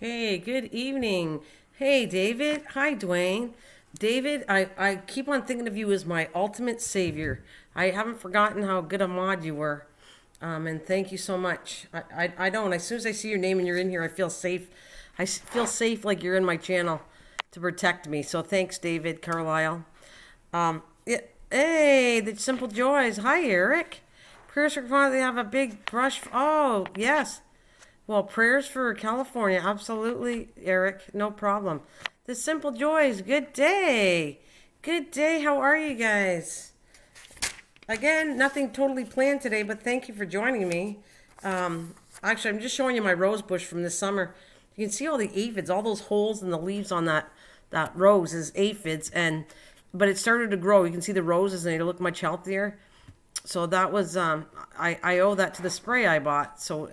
Hey, good evening. Hey, David. Hi, Dwayne. David, I keep on thinking of you as my ultimate savior. I haven't forgotten how good a mod you were. And thank you so much. I don't. As soon as I see your name and you're in here, I feel safe. Feel safe like you're in my channel to protect me. So thanks, David Carlisle. Yeah, hey, the Simple Joys. Hi, Eric. Prayers for Father, they have a big brush. Oh, yes. Well, prayers for California. Absolutely, Eric. No problem. The Simple Joys. Good day. Good day. How are you guys? Again, nothing totally planned today, but thank you for joining me. Actually, I'm just showing you my rose bush from this summer. You can see all the aphids, all those holes in the leaves on that rose is aphids, but it started to grow. You can see the roses, and they look much healthier. So that was I owe that to the spray I bought. So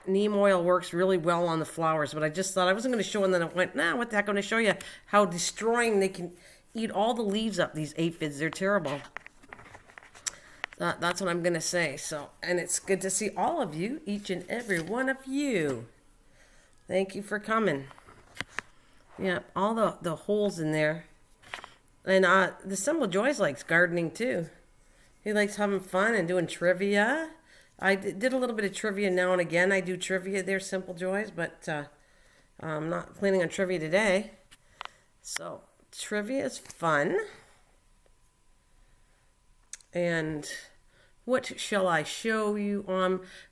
neem oil works really well on the flowers, but I just thought I wasn't going to show, and then I went, nah, what the heck, I'm going to show you how destroying they can eat all the leaves up, these aphids. They're terrible. That's what I'm going to say. So, and it's good to see all of you, each and every one of you. Thank you for coming. Yeah, all the holes in there. And the Simple Joys likes gardening too. He likes having fun and doing trivia. I did a little bit of trivia now and again. I do trivia there, Simple Joys, but I'm not planning on trivia today. So trivia is fun. And what shall I show you?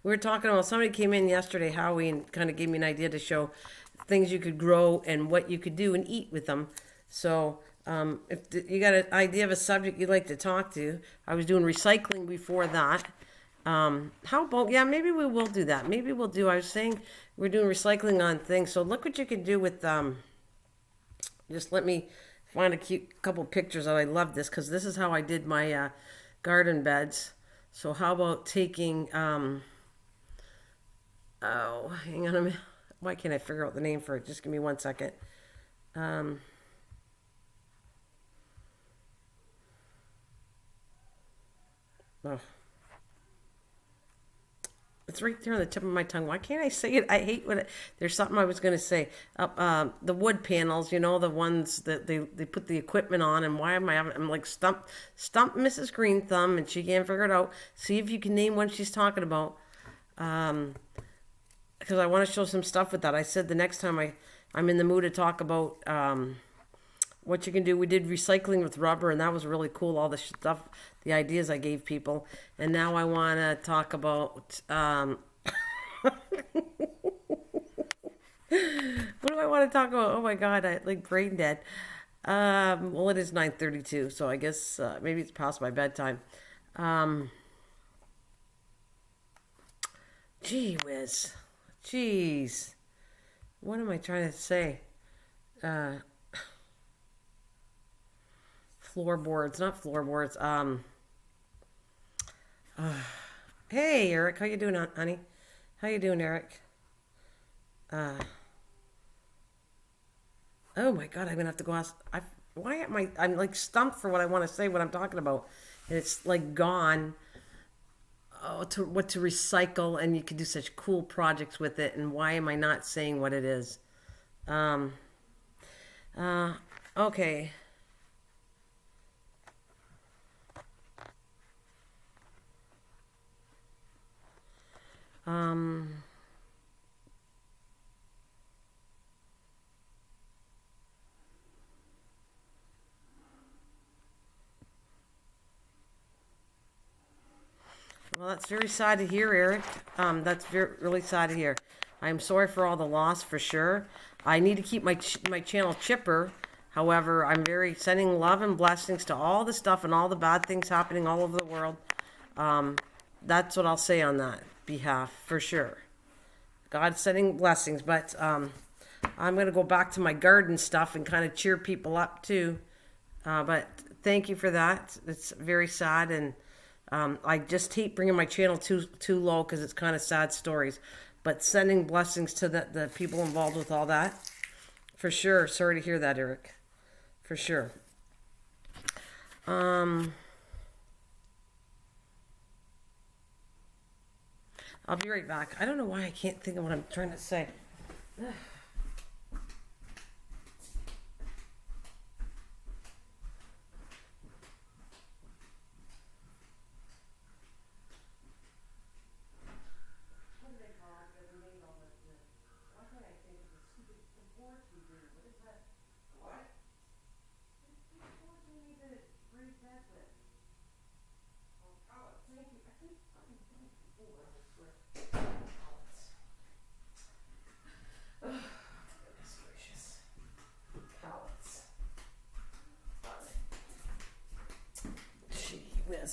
We were talking about, somebody came in yesterday, Howie, and kind of gave me an idea to show things you could grow and what you could do and eat with them. So if you got an idea of a subject you'd like to talk to, I was doing recycling before that. How about, yeah, maybe we will do that. Maybe we'll do, I was saying we're doing recycling on things. So look what you can do with, just let me find a cute couple pictures. I love this because this is how I did my garden beds. So how about taking, oh, hang on a minute. Why can't I figure out the name for it? Just give me 1 second. Oh. It's right there on the tip of my tongue. Why can't I say it? I hate when there's something I was going to say. The wood panels, the ones that they put the equipment on, and why am I having, I'm like stump Mrs. Greenthumb, and she can't figure it out. See if you can name what she's talking about. Because I want to show some stuff with that. I said the next time I'm in the mood to talk about what you can do. We did recycling with rubber, and that was really cool, all the stuff, the ideas I gave people. And now I want to talk about what do I want to talk about? Oh my god, I like brain dead. Well, it is 9:32, so I guess maybe it's past my bedtime. Gee whiz, jeez, what am I trying to say? Floorboards, not floorboards. Hey, Eric, how you doing, honey? How you doing, Eric? Oh my God, I'm gonna have to go ask. Why am I'm like stumped for what I want to say, what I'm talking about. And it's like gone. Oh, what to recycle, and you can do such cool projects with it. And why am I not saying what it is? Okay. Well, that's very sad to hear, Eric. That's really sad to hear. I'm sorry for all the loss, for sure. I need to keep my channel chipper. However, I'm sending love and blessings to all the stuff and all the bad things happening all over the world. That's what I'll say on that behalf, for sure. God's sending blessings, but I'm going to go back to my garden stuff and kind of cheer people up too. But thank you for that. It's very sad, and I just hate bringing my channel too low because it's kind of sad stories. But sending blessings to the people involved with all that, for sure. Sorry to hear that, Eric. For sure. I'll be right back. I don't know why I can't think of what I'm trying to say.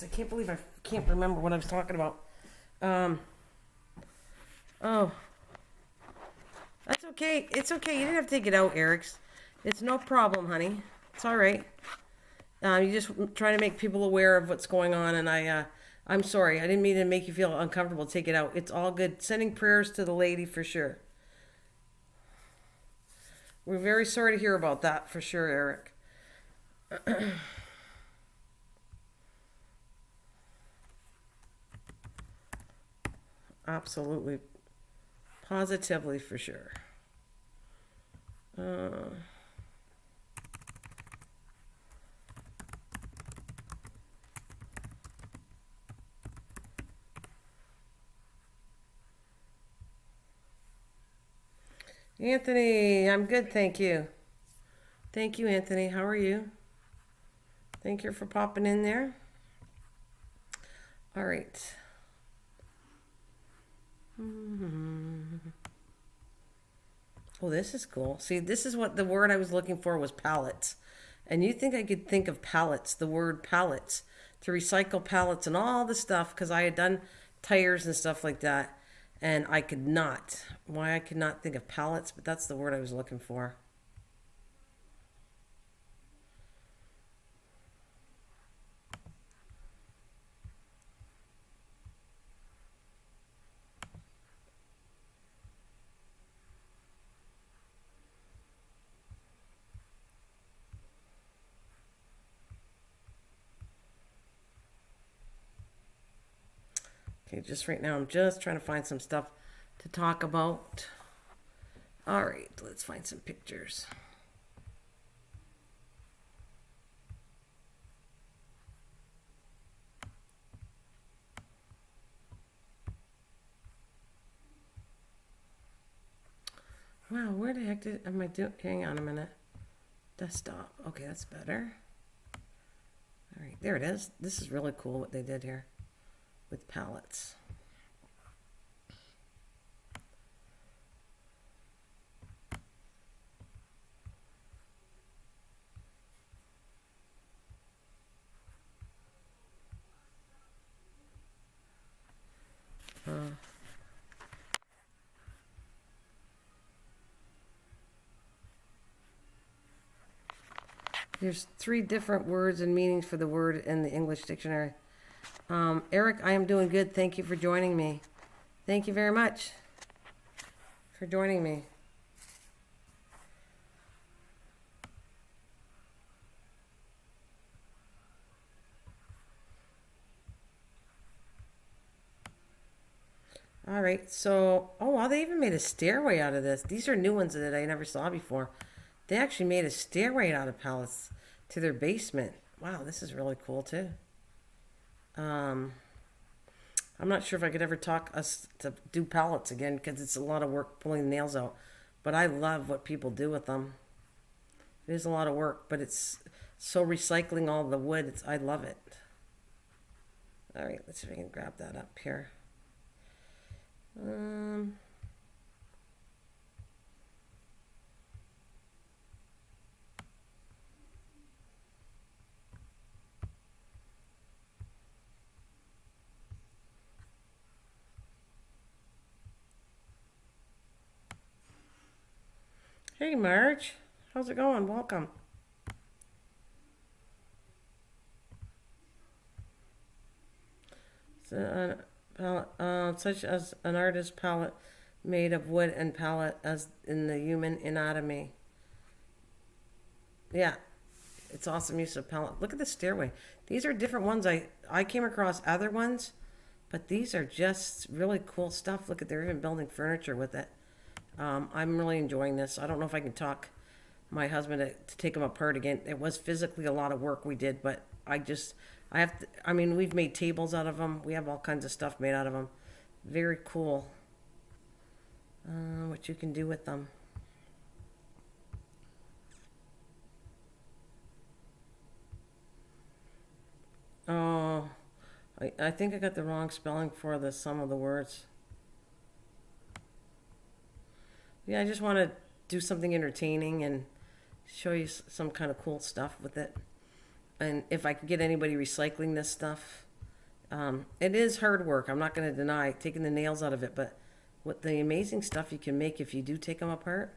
I can't believe I can't remember what I was talking about. Oh, that's okay. It's okay. You didn't have to take it out, Eric. It's no problem, honey. It's all right. You just trying to make people aware of what's going on, and I'm sorry. I didn't mean to make you feel uncomfortable. Take it out. It's all good. Sending prayers to the lady for sure. We're very sorry to hear about that for sure, Eric. Absolutely. Positively for sure. Anthony, I'm good, thank you. Thank you, Anthony. How are you? Thank you for popping in there. All right. Oh, this is cool. See, this is what the word I was looking for was pallets. And you think I could think of pallets, the word pallets, to recycle pallets and all the stuff, because I had done tires and stuff like that. And I could not. Why I could not think of pallets, but that's the word I was looking for. Okay, just right now I'm just trying to find some stuff to talk about. All right, let's find some pictures. Wow, where the heck am I doing? Hang on a minute. Desktop. Okay, that's better. All right, there it is. This is really cool what they did here with pallets. There's 3 different words and meanings for the word in the English dictionary. Eric, I am doing good. Thank you for joining me. Thank you very much for joining me. All right, so, oh wow, they even made a stairway out of this. These are new ones that I never saw before. They actually made a stairway out of pallets to their basement. Wow, this is really cool too. I'm not sure if I could ever talk us to do pallets again because it's a lot of work pulling the nails out. But I love what people do with them. It is a lot of work, but it's so recycling all the wood. I love it. All right, let's see if I can grab that up here. Hey, Marge. How's it going? Welcome. So, such as an artist's palette made of wood and palette as in the human anatomy. Yeah, it's awesome use of palette. Look at the stairway. These are different ones. I came across other ones, but these are just really cool stuff. Look at, they're even building furniture with it. I'm really enjoying this. I don't know if I can talk my husband to take them apart again. It was physically a lot of work we did, but I have to, I mean, we've made tables out of them. We have all kinds of stuff made out of them. Very cool. What you can do with them. Oh, I think I got the wrong spelling for the some of the words. Yeah, I just want to do something entertaining and show you some kind of cool stuff with it. And if I could get anybody recycling this stuff, it is hard work. I'm not going to deny taking the nails out of it, but what the amazing stuff you can make if you do take them apart,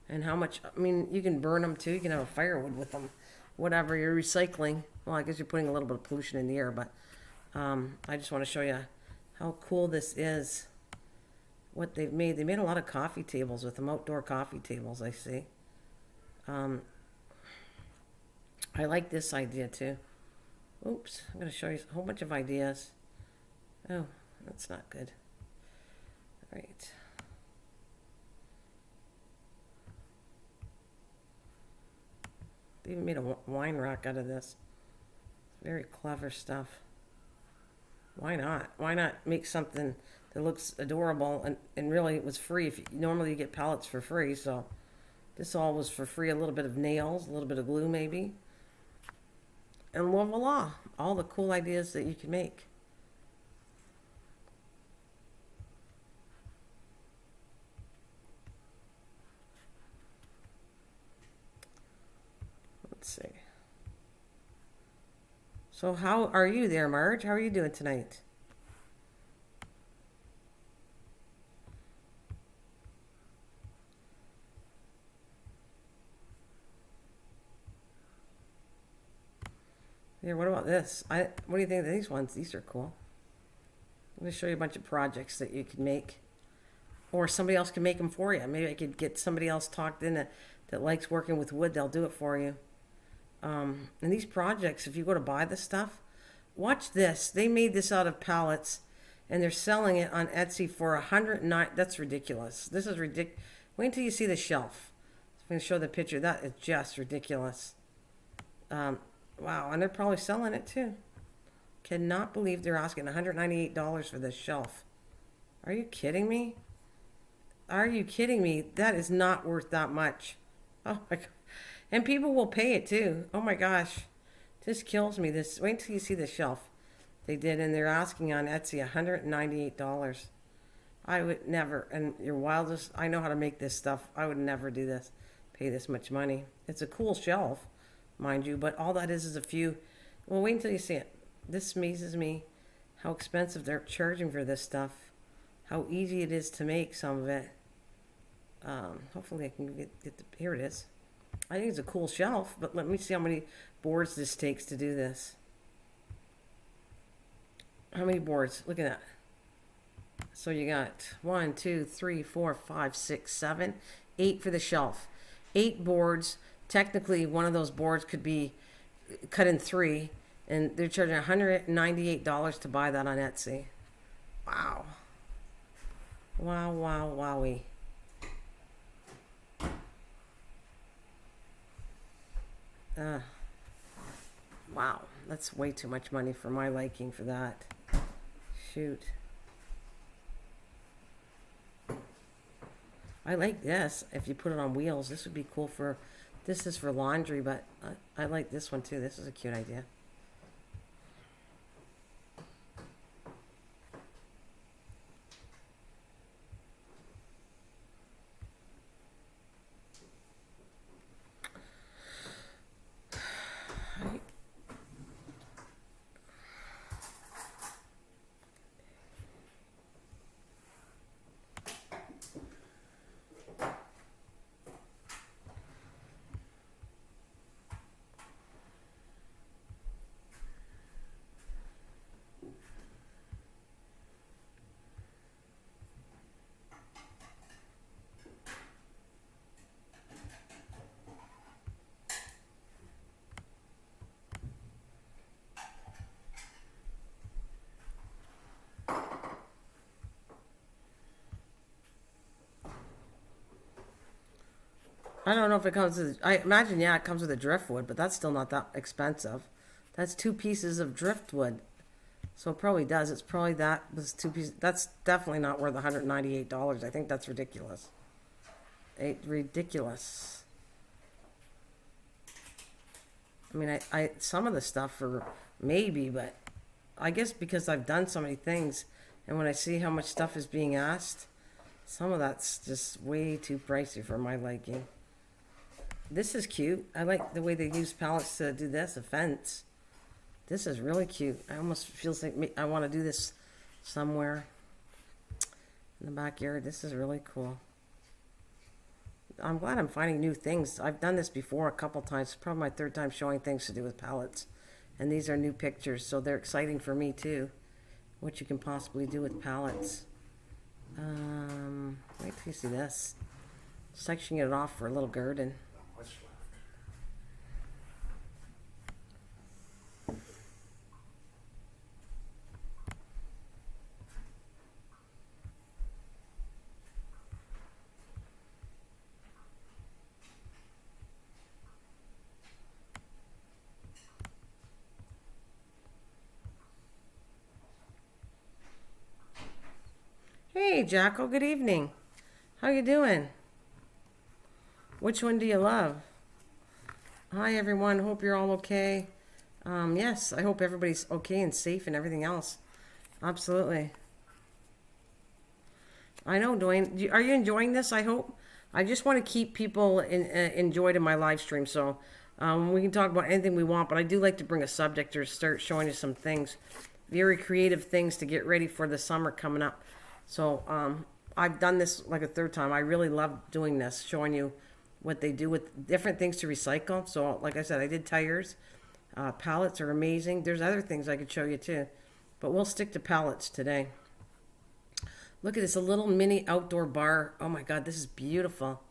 and how much, I mean, you can burn them too. You can have a firewood with them, whatever you're recycling. Well, I guess you're putting a little bit of pollution in the air, but I just want to show you how cool this is. What they've made. They made a lot of coffee tables with them, outdoor coffee tables, I see. I like this idea too. Oops, I'm going to show you a whole bunch of ideas. Oh, that's not good. All right. They even made a wine rack out of this. Very clever stuff. Why not? Why not make something that looks adorable and really it was free. Normally you get pallets for free, so this all was for free. A little bit of nails, a little bit of glue maybe. And voila, all the cool ideas that you can make. Let's see. So how are you there, Marge? How are you doing tonight? Here, what about this? What do you think of these ones? These are cool. I'm going to show you a bunch of projects that you can make. Or somebody else can make them for you. Maybe I could get somebody else talked in that likes working with wood. They'll do it for you. And these projects, if you go to buy the stuff, watch this. They made this out of pallets, and they're selling it on Etsy for 109. That's ridiculous. This is ridiculous. Wait until you see the shelf. I'm going to show the picture. That is just ridiculous. Wow, and they're probably selling it too. Cannot believe they're asking $198 for this shelf. Are you kidding me? Are you kidding me? That is not worth that much. Oh my God. And people will pay it too. Oh my gosh. This kills me. This. Wait until you see the shelf. They did, and they're asking on Etsy $198. I would never, and your wildest, I know how to make this stuff. I would never do this. Pay this much money. It's a cool shelf, mind you, but all that is a few. Well, wait until you see it. This amazes me how expensive they're charging for this stuff, how easy it is to make some of it. Hopefully I can get the, here it is. I think it's a cool shelf, but let me see how many boards this takes to do this. How many boards? Look at that. So you got 1, 2, 3, 4, 5, 6, 7, 8 for the shelf. 8 boards. Technically, one of those boards could be cut in 3, and they're charging $198 to buy that on Etsy. Wow. Wow, wow, wowie. Wow, that's way too much money for my liking for that. Shoot. I like this. If you put it on wheels, this would be cool for, this is for laundry, but I like this one too. This is a cute idea. I don't know if it comes with, I imagine, yeah, it comes with a driftwood, but that's still not that expensive. That's 2 pieces of driftwood. So it probably does. It's probably that was 2 pieces. That's definitely not worth $198. I think that's ridiculous. Ridiculous. I mean, I some of the stuff for maybe, but I guess because I've done so many things, and when I see how much stuff is being asked, some of that's just way too pricey for my liking. This is cute. I like the way they use pallets to do this, a fence. This is really cute. I almost feels like I want to do this somewhere in the backyard. This is really cool. I'm glad I'm finding new things. I've done this before a couple times. It's probably my 3rd time showing things to do with pallets. And these are new pictures, so they're exciting for me too. What you can possibly do with pallets. Wait till you see this. Sectioning it off for a little garden. Hey, Jacko, good evening. How you doing? Which one do you love? Hi, everyone. Hope you're all okay. Yes, I hope everybody's okay and safe and everything else. Absolutely. I know, Dwayne. Are you enjoying this, I hope? I just want to keep people enjoyed in my live stream, so we can talk about anything we want, but I do like to bring a subject or start showing you some things, very creative things to get ready for the summer coming up. So I've done this like a 3rd time. I really love doing this, showing you what they do with different things to recycle. So like I said, I did tires. Pallets are amazing. There's other things I could show you too, but we'll stick to pallets today. Look at this, a little mini outdoor bar. Oh my God, this is beautiful.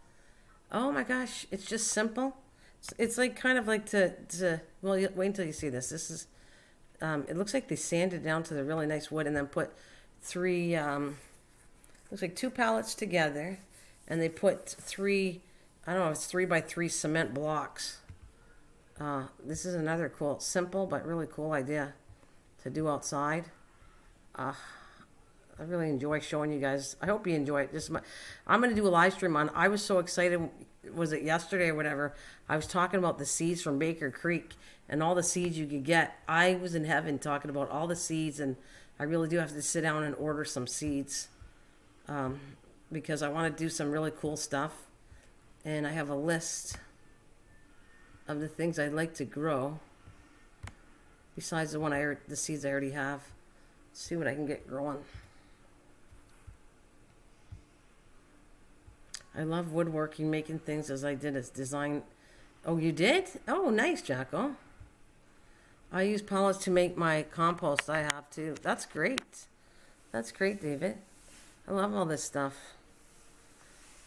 Oh my gosh, it's just simple. It's like kind of like well, wait until you see this. This is, it looks like they sanded down to the really nice wood and then put 3, looks like 2 pallets together, and they put 3, I don't know, it's 3x3 cement blocks. This is another cool, simple but really cool idea to do outside. I really enjoy showing you guys. I hope you enjoy it. I'm going to do a live stream on, I was so excited, was it yesterday or whatever, I was talking about the seeds from Baker Creek and all the seeds you could get. I was in heaven talking about all the seeds, and I really do have to sit down and order some seeds because I want to do some really cool stuff. And I have a list of the things I'd like to grow besides the seeds I already have. Let's see what I can get growing. I love woodworking, making things as I did as design. Oh, you did? Oh, nice, Jacko. I use pallets to make my compost. I have to. That's great. That's great, David. I love all this stuff.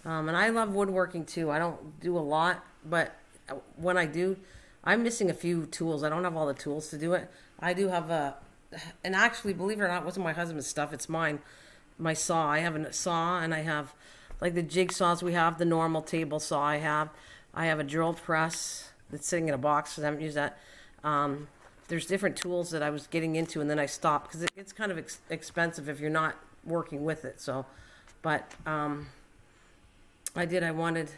And I love woodworking too. I don't do a lot, but when I do, I'm missing a few tools. I don't have all the tools to do it. I do have and actually, believe it or not, it wasn't my husband's stuff. It's mine. My saw. I have a saw, and I have like the jigsaws we have, the normal table saw I have. I have a drill press that's sitting in a box, because I haven't used that. There's different tools that I was getting into, and then I stopped because it's kind of expensive if you're not working with it. So, but I wanted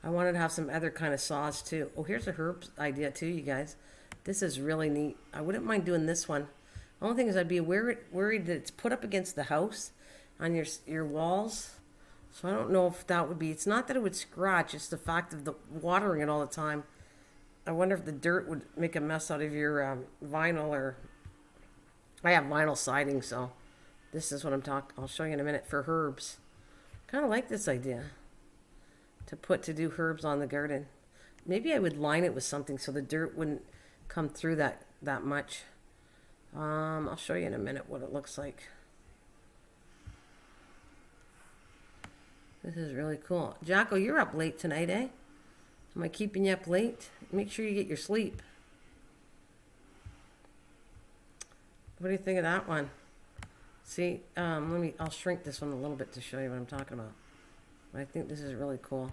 to have some other kind of saws too. Oh, here's a herb idea too, you guys. This is really neat. I wouldn't mind doing this one. The only thing is I'd be worried that it's put up against the house on your walls. So I don't know if that would be, it's not that it would scratch, it's the fact of the watering it all the time. I wonder if the dirt would make a mess out of your vinyl, or I have vinyl siding, so this is what I'll show you in a minute for herbs. Kind of like this idea to do herbs on the garden. Maybe I would line it with something so the dirt wouldn't come through that much. I'll show you in a minute what it looks like. This is really cool. Jacko, you're up late tonight, eh? Am I keeping you up late? Make sure you get your sleep. What do you think of that one? See, I'll shrink this one a little bit to show you what I'm talking about. But I think this is really cool.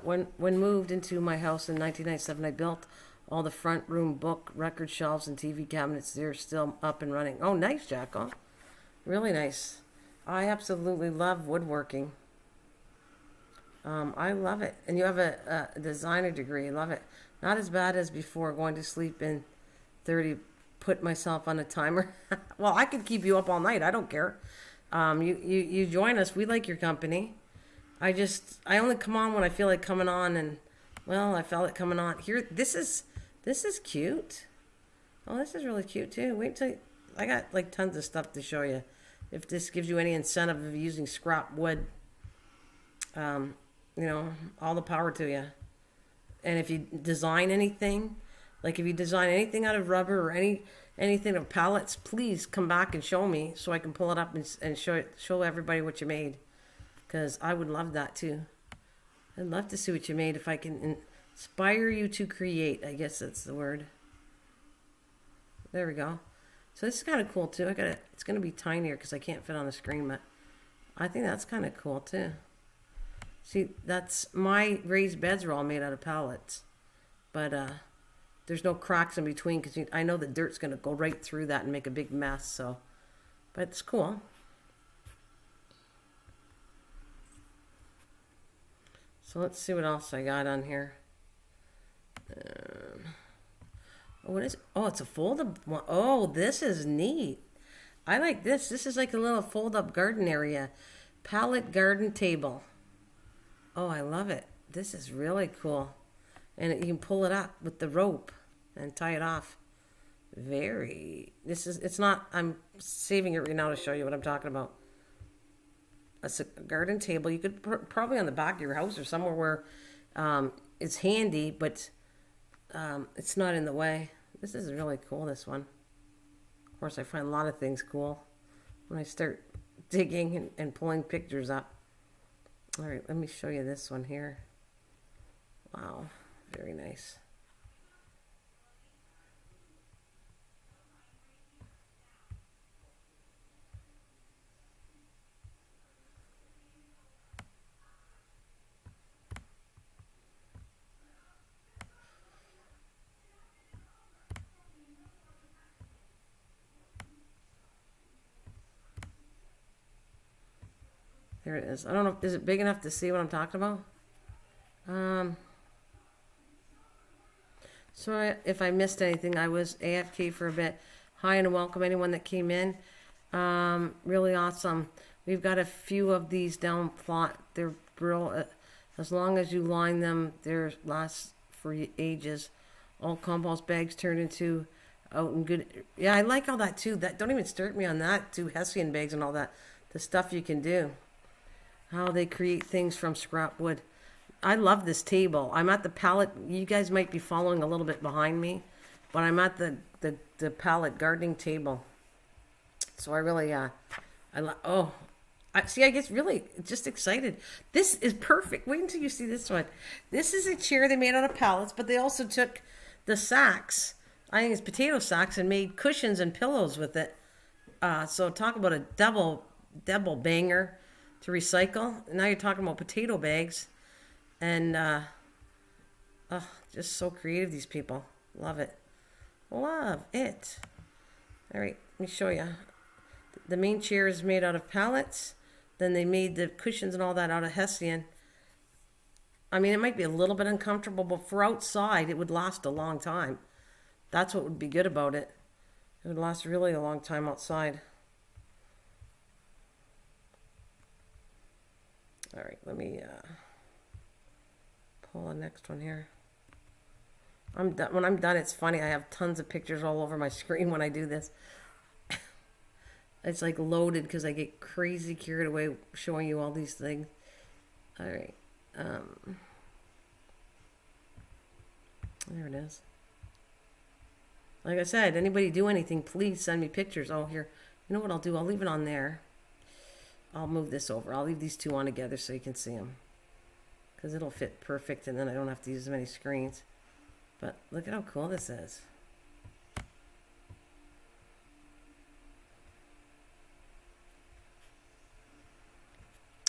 when moved into my house in 1997, I built all the front room book, record shelves, and TV cabinets. They're still up and running. Oh, nice, Jacko. Really nice. I absolutely love woodworking. I love it. And you have a designer degree. I love it. Not as bad as before, going to sleep in 30, put myself on a timer. Well, I could keep you up all night. I don't care. You join us. We like your company. I only come on when I feel like coming on, and well, I felt it coming on. Here, this is cute. Oh, this is really cute too. Wait till I got like tons of stuff to show you. If this gives you any incentive of using scrap wood, all the power to you. And if you design anything, like if you design anything out of rubber or anything of pallets, please come back and show me so I can pull it up and show everybody what you made. Because I would love that too. I'd love to see what you made if I can inspire you to create. I guess that's the word. There we go. So this is kind of cool too. It's going to be tinier because I can't fit on the screen, but I think that's kind of cool too. See, my raised beds are all made out of pallets, but there's no cracks in between because I know the dirt's going to go right through that and make a big mess. So, but it's cool. So let's see what else I got on here. What is it? Oh, it's a fold-up one. Oh, this is neat. I like this. This is like a little fold-up garden area. Pallet garden table. Oh, I love it. This is really cool. And you can pull it up with the rope and tie it off. It's not, I'm saving it right now to show you what I'm talking about. It's a garden table. You could probably on the back of your house or somewhere where it's handy, but it's not in the way. This is really cool, this one. Of course, I find a lot of things cool when I start digging and pulling pictures up. All right, let me show you this one here. Wow, very nice. There it is. I don't know, is it big enough to see what I'm talking about? Sorry if I missed anything. I was AFK for a bit. Hi and welcome anyone that came in. Really awesome. We've got a few of these down plot. They're real, as long as you line them, they last for ages. All compost bags turned into out and good. Yeah, I like all that too. Don't even start me on that too. Hessian bags and all that. The stuff you can do. How they create things from scrap wood. I love this table. I'm at the pallet. You guys might be following a little bit behind me, but I'm at the pallet gardening table. So I really, I get really just excited. This is perfect. Wait until you see this one. This is a chair they made out of pallets, but they also took the sacks, I think it's potato sacks, and made cushions and pillows with it. So talk about a double banger to recycle. Now you're talking about potato bags. And, just so creative, these people. Love it. Love it. All right, let me show you. The main chair is made out of pallets. Then they made the cushions and all that out of Hessian. I mean, it might be a little bit uncomfortable, but for outside, it would last a long time. That's what would be good about it. It would last really a long time outside. All right, let me pull the next one here. I'm done. When I'm done, it's funny. I have tons of pictures all over my screen when I do this. It's like loaded because I get crazy carried away showing you all these things. All right. There it is. Like I said, anybody do anything, please send me pictures. Oh, here. You know what I'll do? I'll leave it on there. I'll move this over. I'll leave these two on together so you can see them. Because it'll fit perfect and then I don't have to use as many screens. But look at how cool this is.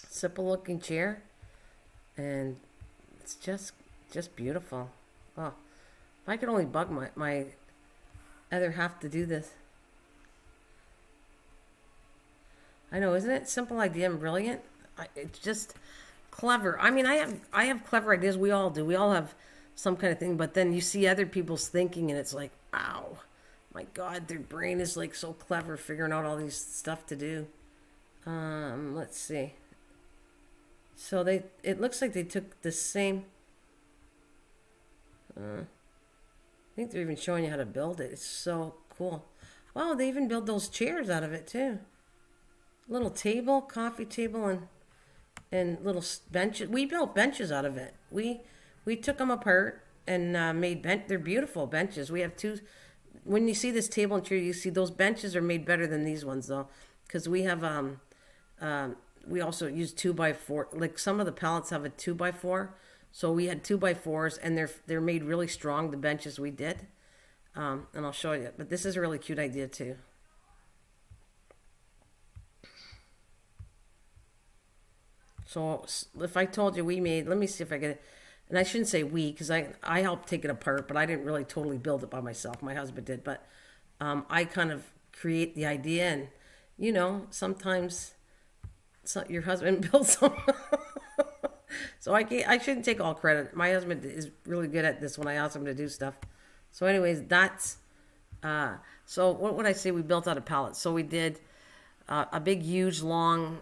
Simple looking chair. And It's just beautiful. Oh, if I could only bug my other half to do this. I know, isn't it? Simple idea and brilliant. It's just clever. I mean, I have clever ideas. We all do. We all have some kind of thing. But then you see other people's thinking, and it's like, wow, my God, their brain is like so clever, figuring out all these stuff to do. Let's see. So it looks like they took the same. I think they're even showing you how to build it. It's so cool. Wow, they even build those chairs out of it too. Little table, coffee table, and little benches. We built benches out of it. We took them apart and made they're beautiful benches. We have two. When you see this table and chair, you see those benches are made better than these ones though, because we have we also use 2x4. Like some of the pallets have a 2x4, so we had 2x4s, and they're made really strong. The benches we did, and I'll show you. But this is a really cute idea too. So if I told you we made, let me see if I get it. And I shouldn't say we, because I helped take it apart, but I didn't really totally build it by myself. My husband did, but I kind of create the idea, and sometimes your husband builds them. So I shouldn't take all credit. My husband is really good at this when I ask him to do stuff. So anyways, that's so what would I say we built out of pallets? So we did a big, huge, long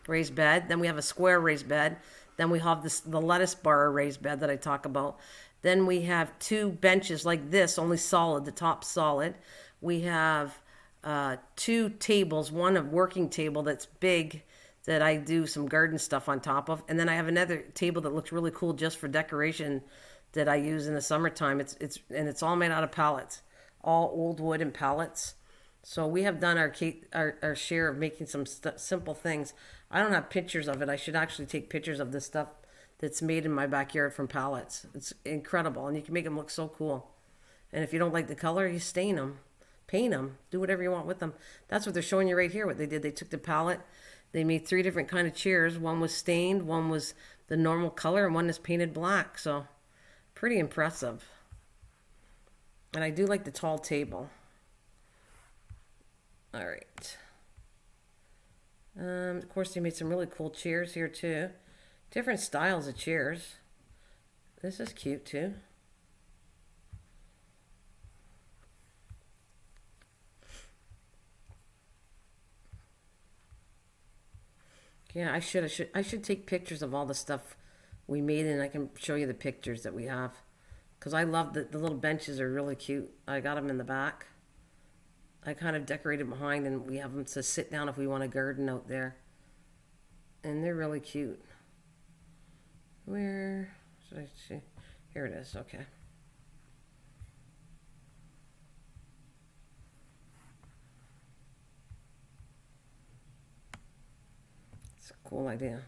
raised bed. Then we have a square raised bed. Then we have the lettuce bar raised bed that I talk about. Then we have two benches like this, only solid, the top solid. We have two tables, one a working table that's big that I do some garden stuff on top of. And then I have another table that looks really cool just for decoration that I use in the summertime. It's all made out of pallets, all old wood and pallets. So we have done our share of making some simple things. I don't have pictures of it. I should actually take pictures of this stuff that's made in my backyard from pallets. It's incredible, and you can make them look so cool. And if you don't like the color, you stain them, paint them, do whatever you want with them. That's what they're showing you right here, what they did. They took the pallet, they made 3 different kind of chairs. One was stained, one was the normal color, and one is painted black. So pretty impressive. And I do like the tall table. All right. Of course, they made some really cool chairs here too. Different styles of chairs. This is cute too. Yeah, I should take pictures of all the stuff we made, and I can show you the pictures that we have. Because I love the little benches are really cute. I got them in the back. I kind of decorated behind, and we have them to sit down if we want to garden out there. And they're really cute. Where should I see? Here it is. Okay. It's a cool idea.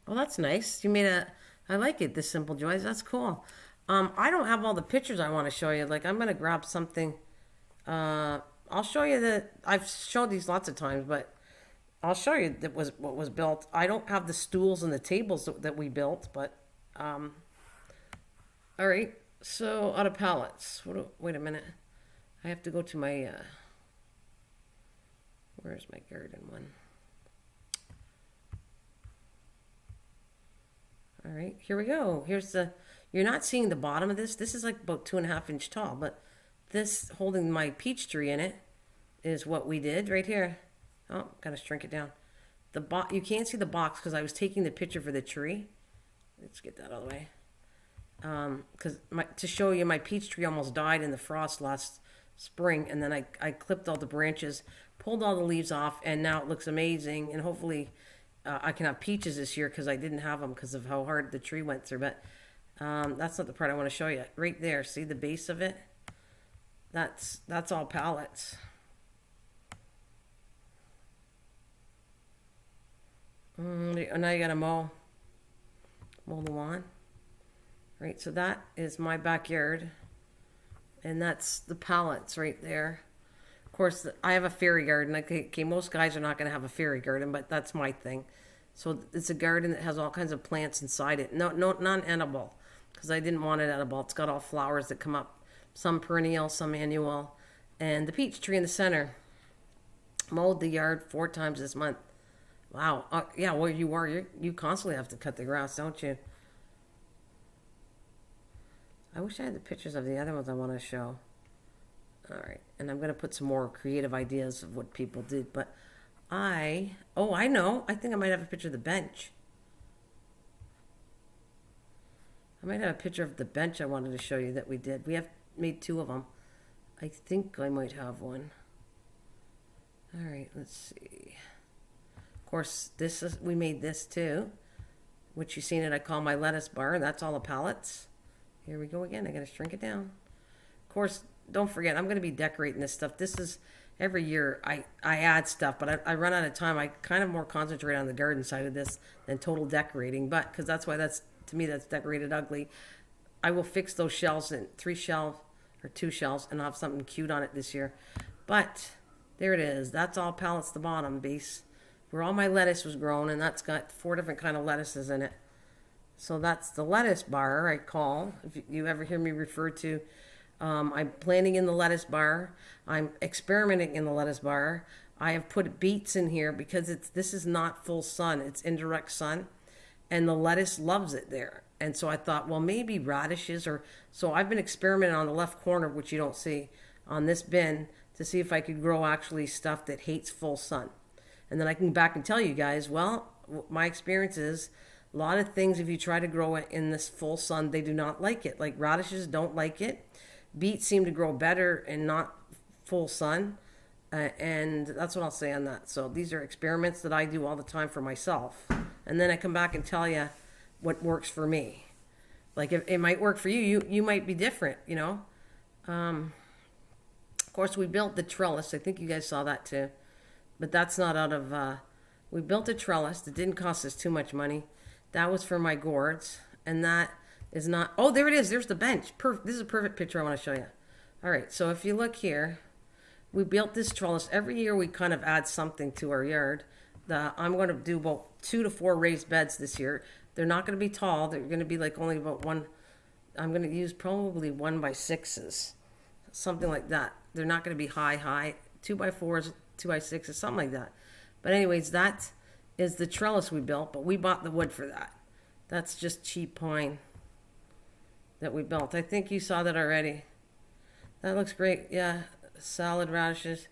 Well, that's nice. You made I like it, the Simple Joys. That's cool. I don't have all the pictures I want to show you. Like, I'm going to grab something. I'll show you I've showed these lots of times, but I'll show you what was built. I don't have the stools and the tables that we built, but, all right. So, out of pallets. Wait a minute. I have to go to my, where's my garden one? All right, here we go. You're not seeing the bottom of this. This is like about 2.5 inch tall, but this holding my peach tree in it is what we did right here. Oh, gotta shrink it down. You can't see the box because I was taking the picture for the tree. Let's get that out of the way. Because to show you, my peach tree almost died in the frost last spring, and then I clipped all the branches, pulled all the leaves off, and now it looks amazing, and hopefully I can have peaches this year because I didn't have them because of how hard the tree went through. But that's not the part I want to show you. Right there, see the base of it? That's all pallets. Now you gotta mow the lawn. Right, so that is my backyard. And that's the pallets right there. Of course, I have a fairy garden. Okay, most guys are not going to have a fairy garden, but that's my thing. So it's a garden that has all kinds of plants inside it. No, non-edible, because I didn't want it edible. It's got all flowers that come up, some perennial, some annual, and the peach tree in the center. Mowed the yard 4 times this month. Wow. Yeah, well, you constantly have to cut the grass, don't you? I wish I had the pictures of the other ones I want to show. All right, and I'm going to put some more creative ideas of what people did, but I know. I think I might have a picture of the bench. I might have a picture of the bench I wanted to show you that we did. We have made 2 of them. I think I might have one. All right, let's see. Of course, we made this too, which you've seen it. I call my lettuce bar. That's all the pallets. Here we go again. I got to shrink it down. Of course, don't forget, I'm going to be decorating this stuff. This is every year I add stuff, but I run out of time. I kind of more concentrate on the garden side of this than total decorating, but because that's why to me that's decorated ugly. I will fix those shelves in 3 shelves or 2 shelves, and I'll have something cute on it this year. But there it is. That's all pallets, the bottom base, where all my lettuce was grown, and that's got 4 different kind of lettuces in it. So that's the lettuce bar I call, if you ever hear me refer to. I'm planting in the lettuce bar. I'm experimenting in the lettuce bar. I have put beets in here because this is not full sun. It's indirect sun. And the lettuce loves it there. And so I thought, well, maybe radishes so I've been experimenting on the left corner, which you don't see, on this bin to see if I could grow actually stuff that hates full sun. And then I can back and tell you guys, well, my experience is a lot of things, if you try to grow it in this full sun, they do not like it. Like radishes don't like it. Beets seem to grow better in not full sun. And that's what I'll say on that. So these are experiments that I do all the time for myself. And then I come back and tell you what works for me. Like if it might work for you, you might be different, you know. Of course, we built the trellis. I think you guys saw that too. But that's not out of... we built a trellis that didn't cost us too much money. That was for my gourds, and that is not... Oh, there it is. There's the bench. This is a perfect picture I want to show you. All right, so if you look here, we built this trellis. Every year we kind of add something to our yard. I'm going to do about 2 to 4 raised beds this year. They're not going to be tall. They're going to be like only about 1... I'm going to use probably 1x6s, something like that. They're not going to be high. 2x4s, 2x6s, something like that. But anyways, that is the trellis we built, but we bought the wood for that. That's just cheap pine that we built. I think you saw that already. That looks great. Yeah, salad radishes.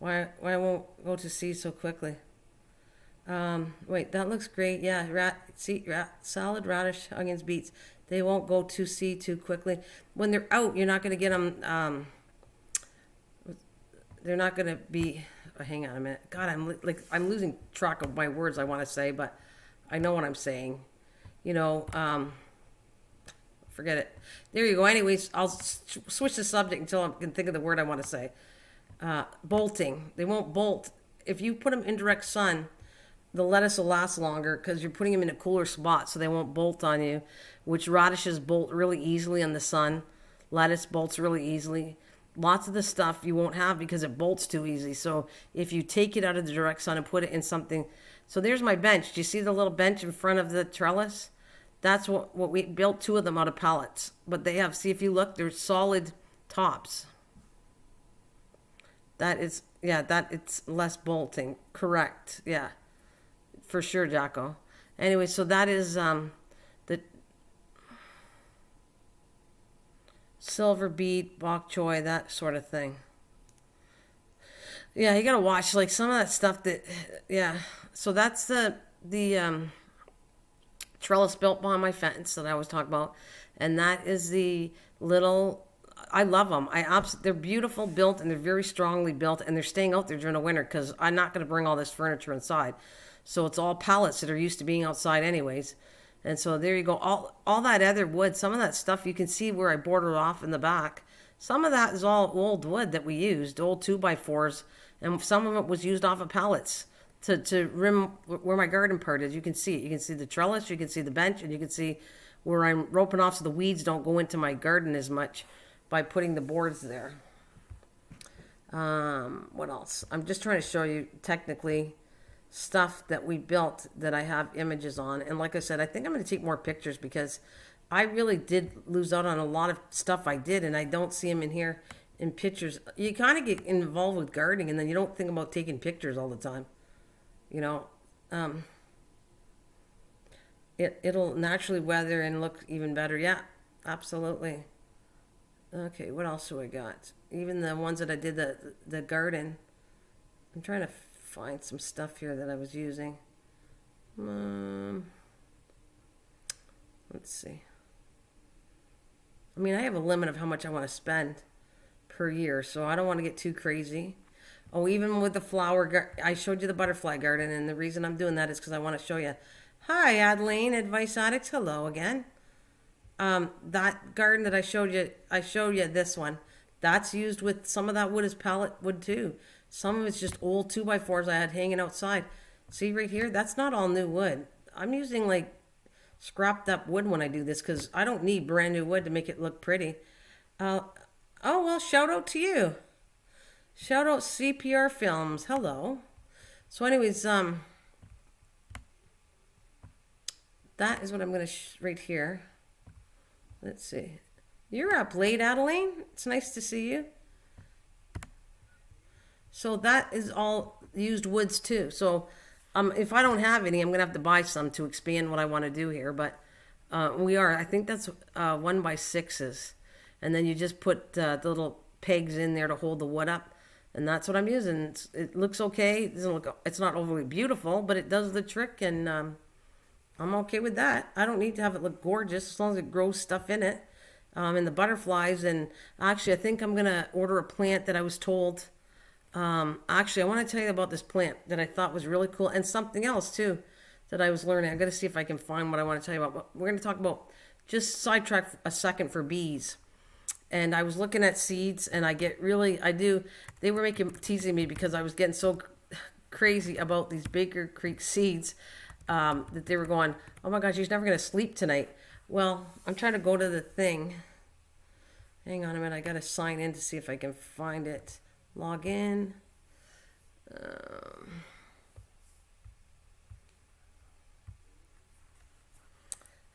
Why won't go to seed so quickly? Wait, that looks great. Yeah, salad, radish, onions, beets. They won't go to seed too quickly. When they're out, you're not going to get them. They're not going to be... hang on a minute. God, I'm losing track of my words I want to say, but I know what I'm saying. You know, forget it. There you go. Anyways, I'll switch the subject until I can think of the word I want to say. Bolting. They won't bolt. If you put them in direct sun, the lettuce will last longer because you're putting them in a cooler spot, so they won't bolt on you, which radishes bolt really easily in the sun. Lettuce bolts really easily. Lots of the stuff you won't have because it bolts too easy. So if you take it out of the direct sun and put it in something... So there's my bench. Do you see the little bench in front of the trellis? That's what we built, 2 of them out of pallets. But they have, see if you look, they're solid tops. It's less bolting. Correct. Yeah. For sure, Jacko. Anyway, so that is the silver beet, bok choy, that sort of thing. Yeah, you gotta watch like some of that stuff that, yeah. So that's the trellis built behind my fence that I was talking about, and that is the little. I love them. They're beautiful built, and they're very strongly built, and they're staying out there during the winter because I'm not going to bring all this furniture inside. So it's all pallets that are used to being outside anyways. And so there you go. All that other wood, some of that stuff you can see where I bordered off in the back. Some of that is all old wood that we used, old 2x4s, and some of it was used off of pallets. to rim where my garden part is. You can see it. You can see the trellis, you can see the bench, and you can see where I'm roping off so the weeds don't go into my garden as much by putting the boards there. What else? I'm just trying to show you technically stuff that we built that I have images on. And like I said, I think I'm going to take more pictures because I really did lose out on a lot of stuff I did, and I don't see them in here in pictures. You kind of get involved with gardening, and then you don't think about taking pictures all the time. You know, it'll naturally weather and look even better. Yeah, absolutely. Okay, what else do I got? Even the ones that I did the garden. I'm trying to find some stuff here that I was using. Let's see. I mean, I have a limit of how much I want to spend per year, so I don't want to get too crazy. Oh, even with the flower, I showed you the butterfly garden, and the reason I'm doing that is because I want to show you. Hi, Adeline, Advice Addicts. Hello again. That garden that I showed you this one. That's used with, some of that wood is pallet wood too. Some of it's just old 2x4s I had hanging outside. See right here? That's not all new wood. I'm using like scrapped up wood when I do this because I don't need brand new wood to make it look pretty. Oh, well, shout out to you. Shout out CPR Films. Hello. So anyways, that is what I'm going to right here. Let's see. You're up late, Adeline. It's nice to see you. So that is all used woods too. So if I don't have any, I'm going to have to buy some to expand what I want to do here. But I think that's 1x6s. And then you just put the little pegs in there to hold the wood up. And that's what I'm using. It looks okay. It's not overly beautiful, but it does the trick. And I'm okay with that. I don't need to have it look gorgeous as long as it grows stuff in it. And the butterflies. And actually, I think I'm going to order a plant that I was told. Actually, I want to tell you about this plant that I thought was really cool. And something else, too, that I was learning. I've got to see if I can find what I want to tell you about. But we're going to talk about, just sidetrack a second for bees. And I was looking at seeds, and they were teasing me because I was getting so crazy about these Baker Creek seeds that they were going, oh my gosh, she's never going to sleep tonight. Well, I'm trying to go to the thing. Hang on a minute, I got to sign in to see if I can find it. Log in.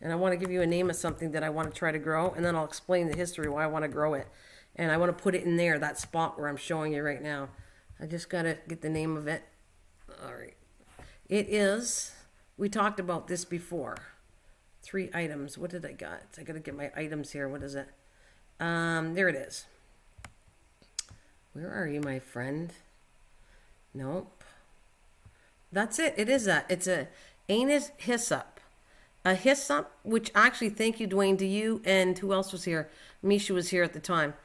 And I want to give you a name of something that I want to try to grow, and then I'll explain the history why I want to grow it. And I want to put it in there, that spot where I'm showing you right now. I just got to get the name of it. All right. It is, we talked about this before. 3 items. What did I got? I got to get my items here. What is it? There it is. Where are you, my friend? Nope. That's it. It is that. It's a anise hyssop. A hyssop, which actually, thank you, Dwayne, to you, and who else was here? Misha was here at the time.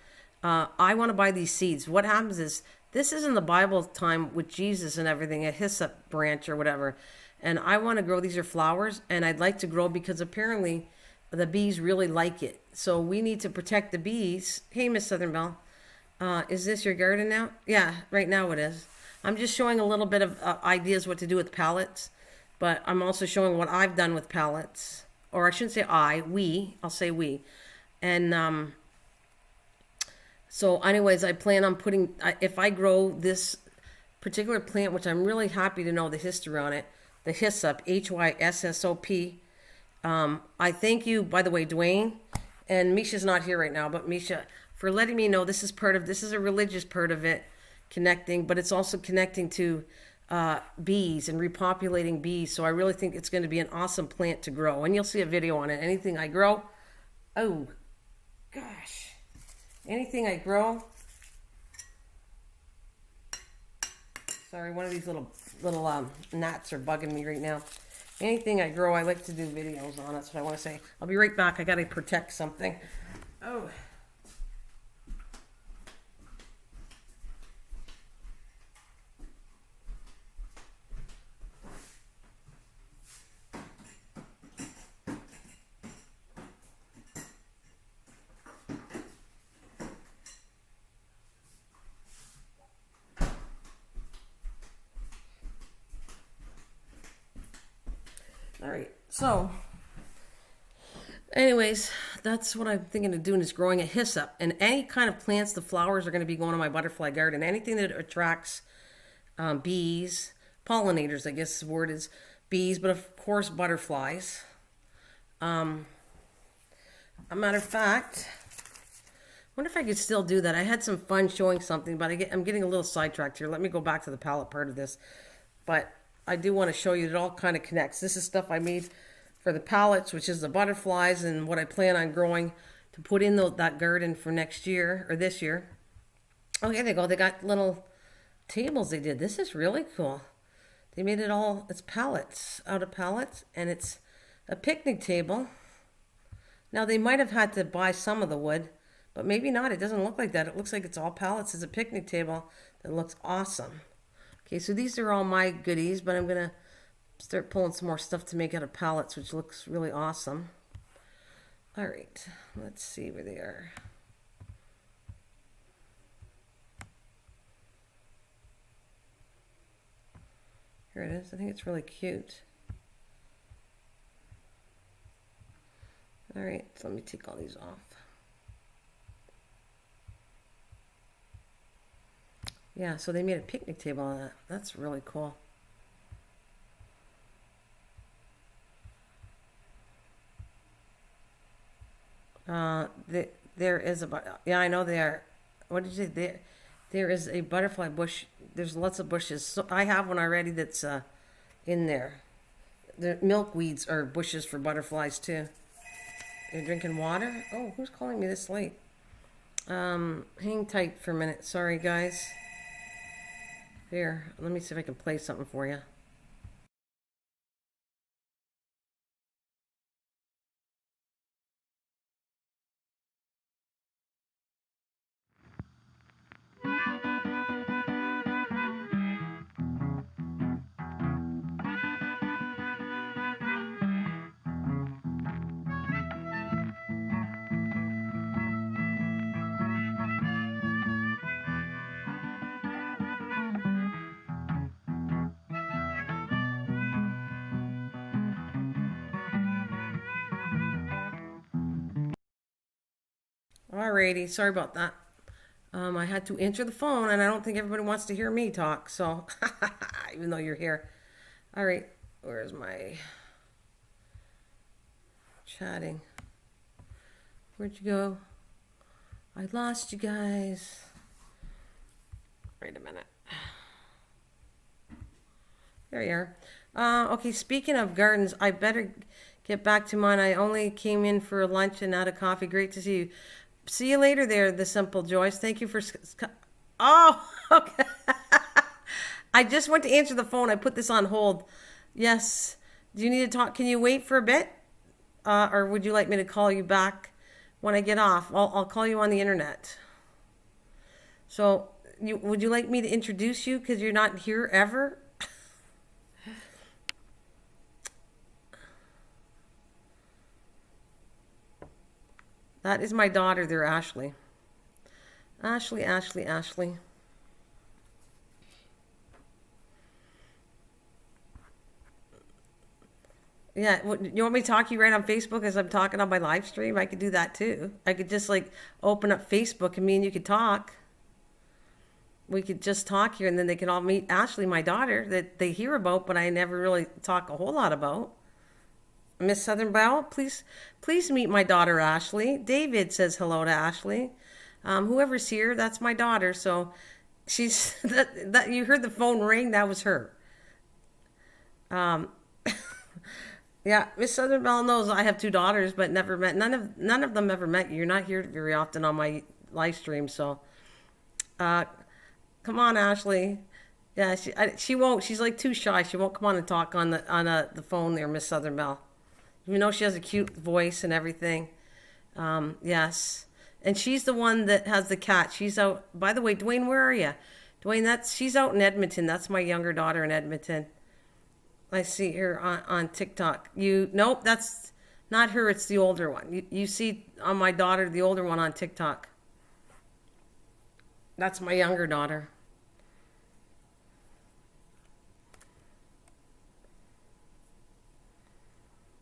I want to buy these seeds. What happens is, this is in the Bible time with Jesus and everything, a hyssop branch or whatever. And I want to grow, these are flowers, and I'd like to grow because apparently the bees really like it. So we need to protect the bees. Hey, Miss Southern Belle. Is this your garden now? Yeah, right now it is. I'm just showing a little bit of ideas what to do with pallets. But I'm also showing what I've done with pallets. Or I shouldn't say I'll say we. And so anyways, I plan on putting, if I grow this particular plant, which I'm really happy to know the history on it, the hyssop, HYSSOP. I thank you, by the way, Dwayne. And Misha's not here right now, but Misha, for letting me know this is a religious part of it, connecting, but it's also connecting to bees and repopulating bees. So I really think it's going to be an awesome plant to grow, and you'll see a video on it. Anything I grow, oh gosh, anything I grow, sorry, one of these little gnats are bugging me right now. Anything I grow, I like to do videos on. That's what I want to say. I'll be right back. I got to protect something. Oh. right, so anyways, that's what I'm thinking of doing, is growing a hyssop. And any kind of plants, the flowers are going to be going in my butterfly garden. Anything that attracts bees, pollinators, I guess the word is bees, but of course butterflies. A matter of fact, I wonder if I could still do that. I had some fun showing something, but I'm getting a little sidetracked here. Let me go back to the palette part of this. But I do want to show you that it all kind of connects. This is stuff I made for the pallets, which is the butterflies, and what I plan on growing to put in that garden for next year, or this year. Oh, here they go. They got little tables they did. This is really cool. They made it all, it's pallets, out of pallets, and it's a picnic table. Now, they might have had to buy some of the wood, but maybe not. It doesn't look like that. It looks like it's all pallets. It's a picnic table that looks awesome. Okay, so these are all my goodies, but I'm going to start pulling some more stuff to make out of pallets, which looks really awesome. All right, let's see where they are. Here it is. I think it's really cute. All right, so let me take all these off. Yeah, so they made a picnic table on that. That's really cool. There is yeah, I know they are. What did you say? There is a butterfly bush. There's lots of bushes. So I have one already that's in there. The milkweeds are bushes for butterflies too. You're drinking water? Oh, who's calling me this late? Hang tight for a minute. Sorry, guys. Here, let me see if I can play something for you. Alrighty, sorry about that. I had to answer the phone, and I don't think everybody wants to hear me talk, so even though you're here. All right, where's my chatting? Where'd you go? I lost you guys. Wait a minute. There you are. Okay, speaking of gardens, I better get back to mine. I only came in for lunch and not a coffee. Great to see you. See you later there, the Simple Joyce. Thank you for... Oh, okay. I just went to answer the phone. I put this on hold. Yes. Do you need to talk? Can you wait for a bit? Or would you like me to call you back when I get off? I'll call you on the internet. So, would you like me to introduce you because you're not here ever? That is my daughter there, Ashley. Ashley. Yeah, you want me to talk to you right on Facebook as I'm talking on my live stream? I could do that too. I could just like open up Facebook and me and you could talk. We could just talk here and then they can all meet Ashley, my daughter, that they hear about, but I never really talk a whole lot about. Miss Southern Belle, please meet my daughter, Ashley. David says hello to Ashley. Whoever's here, that's my daughter. So she's, that you heard the phone ring, that was her. Yeah, Miss Southern Belle knows I have two daughters, but never met, none of them ever met you. You're not here very often on my live stream, so come on, Ashley. Yeah, she won't. She's like too shy. She won't come on and talk on the phone there, Miss Southern Belle. Even though she has a cute voice and everything. Yes. And she's the one that has the cat. She's out. By the way, Dwayne, where are you? Dwayne, she's out in Edmonton. That's my younger daughter in Edmonton. I see her on TikTok. Nope, that's not her. It's the older one. You see on my daughter, the older one on TikTok. That's my younger daughter.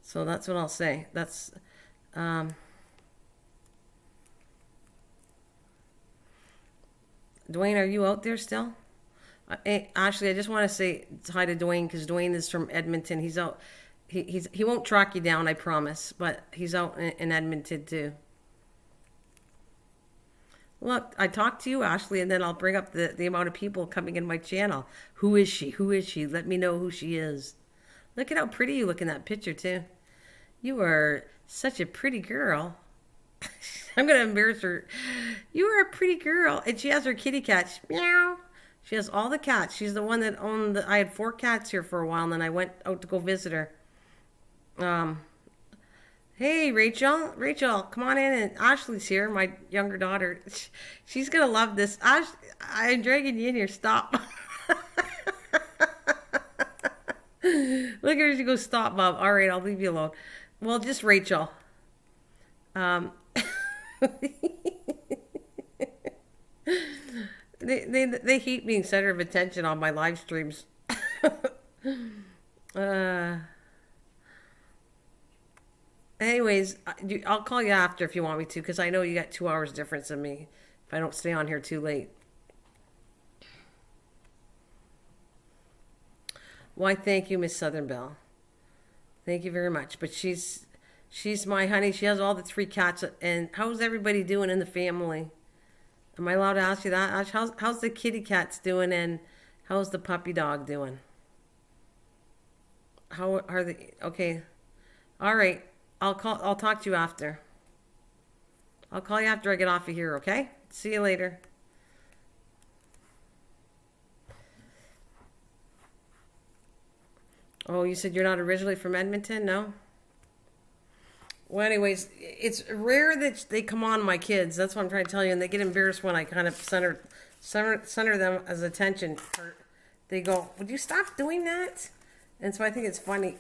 So that's what I'll say. That's Dwayne, are you out there still? Ashley, I just want to say hi to Dwayne because Dwayne is from Edmonton. He's out. He won't track you down, I promise. But he's out in Edmonton too. Look, I talked to you, Ashley, and then I'll bring up the amount of people coming in my channel. Who is she? Who is she? Let me know who she is. Look at how pretty you look in that picture too. You are such a pretty girl. I'm going to embarrass her. You are a pretty girl. And she has her kitty cat. Meow. She has all the cats. She's the one that owned I had 4 cats here for a while, and then I went out to go visit her. Hey, Rachel. Rachel, come on in. And Ashley's here, my younger daughter. She's going to love this. I'm dragging you in here. Stop. Look at her. She goes, stop, Mom. All right, I'll leave you alone. Well, just Rachel. They hate being center of attention on my live streams. Anyways, I'll call you after if you want me to, because I know you got 2 hours difference than me if I don't stay on here too late. Why, thank you, Miss Southern Belle. Thank you very much. But she's my honey. She has all the 3 cats. And how's everybody doing in the family? Am I allowed to ask you that? How's the kitty cats doing, and how's the puppy dog doing? How are they? Okay. All right. I'll talk to you after. I'll call you after I get off of here, okay? See you later. Oh, you said you're not originally from Edmonton? No? Well, anyways, it's rare that they come on my kids. That's what I'm trying to tell you. And they get embarrassed when I kind of center them as attention. They go, would you stop doing that? And so I think it's funny.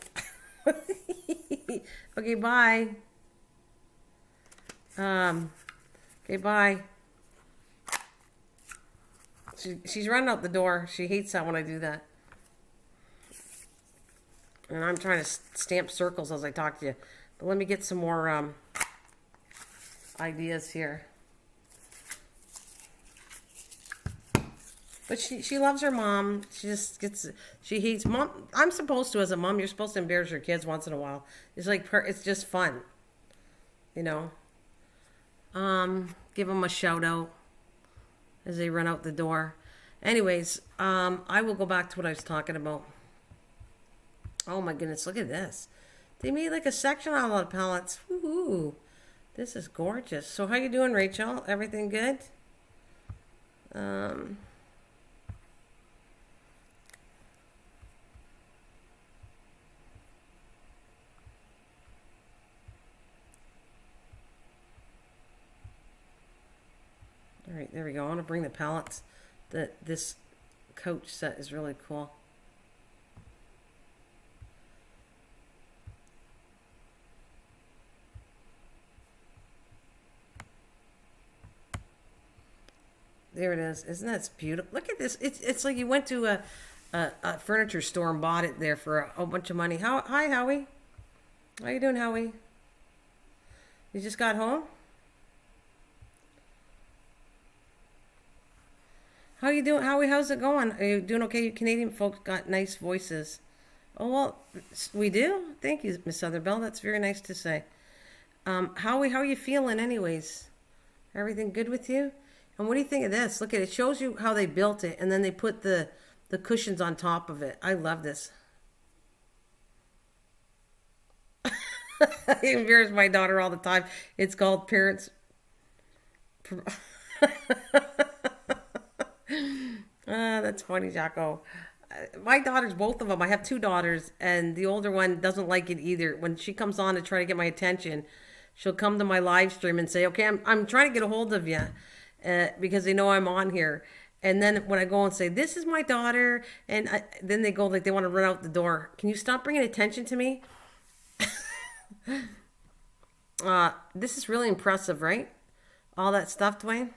Okay, bye. Okay, bye. She's running out the door. She hates that when I do that. And I'm trying to stamp circles as I talk to you. But let me get some more ideas here. But she loves her mom. She hates mom. I'm supposed to, as a mom, you're supposed to embarrass your kids once in a while. It's like, it's just fun. You know? Give them a shout out as they run out the door. Anyways, I will go back to what I was talking about. Oh my goodness, look at this. They made like a section on all the pallets. Woohoo. This is gorgeous. So how you doing, Rachel? Everything good? All right, there we go. I want to bring the pallets. This coach set is really cool. There it is. Isn't that beautiful? Look at this. It's like you went to a furniture store and bought it there for a whole bunch of money. Hi, Howie. How you doing, Howie? You just got home? How you doing, Howie? How's it going? Are you doing okay? You Canadian folks got nice voices. Oh, well, we do? Thank you, Miss Sotherbell. That's very nice to say. Howie, how are you feeling anyways? Everything good with you? And what do you think of this? Look at it. It shows you how they built it, and then they put the cushions on top of it. I love this. I embarrass my daughter all the time. It's called parents. That's funny, Jacko. My daughters, both of them, I have 2 daughters, and the older one doesn't like it either. When she comes on to try to get my attention, she'll come to my live stream and say, okay, I'm trying to get a hold of you. Because they know I'm on here. And then when I go and say, this is my daughter, and then they go like they want to run out the door. Can you stop bringing attention to me? This is really impressive, right? All that stuff, Dwayne?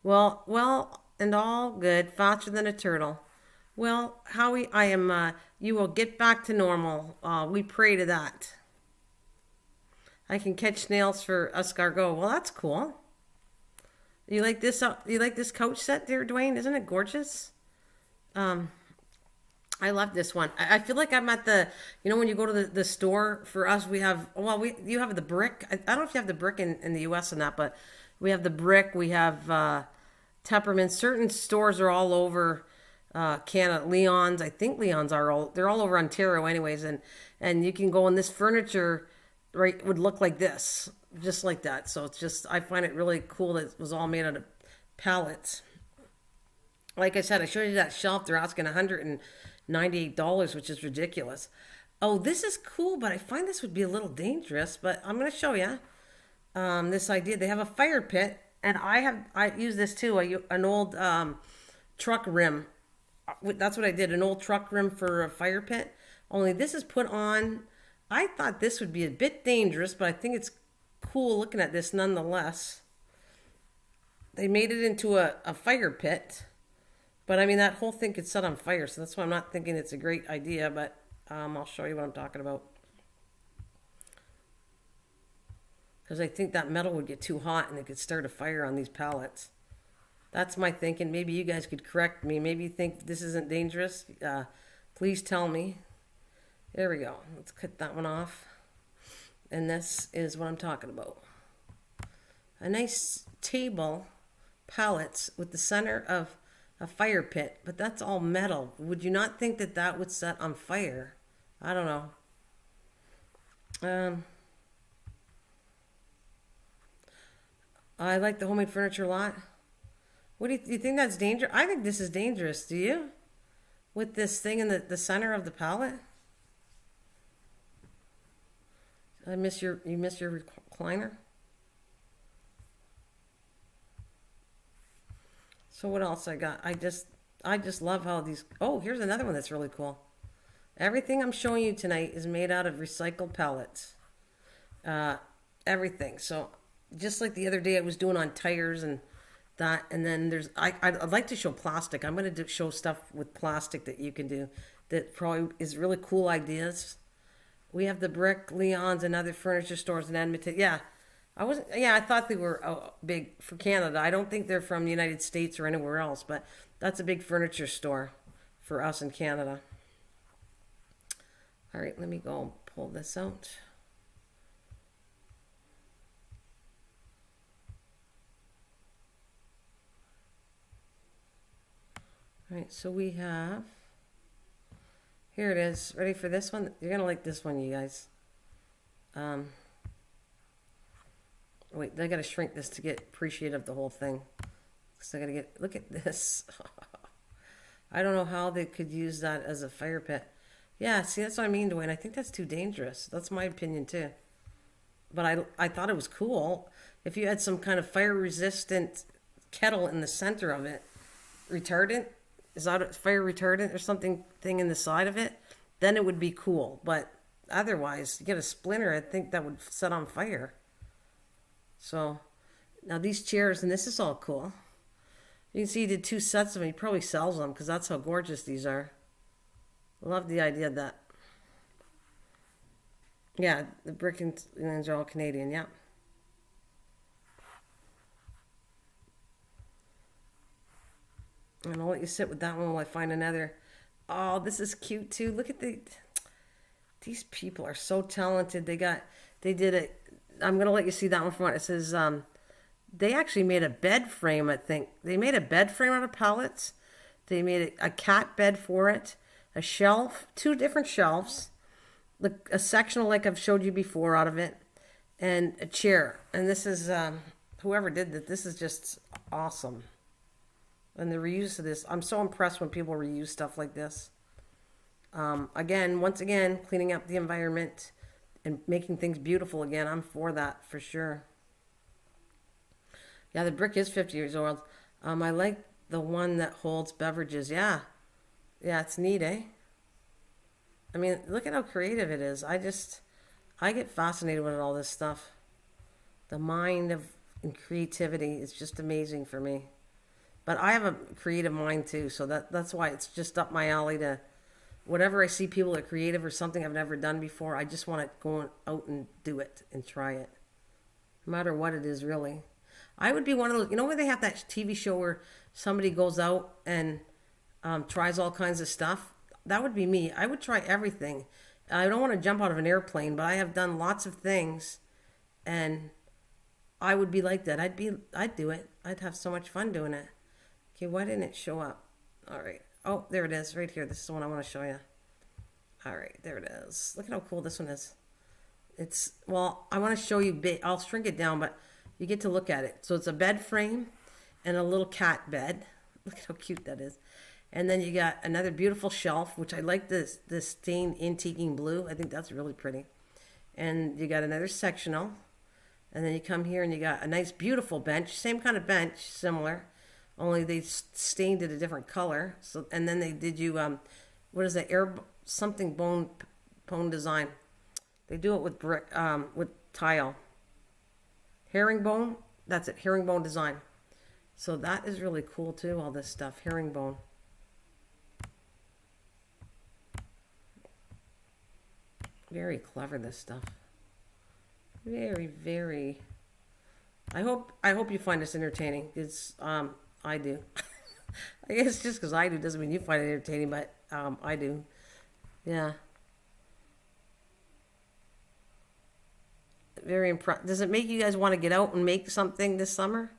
Well, and all good. Faster than a turtle. Well, Howie, I am You will get back to normal. We pray to that. I can catch snails for escargot. Well, that's cool. You like this? You like this couch set there, Dwayne? Isn't it gorgeous? I love this one. I feel like I'm at the, when you go to the store, for us, we have, you have the brick. I don't know if you have the brick in the U.S. or not, but we have the brick. We have Tepperman. Certain stores are all over Canada. Leon's, I think Leon's they're all over Ontario anyways. And you can go in this furniture, right, would look like this, just like that. So it's just, I find it really cool that it was all made out of pallets. Like I said, I showed you that shelf. They're asking $198, which is ridiculous. Oh, this is cool, but I find this would be a little dangerous. But I'm going to show you this idea. They have a fire pit, and I use this too. An old truck rim. That's what I did. An old truck rim for a fire pit. Only this is put on. I thought this would be a bit dangerous, but I think it's cool looking at this nonetheless. They made it into a fire pit. But I mean, that whole thing could set on fire, so that's why I'm not thinking it's a great idea, but I'll show you what I'm talking about. Because I think that metal would get too hot and it could start a fire on these pallets. That's my thinking. Maybe you guys could correct me. Maybe you think this isn't dangerous. Please tell me. There we go. Let's cut that one off. And this is what I'm talking about. A nice table, pallets, with the center of a fire pit, but that's all metal. Would you not think that that would set on fire? I don't know. I like the homemade furniture a lot. What do you think that's dangerous? I think this is dangerous. Do you? With this thing in the center of the pallet? You miss your recliner? So what else I got? I just love how these... Oh, here's another one that's really cool. Everything I'm showing you tonight is made out of recycled pellets. Everything. So just like the other day I was doing on tires and that, and then there's... I'd like to show plastic. I'm going to show stuff with plastic that you can do that probably is really cool ideas. We have the brick, Leon's, and other furniture stores in Edmonton. Yeah. I thought they were big for Canada. I don't think they're from the United States or anywhere else, but that's a big furniture store for us in Canada. All right, let me go pull this out. All right, so we have, here it is. Ready for this one? You're going to like this one, you guys. Wait, I gotta shrink this to get appreciative of the whole thing. So I gotta look at this. I don't know how they could use that as a fire pit. Yeah, see, that's what I mean, Dwayne. I think that's too dangerous. That's my opinion too. But I thought it was cool. If you had some kind of fire resistant kettle in the center of it, retardant, is that a fire retardant or something thing in the side of it, then it would be cool. But otherwise, you get a splinter, I think that would set on fire. So, now these chairs, and this is all cool. You can see he did 2 sets of them. He probably sells them because that's how gorgeous these are. Love the idea of that. Yeah, the brick and are all Canadian, yeah. And I'll let you sit with that one while I find another. Oh, this is cute too. Look at these people are so talented. They did it. I'm going to let you see that one from what it says. They actually made a bed frame, I think. They made a bed frame out of pallets. They made a cat bed for it. A shelf, 2 different shelves. A sectional like I've showed you before out of it. And a chair. And this is, whoever did that, this is just awesome. And the reuse of this, I'm so impressed when people reuse stuff like this. Once again, cleaning up the environment and making things beautiful again. I'm for that for sure. Yeah, the brick is 50 years old. I like the one that holds beverages. Yeah, it's neat, eh? I mean, look at how creative it is. I get fascinated with all this stuff. The mind and creativity is just amazing for me. But I have a creative mind too, so that's why it's just up my alley to whatever I see people are creative or something I've never done before, I just want to go out and do it and try it. No matter what it is, really. I would be one of those, where they have that TV show where somebody goes out and tries all kinds of stuff? That would be me. I would try everything. I don't want to jump out of an airplane, but I have done lots of things, and I would be like that. I'd do it. I'd have so much fun doing it. Okay, why didn't it show up? All right. Oh, there it is, right here. This is the one I want to show you. All right, there it is. Look at how cool this one is. Well, I want to show you, I'll shrink it down, but you get to look at it. So it's a bed frame and a little cat bed. Look at how cute that is. And then you got another beautiful shelf, which I like this stained antiquing blue. I think that's really pretty. And you got another sectional. And then you come here and you got a nice, beautiful bench. Same kind of bench, similar. Only they stained it a different color. So, and then they did you, what is that, something bone design. They do it with brick, with tile. Herringbone, that's it, herringbone design. So that is really cool too, all this stuff, herringbone. Very clever, this stuff. Very, very. I hope you find this entertaining. It's I do. I guess just because I do doesn't mean you find it entertaining, but I do. Yeah. Very impressed. Does it make you guys want to get out and make something this summer?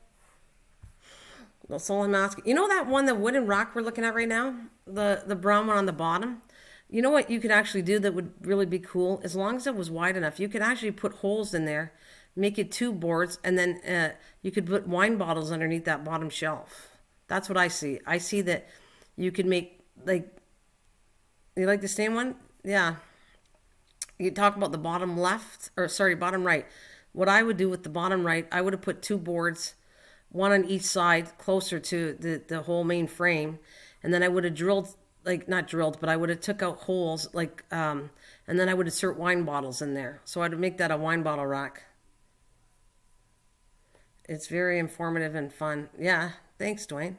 That's all I'm asking. You know that one, the wooden rock we're looking at right now? The brown one on the bottom? You know what you could actually do that would really be cool? As long as it was wide enough, you could actually put holes in there, make it 2 boards, and then you could put wine bottles underneath that bottom shelf. That's what I see. I see that you could make, like, you like the same one? Yeah. You talk about the bottom left, or sorry, bottom right. What I would do with the bottom right, I would have put 2 boards, one on each side, closer to the whole main frame, and then I would have drilled, like, not drilled, but I would have took out holes, like, and then I would insert wine bottles in there. So I'd make that a wine bottle rack. It's very informative and fun. Yeah, thanks, Dwayne.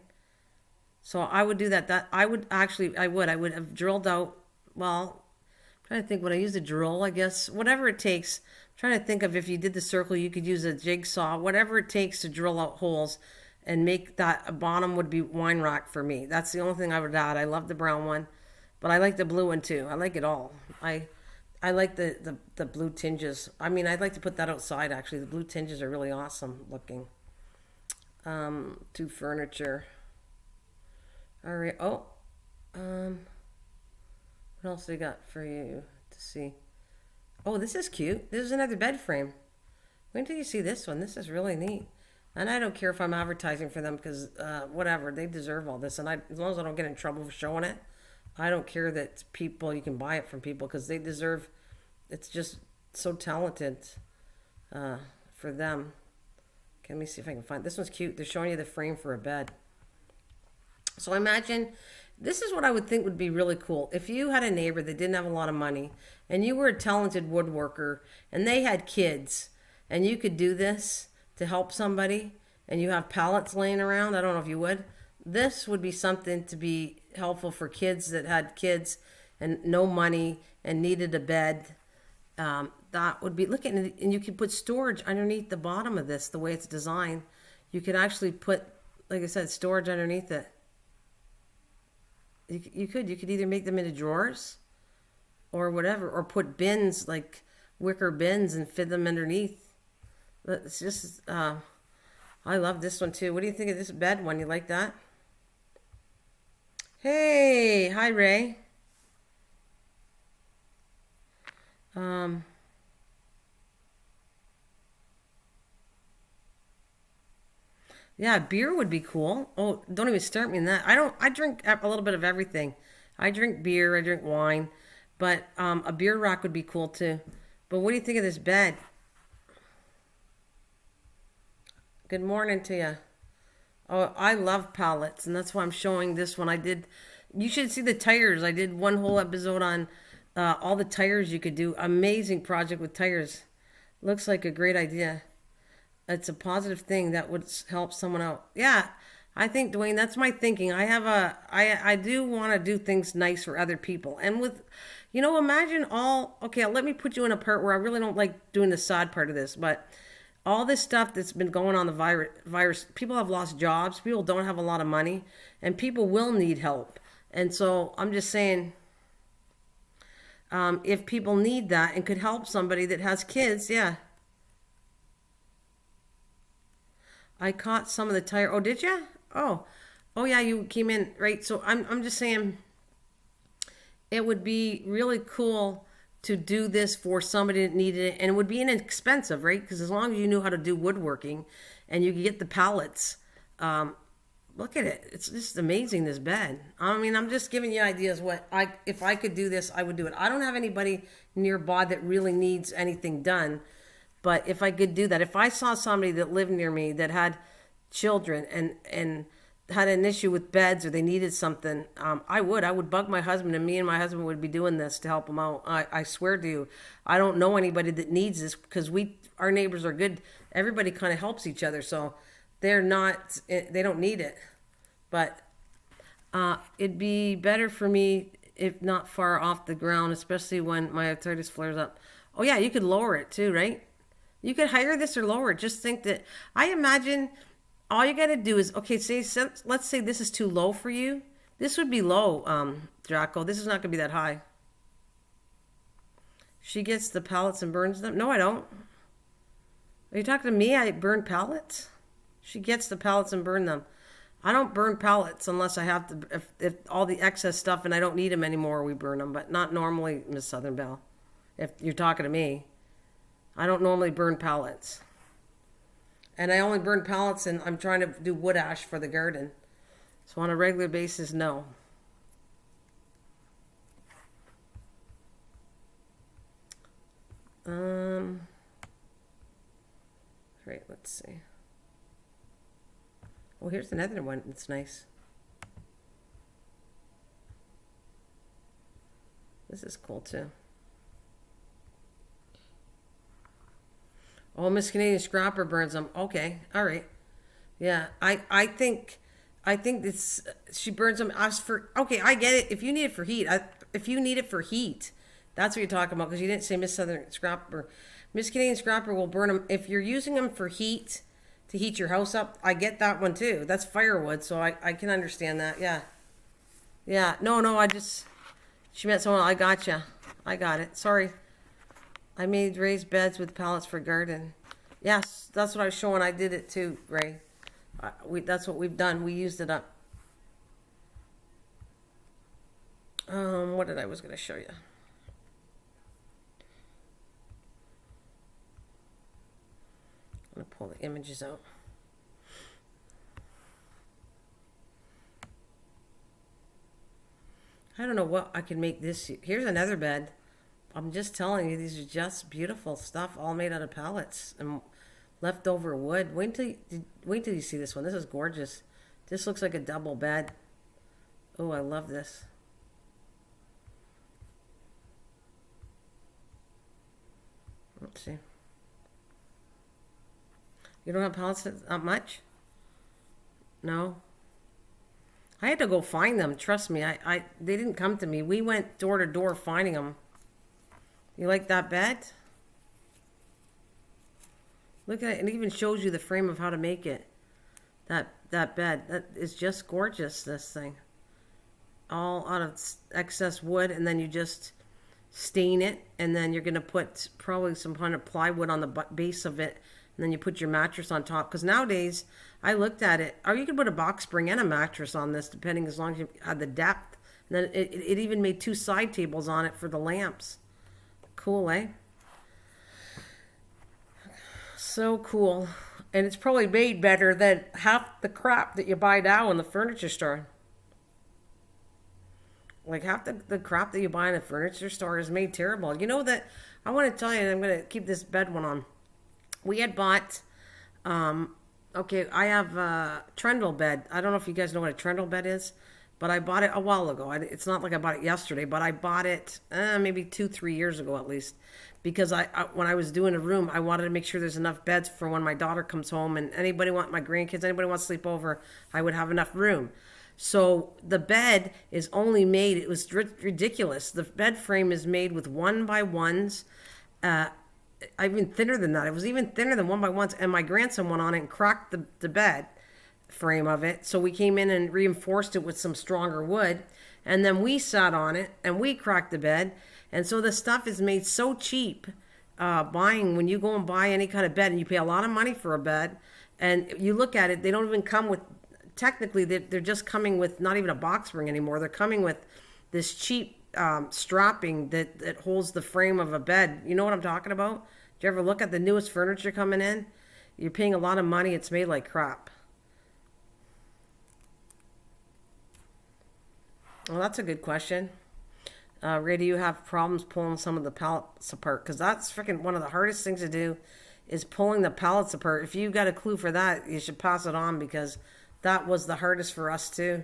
So I would do that. I would have drilled out, well, I'm trying to think, would I use a drill, I guess? Whatever it takes. I'm trying to think of, if you did the circle, you could use a jigsaw, whatever it takes to drill out holes and make that a bottom would be wine rack for me. That's the only thing I would add. I love the brown one, but I like the blue one too. I like it all. I like the blue tinges. I mean, I'd like to put that outside, actually. The blue tinges are really awesome looking. To furniture. All right. Oh, what else they got for you to see? Oh, this is cute. This is another bed frame. When did you see this one? This is really neat. And I don't care if I'm advertising for them, because whatever, they deserve all this. And as long as I don't get in trouble for showing it, I don't care that you can buy it from people, because they deserve. It's just so talented for them. Okay, let me see if I can find this one's cute. They're showing you the frame for a bed. So imagine, this is what I would think would be really cool. If you had a neighbor that didn't have a lot of money, and you were a talented woodworker, and they had kids, and you could do this to help somebody, and you have pallets laying around, I don't know if you would. This would be something to be helpful for kids that had kids and no money and needed a bed. That would be, look at it, and you could put storage underneath the bottom of this, the way it's designed. You could actually put, like I said, storage underneath it. You could either make them into drawers or whatever, or put bins, like wicker bins, and fit them underneath. It's just, I love this one too. What do you think of this bed one? You like that? Hey, hi Ray. Yeah, beer would be cool. Oh, don't even start me in that. I drink a little bit of everything. I drink beer, I drink wine, but a beer rack would be cool too. But what do you think of this bed? Good morning to you. Oh, I love pallets, and that's why I'm showing this one. You should see the tires. I did one whole episode on all the tires you could do. Amazing project with tires. Looks like a great idea. It's a positive thing that would help someone out. Yeah, I think, Dwayne, that's my thinking. I do want to do things nice for other people. And with, imagine okay, let me put you in a part where I really don't like doing the sad part of this, but all this stuff that's been going on, the virus, people have lost jobs, people don't have a lot of money, and people will need help. And so I'm just saying, if people need that and could help somebody that has kids, yeah. I caught some of the tire. Oh, did you? Oh yeah, you came in, right? So I'm just saying, it would be really cool to do this for somebody that needed it, and it would be inexpensive, right? Because as long as you knew how to do woodworking, and you could get the pallets, look at it. It's just amazing, this bed. I mean, I'm just giving you ideas. If I could do this, I would do it. I don't have anybody nearby that really needs anything done, but if I could do that, if I saw somebody that lived near me that had children and had an issue with beds or they needed something, I would bug my husband, and me and my husband would be doing this to help them out. I swear to you, I don't know anybody that needs this, because our neighbors are good. Everybody kind of helps each other, so they don't need it. But it'd be better for me if not far off the ground, especially when my arthritis flares up. Oh yeah, you could lower it too, right? You could hire this or lower it. Just think that, I imagine all you got to do is, okay, let's say this is too low for you. This would be low, Draco. This is not going to be that high. She gets the pallets and burns them. No, I don't. Are you talking to me? I burn pallets? She gets the pallets and burn them. I don't burn pallets unless I have to, if all the excess stuff and I don't need them anymore, we burn them. But not normally, Miss Southern Belle. If you're talking to me, I don't normally burn pallets. And I only burn pallets, and I'm trying to do wood ash for the garden. So on a regular basis, no. Right, let's see. Oh, here's another one that's nice. This is cool too. Oh, Miss Canadian Scrapper burns them. Okay, all right. Yeah, I think it's, she burns them. Okay, I get it. If you need it for heat, if you need it for heat, that's what you're talking about, because you didn't say Miss Southern Scrapper. Miss Canadian Scrapper will burn them if you're using them for heat, to heat your house up. I get that one too. That's firewood, so I can understand that. Yeah. Yeah. No, she meant someone. I gotcha. I got it. Sorry. I made raised beds with pallets for garden. Yes, that's what I was showing. I did it too, Ray. That's what we've done. We used it up. What did I was going to show you? I'm going to pull the images out. I don't know what I can make this. Here's another bed. I'm just telling you, these are just beautiful stuff, all made out of pallets and leftover wood. Wait till you see this one. This is gorgeous. This looks like a double bed. Oh, I love this. Let's see. You don't have pallets that much? No? I had to go find them. Trust me. They didn't come to me. We went door to door finding them. You like that bed? Look at it. It even shows you the frame of how to make it. That bed. That is just gorgeous, this thing. All out of excess wood, and then you just stain it, and then you're going to put probably some kind of plywood on the base of it, and then you put your mattress on top. Because nowadays, I looked at it, or you could put a box spring and a mattress on this, depending, as long as you had the depth. And then it even made 2 side tables on it for the lamps. Cool, eh? So cool. And it's probably made better than half the crap that you buy now in the furniture store. Like half the crap that you buy in a furniture store is made terrible. You know that, I want to tell you, and I'm going to keep this bed one on. We had bought, okay, I have a trundle bed. I don't know if you guys know what a trundle bed is, but I bought it a while ago. It's not like I bought it yesterday, but I bought it maybe 2-3 years ago at least, because when I was doing a room, I wanted to make sure there's enough beds for when my daughter comes home and my grandkids, anybody wants to sleep over, I would have enough room. So the bed is only made, it was ridiculous. The bed frame is made with 1x1s, even thinner than that. It was even thinner than 1x1s, and my grandson went on it and cracked the bed frame of it. So we came in and reinforced it with some stronger wood, and then we sat on it and we cracked the bed. And so the stuff is made so cheap. When you go and buy any kind of bed, and you pay a lot of money for a bed, and you look at it, they don't even come with, technically they're just coming with not even a box spring anymore. They're coming with this cheap strapping that holds the frame of a bed. You know what I'm talking about? Do you ever look at the newest furniture coming in? You're paying a lot of money. It's made like crap. Well, that's a good question. Ray, do you have problems pulling some of the pallets apart? Because that's freaking one of the hardest things to do, is pulling the pallets apart. If you got a clue for that, you should pass it on, because that was the hardest for us too.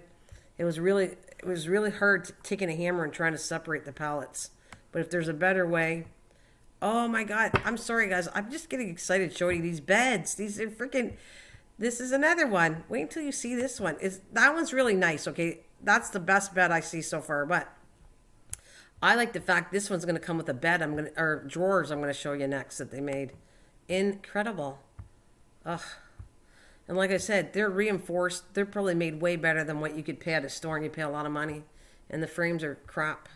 It was really hard taking a hammer and trying to separate the pallets. But if there's a better way, oh my God, I'm sorry guys, I'm just getting excited showing you these beds. These are freaking. This is another one. Wait until you see this one. That one's really nice. Okay, that's the best bed I see so far, but I like the fact this one's going to come with a bed. Or drawers I'm going to show you next that they made. Incredible. Ugh. And like I said, they're reinforced. They're probably made way better than what you could pay at a store, and you pay a lot of money. And the frames are crap.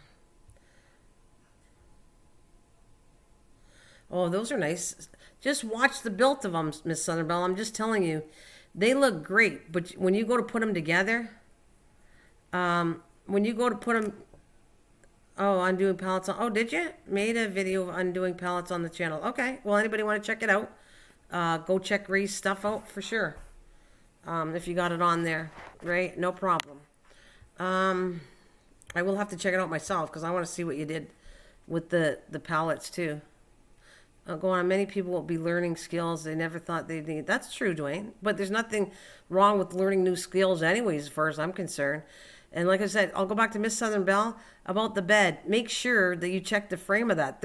Oh, those are nice. Just watch the build of them, Miss Southernbell. I'm just telling you. They look great. But when you go to put them together, oh, undoing pallets. Oh, did you? Made a video of undoing pallets on the channel. Okay. Well, anybody want to check it out? Go check Ray's stuff out for sure. If you got it on there, right? No problem. I will have to check it out myself, because I want to see what you did with the pallets too. Go on. Many people will be learning skills they never thought they'd need. That's true, Dwayne. But there's nothing wrong with learning new skills anyways, as far as I'm concerned. And like I said, I'll go back to Miss Southern Belle about the bed. Make sure that you check the frame of that.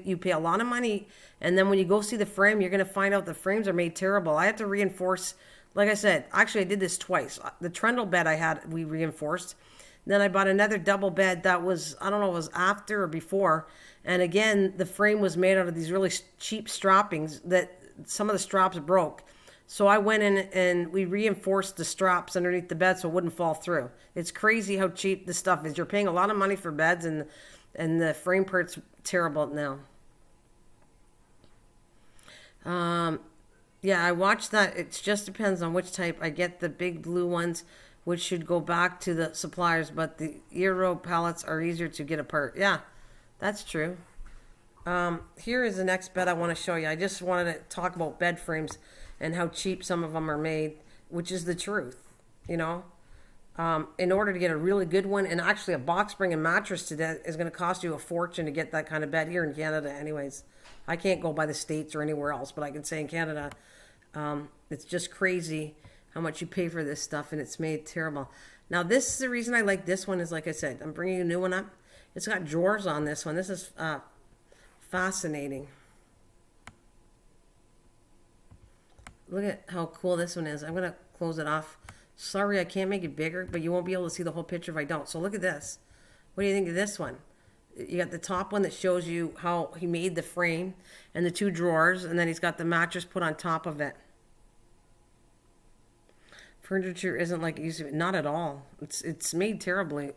You pay a lot of money, and then when you go see the frame, you're going to find out the frames are made terrible. I have to reinforce, like I said, actually I did this twice. The trundle bed we reinforced. Then I bought another double bed that was, I don't know, it was after or before. And again, the frame was made out of these really cheap strappings that some of the straps broke. So I went in and we reinforced the straps underneath the bed so it wouldn't fall through. It's crazy how cheap this stuff is. You're paying a lot of money for beds, and the frame part's terrible now. Yeah, I watched that. It just depends on which type. I get the big blue ones, which should go back to the suppliers, but the Euro pallets are easier to get apart. Yeah, that's true. Here is the next bed I want to show you. I just wanted to talk about bed frames and how cheap some of them are made, which is the truth, you know. In order to get a really good one, and actually a box spring and mattress today is going to cost you a fortune to get that kind of bed here in Canada anyways. I can't go by the States or anywhere else, but I can say in Canada, it's just crazy how much you pay for this stuff, and it's made terrible. Now, this is the reason I like this one is, like I said, I'm bringing a new one up. It's got drawers on this one. This is fascinating. Look at how cool this one is. I'm going to close it off. Sorry, I can't make it bigger, but you won't be able to see the whole picture if I don't. So look at this. What do you think of this one? You got the top one that shows you how he made the frame and the two drawers, and then he's got the mattress put on top of it. Furniture isn't like it used to be. Not at all. It's made terribly.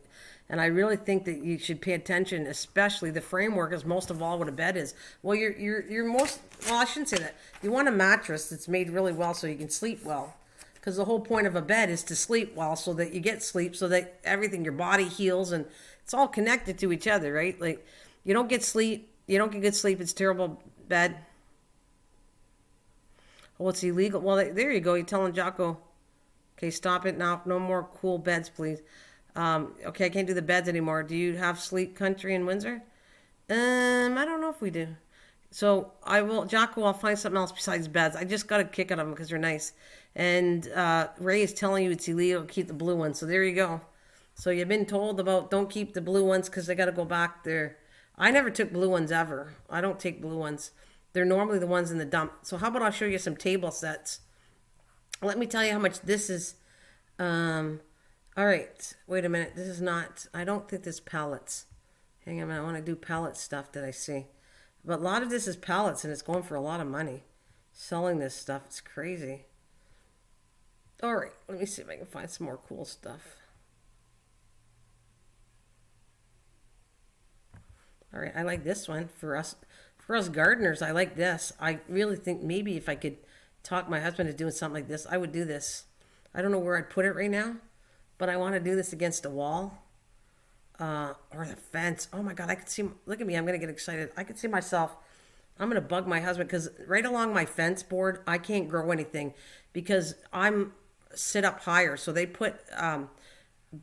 And I really think that you should pay attention, especially the framework is most of all what a bed is. Well, I shouldn't say that. You want a mattress that's made really well so you can sleep well. Because the whole point of a bed is to sleep well so that you get sleep, so that everything, your body heals, and it's all connected to each other, right? Like, you don't get good sleep, it's a terrible bed. Oh, it's illegal. Well, there you go. You're telling Jocko, okay, stop it now. No more cool beds, please. Okay, I can't do the beds anymore. Do you have Sleep Country in Windsor? I don't know if we do. So Jocko, I'll find something else besides beds. I just got a kick out of them because they're nice. And Ray is telling you it's illegal to keep the blue one. So there you go. So you've been told about don't keep the blue ones because they got to go back there. I never took blue ones ever. I don't take blue ones. They're normally the ones in the dump. So how about I'll show you some table sets. Let me tell you how much this is. All right, wait a minute. This is not, I don't think this is pallets. Hang on a minute, I want to do pallet stuff that I see. But a lot of this is pallets and it's going for a lot of money. Selling this stuff, it's crazy. All right, let me see if I can find some more cool stuff. All right, I like this one for us gardeners. I like this. I really think maybe if I could talk my husband into doing something like this, I would do this. I don't know where I'd put it right now, but I want to do this against a wall or the fence. Oh my God, I could see, look at me, I'm going to get excited. I could see myself, I'm going to bug my husband because right along my fence board, I can't grow anything because I'm sit up higher. So they put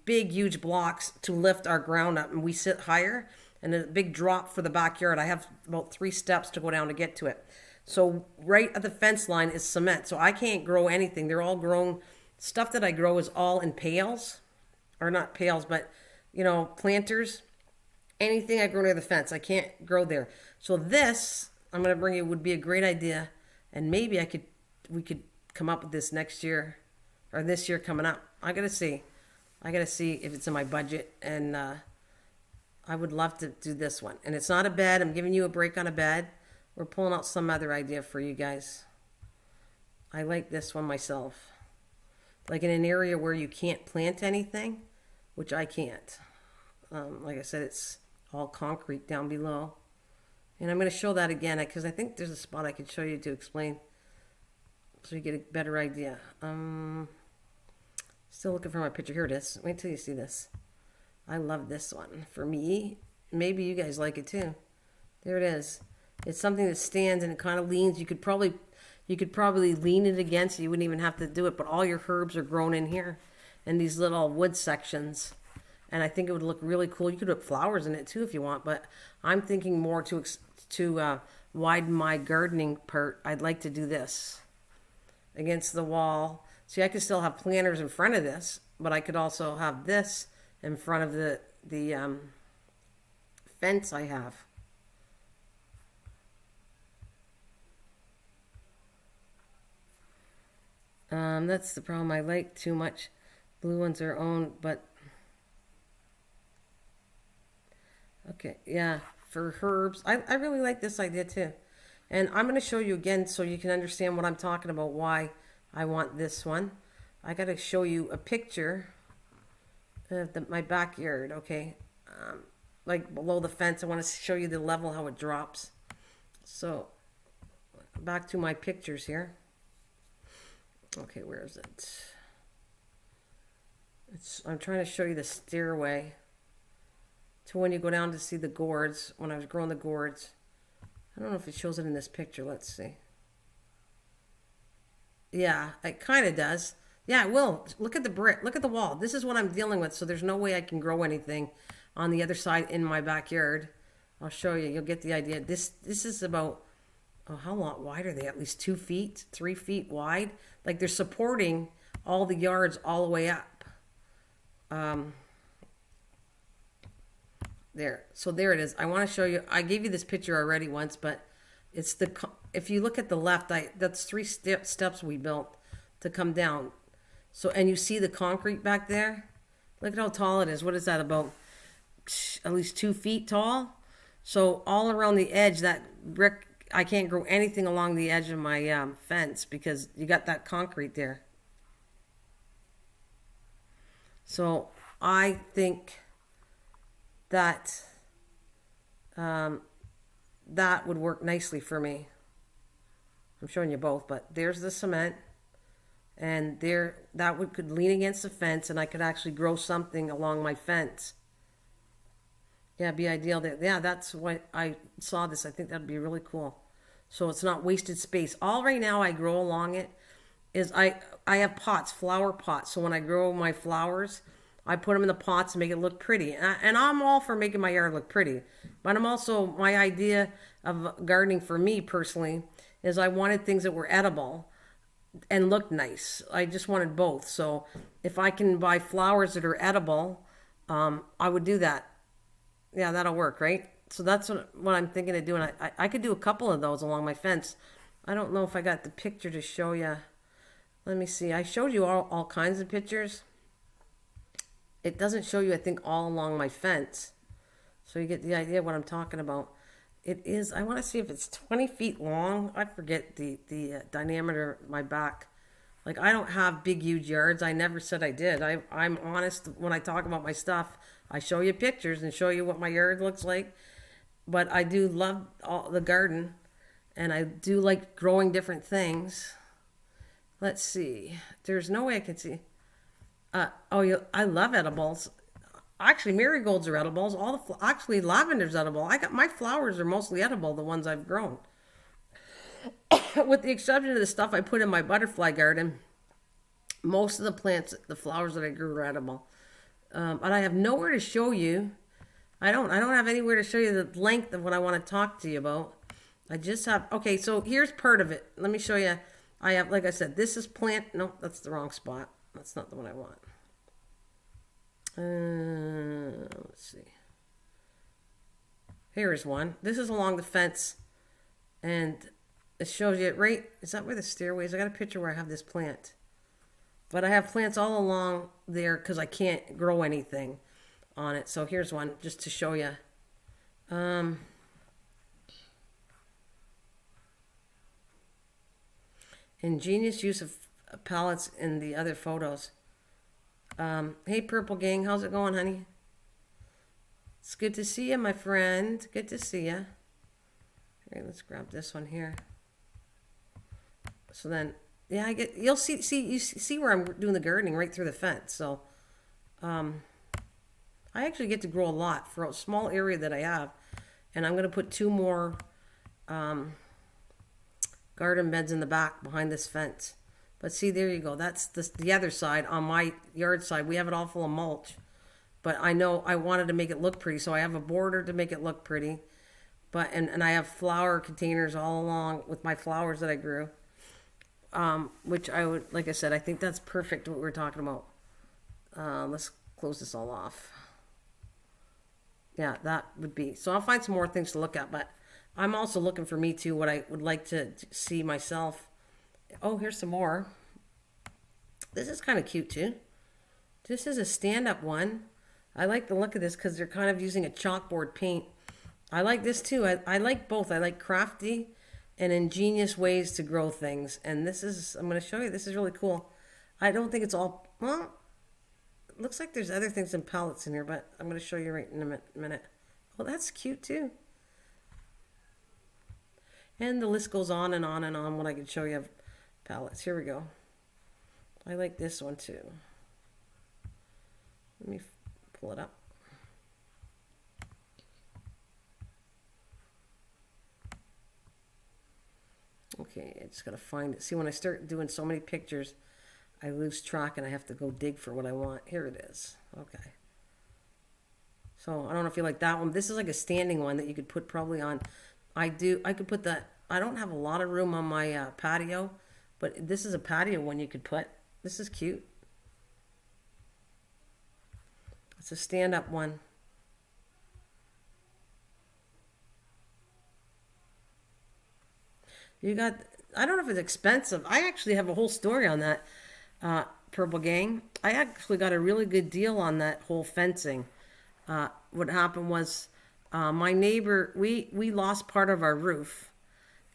big, huge blocks to lift our ground up and we sit higher. And a big drop for the backyard. I have about 3 steps to go down to get to it. So right at the fence line is cement. So I can't grow anything. They're all grown. Stuff that I grow is all in pails. Or not pails, but, you know, planters. Anything I grow near the fence, I can't grow there. So this, I'm going to bring you, would be a great idea. And maybe we could come up with this next year. Or this year coming up. I got to see. I got to see if it's in my budget. And, I would love to do this one. And it's not a bed. I'm giving you a break on a bed. We're pulling out some other idea for you guys. I like this one myself. Like in an area where you can't plant anything, which I can't. Like I said, it's all concrete down below. And I'm going to show that again because I think there's a spot I could show you to explain so you get a better idea. Still looking for my picture. Here it is. Wait till you see this. I love this one. For me, maybe you guys like it too. There it is. It's something that stands and it kind of leans. You could probably lean it against. You wouldn't even have to do it, but all your herbs are grown in here in these little wood sections. And I think it would look really cool. You could put flowers in it too if you want, but I'm thinking more to widen my gardening part. I'd like to do this against the wall. See, I could still have planters in front of this, but I could also have this in front of the fence I have. That's the problem. I like too much. Blue ones are owned, but okay, yeah, for herbs. I really like this idea too. And I'm going to show you again so you can understand what I'm talking about, why I want this one. I got to show you a picture my backyard, okay, like below the fence. I want to show you the level, how it drops. So back to my pictures here. Okay, where is it? I'm trying to show you the stairway to when you go down to see the gourds. When I was growing the gourds, I don't know if it shows it in this picture. Let's see. Yeah, it kind of does. Yeah, it will. Look at the brick. Look at the wall. This is what I'm dealing with. So there's no way I can grow anything on the other side in my backyard. I'll show you. You'll get the idea. This is about, oh, how long wide are they? At least 2 feet, 3 feet wide. Like they're supporting all the yards all the way up. There. So there it is. I want to show you. I gave you this picture already once, but it's if you look at the left, that's 3 steps we built to come down. So, and you see the concrete back there? Look at how tall it is. What is that, about at least 2 feet tall? So all around the edge, that brick, I can't grow anything along the edge of my fence because you got that concrete there. So I think that that would work nicely for me. I'm showing you both, but there's the cement. And there, could lean against the fence, and I could actually grow something along my fence. Yeah, it'd be ideal there. Yeah, that's why I saw this. I think that'd be really cool. So it's not wasted space. All right now I grow along it is I have pots, flower pots. So when I grow my flowers, I put them in the pots and make it look pretty. And I'm all for making my yard look pretty. But I'm also, my idea of gardening for me personally is I wanted things that were edible and looked nice. I just wanted both. So if I can buy flowers that are edible, I would do that. Yeah, that'll work, right? So that's what I'm thinking of doing. I could do a couple of those along my fence. I don't know if I got the picture to show you. Let me see. I showed you all kinds of pictures. It doesn't show you, I think, all along my fence. So you get the idea of what I'm talking about. It is, I want to see if it's 20 feet long. I forget the diameter of my back. Like, I don't have big, huge yards. I never said I did. I'm honest when I talk about my stuff. I show you pictures and show you what my yard looks like. But I do love the garden. And I do like growing different things. Let's see. There's no way I can see. I love edibles. Actually, marigolds are edibles. Actually, lavender's edible. My flowers are mostly edible, the ones I've grown. With the exception of the stuff I put in my butterfly garden, most of the plants, the flowers that I grew are edible. But I have nowhere to show you. I don't have anywhere to show you the length of what I want to talk to you about. I just have, okay, so here's part of it. Let me show you. I have, like I said, this is plant. No, that's the wrong spot. That's not the one I want. Let's see. Here is one. This is along the fence. And it shows you right. Is that where the stairway is? I got a picture where I have this plant. But I have plants all along there because I can't grow anything on it. So here's one just to show you. Ingenious use of palettes in the other photos. Hey, Purple Gang, how's it going, honey? It's good to see you, my friend. Good to see you. Okay, let's grab this one here. So then, yeah, you'll see where I'm doing the gardening right through the fence. So, I actually get to grow a lot for a small area that I have, and I'm gonna put 2 more garden beds in the back behind this fence. But see, there you go. That's the other side. On my yard side, we have it all full of mulch. But I know I wanted to make it look pretty, so I have a border to make it look pretty. But and I have flower containers all along with my flowers that I grew. Which I would, like I said, I think that's perfect what we're talking about. Let's close this all off. Yeah, that would be. So I'll find some more things to look at, but I'm also looking for me too, what I would like to see myself. Oh, here's some more. This is kind of cute too. This is a stand-up one. I like the look of this because they're kind of using a chalkboard paint. I like this too. I like both. I like crafty and ingenious ways to grow things. And this is, I'm going to show you, this is really cool. I don't think it's all, well, it looks like there's other things in pallets in here, but I'm going to show you right in a minute. Oh, that's cute too. And the list goes on and on and on when I can show you palettes. Here we go. I like this one too. Let me pull it up. Okay, I just gotta find it. See, when I start doing so many pictures, I lose track and I have to go dig for what I want. Here it is. Okay. So I don't know if you like that one. This is like a standing one that you could put probably on. I could put that. I don't have a lot of room on my patio, but this is a patio one you could put. This is cute. It's a stand-up one. You got, I don't know if it's expensive. I actually have a whole story on that, Purple Gang. I actually got a really good deal on that whole fencing. What happened was my neighbor, we lost part of our roof.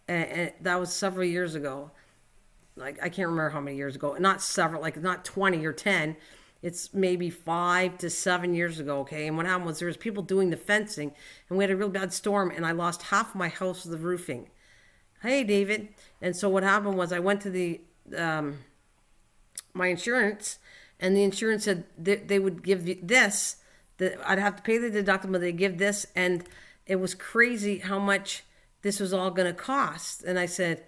And that was several years ago. Like, I can't remember how many years ago. Not several, like not 20 or 10. It's maybe 5 to 7 years ago, okay? And what happened was there was people doing the fencing, and we had a real bad storm, and I lost half my house with the roofing. Hey, David. And so what happened was I went to the my insurance, and the insurance said they would give this, that I'd have to pay the deductible, they give this, and it was crazy how much this was all going to cost. And I said,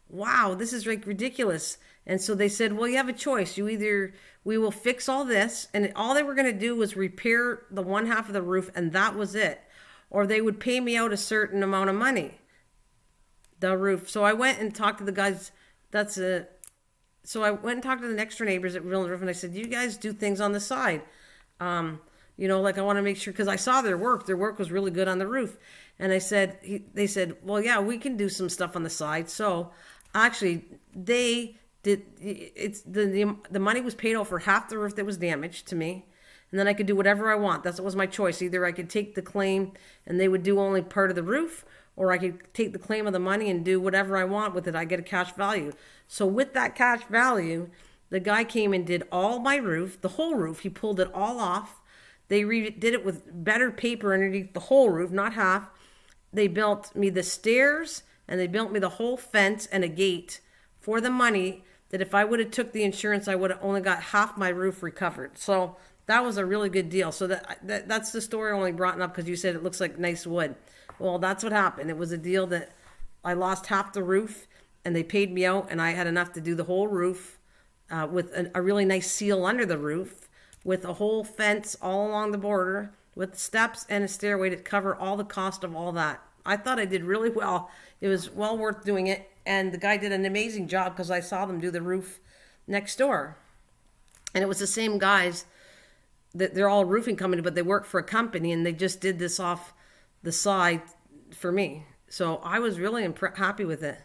wow, this is like ridiculous. And so they said, well, you have a choice. We will fix all this. And all they were going to do was repair the one half of the roof, and that was it. Or they would pay me out a certain amount of money, the roof. So I went and talked to the guys. So I went and talked to the next door neighbors at Real Roof, and I said, you guys do things on the side. You know, like I want to make sure, because I saw their work. Their work was really good on the roof. And they said, well, yeah, we can do some stuff on the side. So actually, they did, the money was paid out for half the roof that was damaged to me. And then I could do whatever I want. That was my choice. Either I could take the claim and they would do only part of the roof, or I could take the claim of the money and do whatever I want with it. I get a cash value. So with that cash value, the guy came and did all my roof, the whole roof. He pulled it all off. They did it with better paper underneath the whole roof, not half. They built me the stairs, and they built me the whole fence and a gate for the money that if I would have took the insurance, I would have only got half my roof recovered. So that was a really good deal. So that's the story I only brought up because you said it looks like nice wood. Well, that's what happened. It was a deal that I lost half the roof, and they paid me out, and I had enough to do the whole roof with a really nice seal under the roof, with a whole fence all along the border, with steps and a stairway to cover all the cost of all that. I thought I did really well. It was well worth doing it. And the guy did an amazing job because I saw them do the roof next door. And it was the same guys that they're all a roofing company, but they work for a company, and they just did this off the side for me. So I was really happy with it.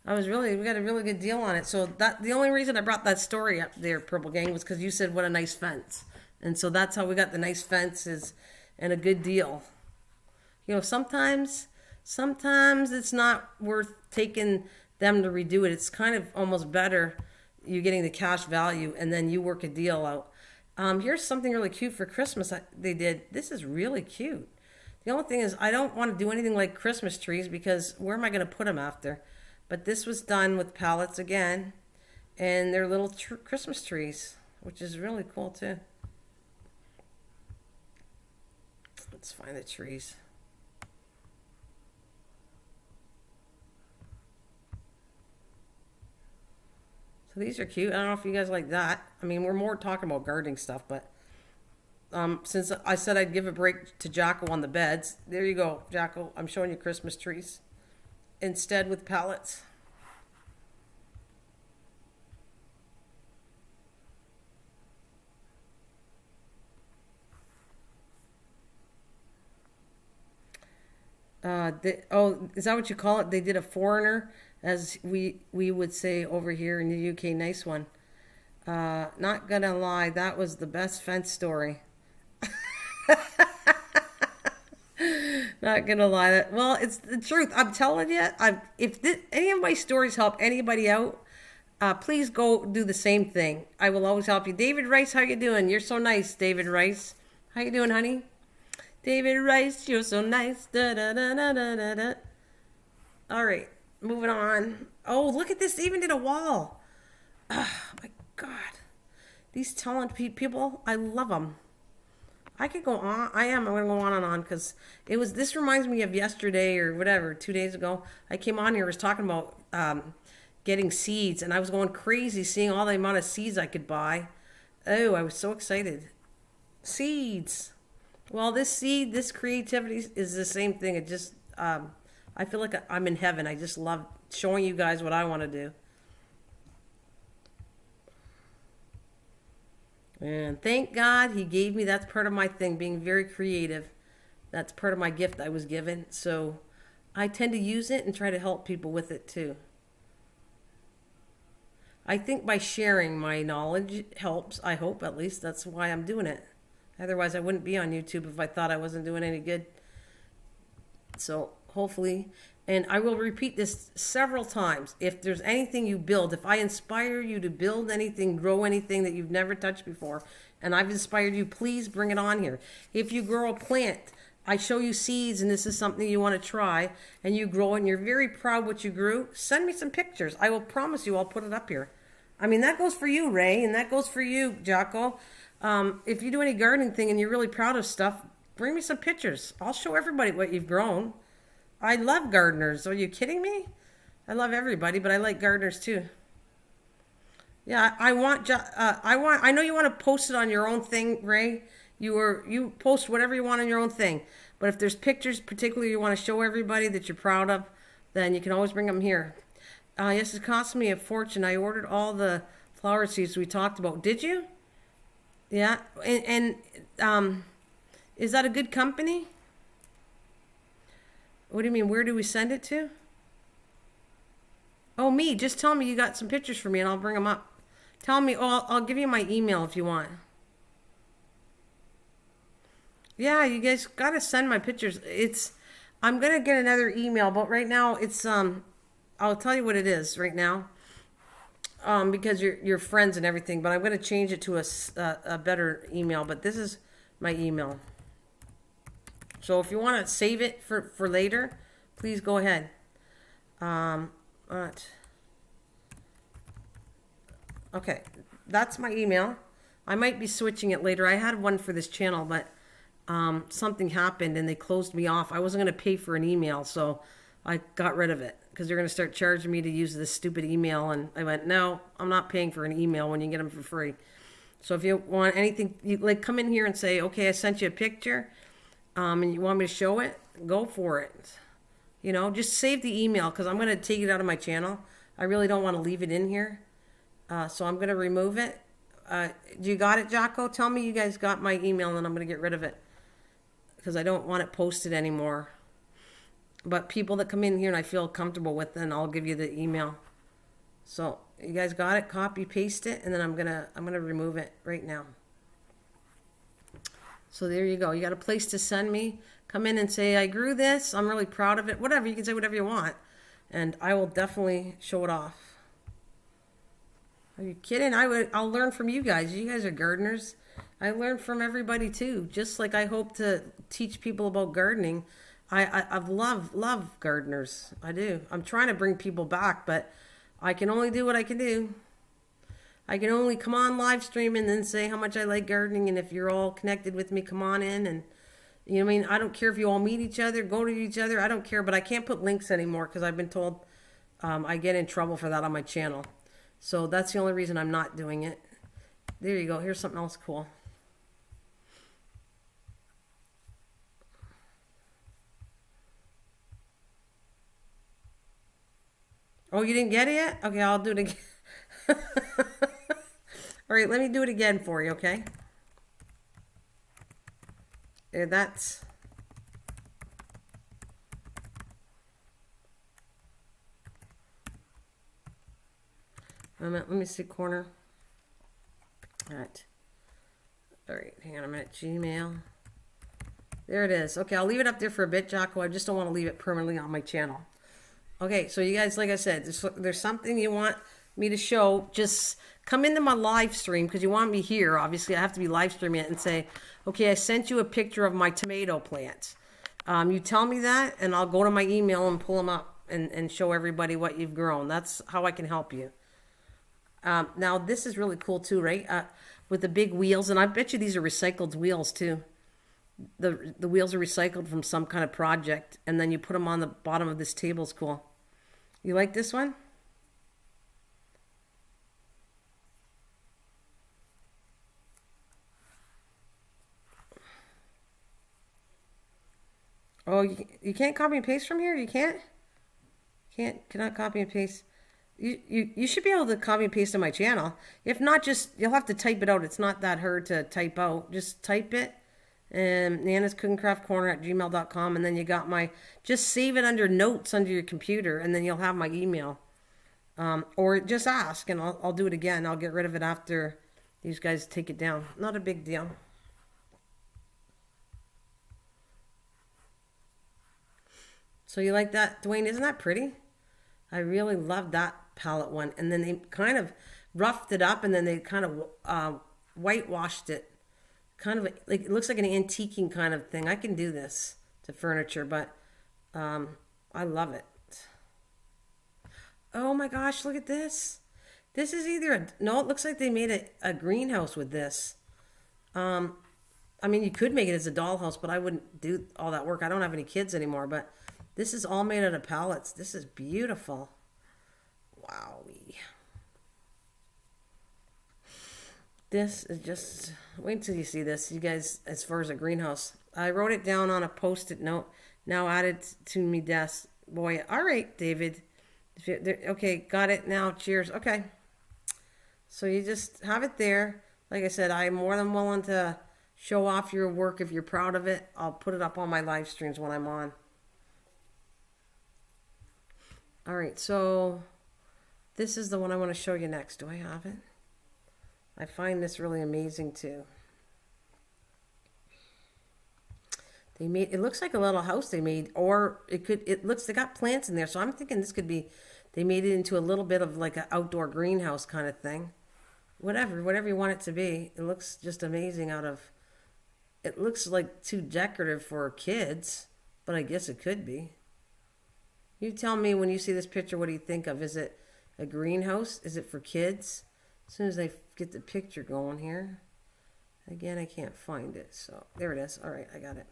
We got a really good deal on it. So the only reason I brought that story up there, Purple Gang, was because you said what a nice fence. And so that's how we got the nice fences and a good deal. You know, sometimes it's not worth taking them to redo it. It's kind of almost better you getting the cash value and then you work a deal out. Here's something really cute for Christmas they did. This is really cute. The only thing is I don't want to do anything like Christmas trees because where am I going to put them after? But this was done with pallets again, and they're little Christmas trees, which is really cool too. Let's find the trees. So these are cute. I don't know if you guys like that. I mean, we're more talking about gardening stuff, but since I said I'd give a break to Jocko on the beds, there you go, Jocko. I'm showing you Christmas trees instead with pallets. Is that what you call it? They did a foreigner, as we would say over here in the UK. Nice one. Not gonna lie, that was the best fence story. Not gonna lie. Well, it's the truth. I'm telling you. If any of my stories help anybody out, please go do the same thing. I will always help you. David Rice, how you doing? You're so nice, David Rice. How you doing, honey? David Rice, you're so nice. Da, da, da, da, da, da. All right, moving on. Oh, look at this. They even did a wall. Oh, my God. These talented people, I love them. I could go on. I'm going to go on and on because this reminds me of yesterday or whatever, 2 days ago. I came on here, was talking about getting seeds, and I was going crazy seeing all the amount of seeds I could buy. Oh, I was so excited. Seeds. Well, this creativity is the same thing. It just, I feel like I'm in heaven. I just love showing you guys what I want to do. And thank God he gave me, that's part of my thing, being very creative. That's part of my gift I was given. So I tend to use it and try to help people with it too. I think by sharing my knowledge helps, I hope at least. That's why I'm doing it. Otherwise I wouldn't be on YouTube if I thought I wasn't doing any good. So hopefully, and I will repeat this several times, if there's anything you build, if I inspire you to build anything, grow anything that you've never touched before, and I've inspired you, please bring it on here. If you grow a plant, I show you seeds and this is something you want to try, and you grow it and you're very proud what you grew, send me some pictures. I will promise you I'll put it up here. I mean, that goes for you, Ray, and that goes for you, Jocko. If you do any gardening thing and you're really proud of stuff, bring me some pictures. I'll show everybody what you've grown. I love gardeners. Are you kidding me? I love everybody, but I like gardeners too. Yeah, I know you want to post it on your own thing, Ray. You post whatever you want on your own thing. But if there's pictures particularly you want to show everybody that you're proud of, then you can always bring them here. Yes, it cost me a fortune. I ordered all the flower seeds we talked about. Did you? Yeah. And is that a good company? What do you mean? Where do we send it to? Oh, me. Just tell me you got some pictures for me and I'll bring them up. Tell me. Oh, I'll give you my email if you want. Yeah, you guys got to send my pictures. I'm going to get another email, but right now I'll tell you what it is right now. Because you're friends and everything, but I'm going to change it to a better email, but this is my email. So if you want to save it for later, please go ahead. Okay, that's my email. I might be switching it later. I had one for this channel, but something happened and they closed me off. I wasn't going to pay for an email, so I got rid of it because they're going to start charging me to use this stupid email. And I went, no, I'm not paying for an email when you get them for free. So if you want anything, you like come in here and say, okay, I sent you a picture, and you want me to show it, go for it. You know, just save the email because I'm going to take it out of my channel. I really don't want to leave it in here. So I'm going to remove it. You got it, Jocko? Tell me you guys got my email and I'm going to get rid of it because I don't want it posted anymore. But people that come in here and I feel comfortable with, then I'll give you the email. So you guys got it? Copy, paste it, and then I'm gonna remove it right now. So there you go. You got a place to send me. Come in and say, I grew this. I'm really proud of it. Whatever. You can say whatever you want. And I will definitely show it off. Are you kidding? I'll learn from you guys. You guys are gardeners. I learn from everybody too. Just like I hope to teach people about gardening. I love gardeners. I do. I'm trying to bring people back, but I can only do what I can do. I can only come on live stream and then say how much I like gardening, and if you're all connected with me, come on in. And you know what I mean? I don't care if you all meet each other, go to each other. I don't care, but I can't put links anymore because I've been told I get in trouble for that on my channel. So that's the only reason I'm not doing it. There you go. Here's something else cool. Oh, you didn't get it yet? Okay, I'll do it again. All right, let me do it again for you, okay? There, that's... Let me see, corner. All right, hang on a minute. Gmail. There it is. Okay, I'll leave it up there for a bit, Jocko. I just don't want to leave it permanently on my channel. Okay, so you guys, like I said, there's something you want me to show, just come into my live stream because you want me here. Obviously, I have to be live streaming it and say, okay, I sent you a picture of my tomato plants. You tell me that, and I'll go to my email and pull them up and show everybody what you've grown. That's how I can help you. Now, this is really cool too, right? With the big wheels, and I bet you these are recycled wheels too. The wheels are recycled from some kind of project, and then you put them on the bottom of this table. It's cool. You like this one? Oh, you can't copy and paste from here? You can't? Cannot copy and paste. You should be able to copy and paste on my channel. If not, just you'll have to type it out. It's not that hard to type out. Just type it. Nana's Cooking Craft Corner at gmail.com, and then you got just save it under notes under your computer, and then you'll have my email. Or just ask, and I'll do it again. I'll get rid of it after these guys take it down. Not a big deal. So you like that, Dwayne? Isn't that pretty? I really love that palette one. And then they kind of roughed it up, and then they kind of whitewashed it. Kind of like, it looks like an antiquing kind of thing. I can do this to furniture, but I love it. Oh my gosh, look at this. This is either no, it looks like they made a greenhouse with this. I mean, you could make it as a dollhouse, but I wouldn't do all that work. I don't have any kids anymore, but this is all made out of pallets. This is beautiful. Wowie. This is just, wait till you see this, you guys, as far as a greenhouse. I wrote it down on a Post-it note, now added to me desk. Boy, all right, David. Okay, got it now. Cheers. Okay. So you just have it there. Like I said, I'm more than willing to show off your work. If you're proud of it, I'll put it up on my live streams when I'm on. All right, so this is the one I want to show you next. Do I have it? I find this really amazing too. They made, it looks like a little house they made, or they got plants in there. So I'm thinking this could be, they made it into a little bit of like an outdoor greenhouse kind of thing. Whatever you want it to be. It looks just amazing it looks like too decorative for kids, but I guess it could be. You tell me when you see this picture, what do you think of? Is it a greenhouse? Is it for kids? As soon as I get the picture going here. Again, I can't find it. So there it is. All right, I got it.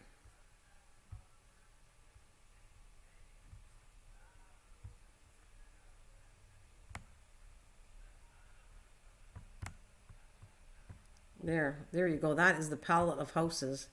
There you go. That is the palette of houses.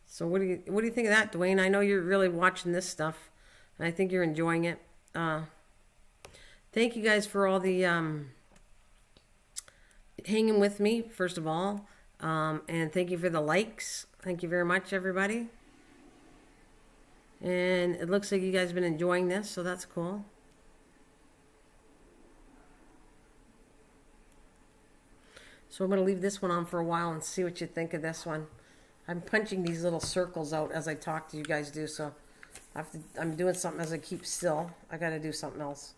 So what do you think of that, Dwayne? I know you're really watching this stuff, and I think you're enjoying it. Thank you guys for all the hanging with me, first of all, and thank you for the likes. Thank you very much, everybody. And it looks like you guys have been enjoying this, so that's cool. So I'm going to leave this one on for a while and see what you think of this one. I'm punching these little circles out as I talk to you guys do, so I'm doing something as I keep still. I got to do something else.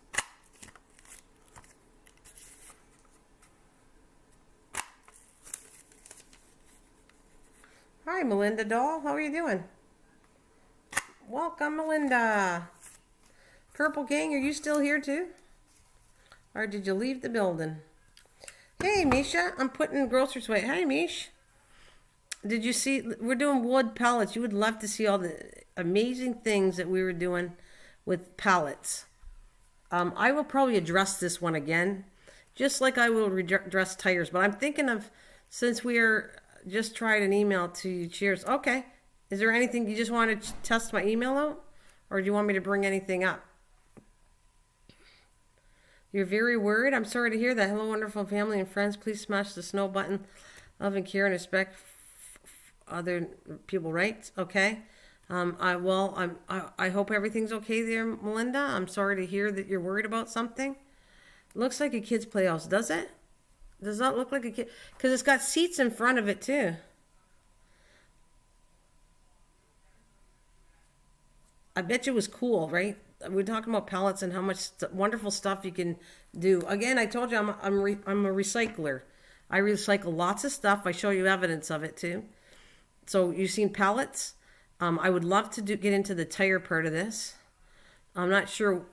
Hi, Melinda Doll. How are you doing? Welcome, Melinda. Purple Gang, are you still here too? Or did you leave the building? Hey, Misha, I'm putting groceries away. Hi, Mish. Did you see, we're doing wood pallets. You would love to see all the amazing things that we were doing with pallets. I will probably address this one again, just like I will address tires. But I'm thinking of, since we're just tried an email to Cheers. Okay. Is there anything, you just want to test my email out? Or do you want me to bring anything up? You're very worried? I'm sorry to hear that. Hello, wonderful family and friends. Please smash the snow button. Love and care and respect other people rights. Okay. I hope everything's okay there, Melinda. I'm sorry to hear that you're worried about something. Looks like a kid's playhouse, does it? Does that look like a kid? Because it's got seats in front of it too. I bet you it was cool, right? We're talking about pallets and how much wonderful stuff you can do. Again, I told you I'm a recycler. I recycle lots of stuff. I show you evidence of it too. So you've seen pallets. I would love to get into the tire part of this. I'm not sure.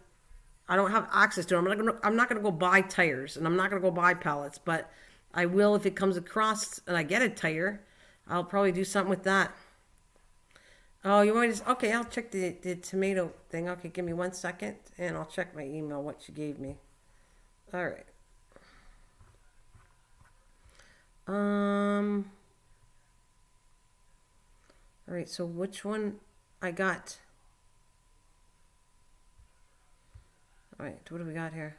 I don't have access to them. I'm not gonna go buy tires, and I'm not gonna go buy pallets. But I will if it comes across and I get a tire. I'll probably do something with that. Oh, you want me to? Okay, I'll check the tomato thing. Okay, give me 1 second, and I'll check my email. What you gave me. All right. All right. So which one I got? All right. What do we got here?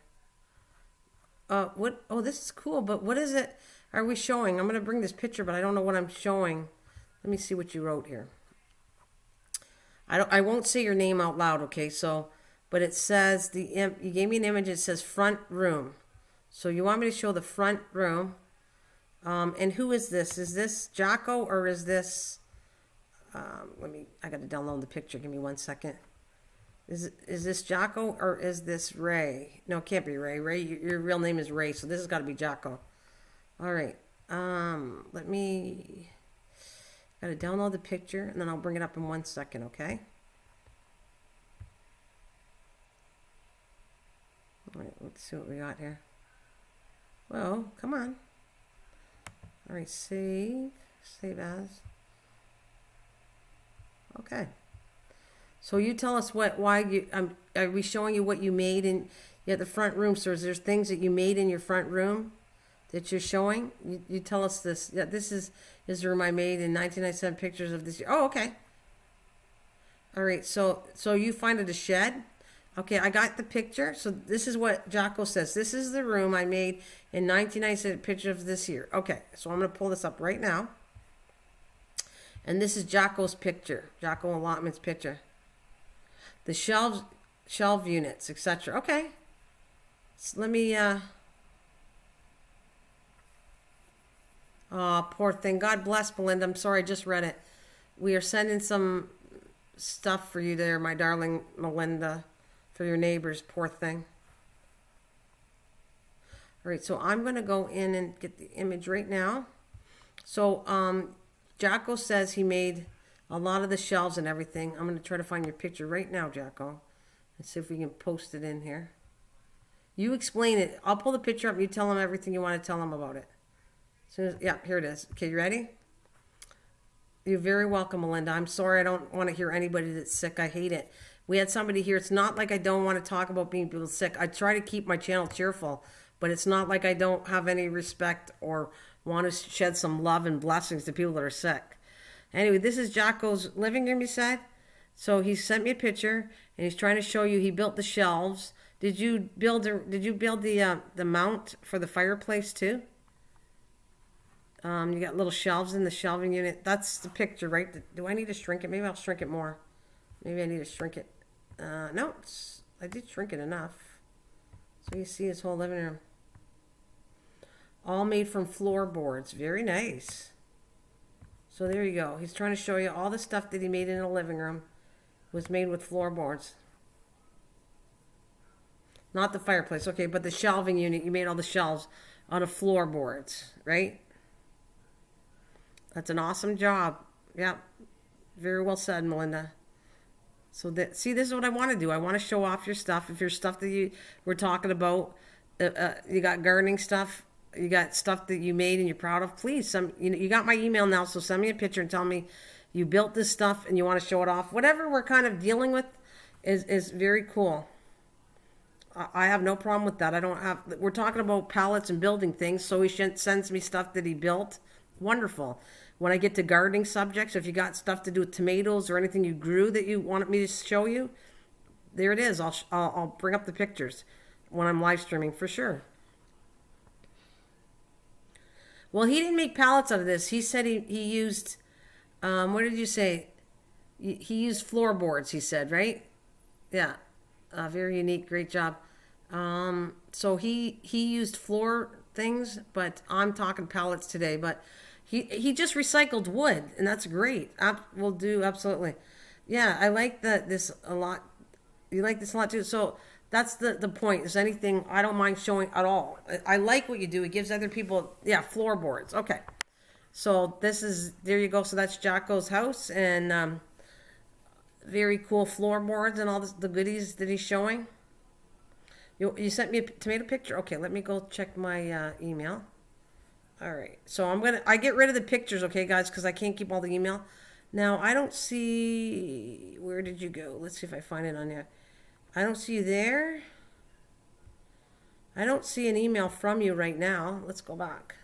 What? Oh, this is cool. But what is it? Are we showing? I'm gonna bring this picture, but I don't know what I'm showing. Let me see what you wrote here. I won't say your name out loud, okay? So, but it says you gave me an image. It says front room. So you want me to show the front room? And who is this? Is this Jocko or is this? I got to download the picture. Give me 1 second. Is this Jocko or is this Ray? No, it can't be Ray. Ray, your real name is Ray, so this has got to be Jocko. All right. Let me. Got to download the picture, and then I'll bring it up in 1 second, okay? All right, let's see what we got here. Whoa, come on. All right, save as. Okay. So you tell us why you, are we showing you what you made in the front room? So is there things that you made in your front room that you're showing? You tell us this. Yeah, this is the room I made in 1997. Pictures of this year. Oh, okay. All right. So you find it a shed. Okay, I got the picture. So this is what Jocko says. This is the room I made in 1997. Picture of this year. Okay, so I'm going to pull this up right now. And this is Jocko's picture. Jocko Allotment's picture. The shelf units, etc. Okay. So let me, oh, poor thing. God bless, Belinda. I'm sorry, I just read it. We are sending some stuff for you there, my darling Melinda, for your neighbors. Poor thing. All right, so I'm going to go in and get the image right now. So, Jocko says he made a lot of the shelves and everything. I'm going to try to find your picture right now, Jocko. Let's see if we can post it in here. You explain it. I'll pull the picture up and you tell them everything you want to tell them about it. So, yeah, here it is. Okay, you ready? You're very welcome, Melinda. I'm sorry I don't want to hear anybody that's sick. I hate it. We had somebody here. It's not like I don't want to talk about being people sick. I try to keep my channel cheerful, but it's not like I don't have any respect or want to shed some love and blessings to people that are sick. Anyway, this is Jocko's living room, he said. So he sent me a picture, and he's trying to show you he built the shelves. Did you build the mount for the fireplace too? You got little shelves in the shelving unit. That's the picture, right? Do I need to shrink it? Maybe I'll shrink it more. Maybe I need to shrink it. No, I did shrink it enough. So you see his whole living room. All made from floorboards. Very nice. So there you go. He's trying to show you all the stuff that he made in the living room was made with floorboards. Not the fireplace, okay, but the shelving unit. You made all the shelves out of floorboards, right? That's an awesome job. Yeah, very well said, Melinda. So see, this is what I want to do. I want to show off your stuff. If your stuff that you were talking about, you got gardening stuff, you got stuff that you made and you're proud of, please, you got my email now, so send me a picture and tell me you built this stuff and you want to show it off. Whatever we're kind of dealing with is very cool. I have no problem with that. We're talking about pallets and building things, so he sends me stuff that he built. Wonderful. When I get to gardening subjects, if you got stuff to do with tomatoes or anything you grew that you wanted me to show you, there it is. I'll bring up the pictures when I'm live streaming for sure. Well, he didn't make pallets out of this. He said he used, what did you say? He used floorboards, he said, right? Yeah. Very unique. Great job. So he used floor things, but I'm talking pallets today. But he just recycled wood, and that's great. We'll do, absolutely. Yeah, I like this a lot. You like this a lot too. So that's the point. Is anything I don't mind showing at all. I like what you do. It gives other people, yeah, floorboards. Okay. So there you go. So that's Jocko's house, and very cool floorboards and all the goodies that he's showing. You sent me a tomato picture? Okay, let me go check my email. All right, so I get rid of the pictures, okay, guys, because I can't keep all the email. Now, I don't see, where did you go? Let's see if I find it on there. I don't see you there. I don't see an email from you right now. Let's go back,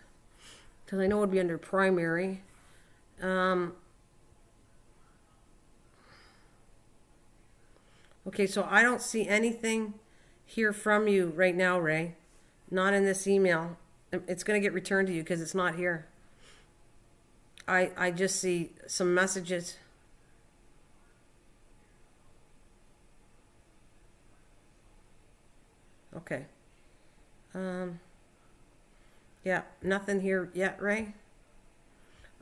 because I know it would be under primary. Okay, so I don't see anything here from you right now, Ray. Not in this email. It's going to get returned to you because it's not here. I just see some messages. Okay. Yeah, nothing here yet, Ray.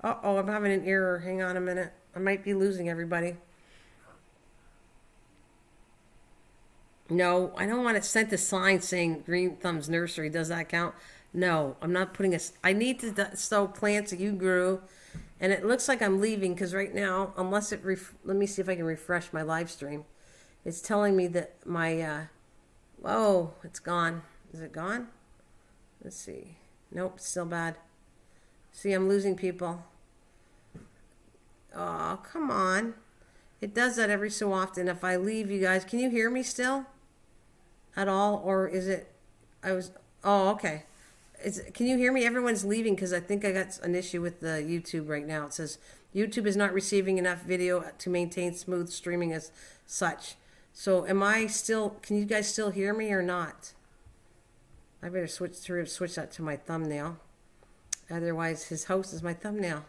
Uh-oh, I'm having an error. Hang on a minute. I might be losing everybody. No, I don't want it sent a sign saying Green Thumb's Nursery. Does that count? No, I'm not putting I need to sow plants that you grew. And it looks like I'm leaving because right now, unless let me see if I can refresh my live stream. It's telling me that my, oh, it's gone. Is it gone? Let's see. Nope, still bad. See, I'm losing people. Oh, come on. It does that every so often. If I leave, you guys, can you hear me still? At all? Or is it, oh, okay. Can you hear me? Everyone's leaving because I think I got an issue with the YouTube right now. It says YouTube is not receiving enough video to maintain smooth streaming as such. So am I still, can you guys still hear me or not? I better switch that to my thumbnail. Otherwise, his house is my thumbnail.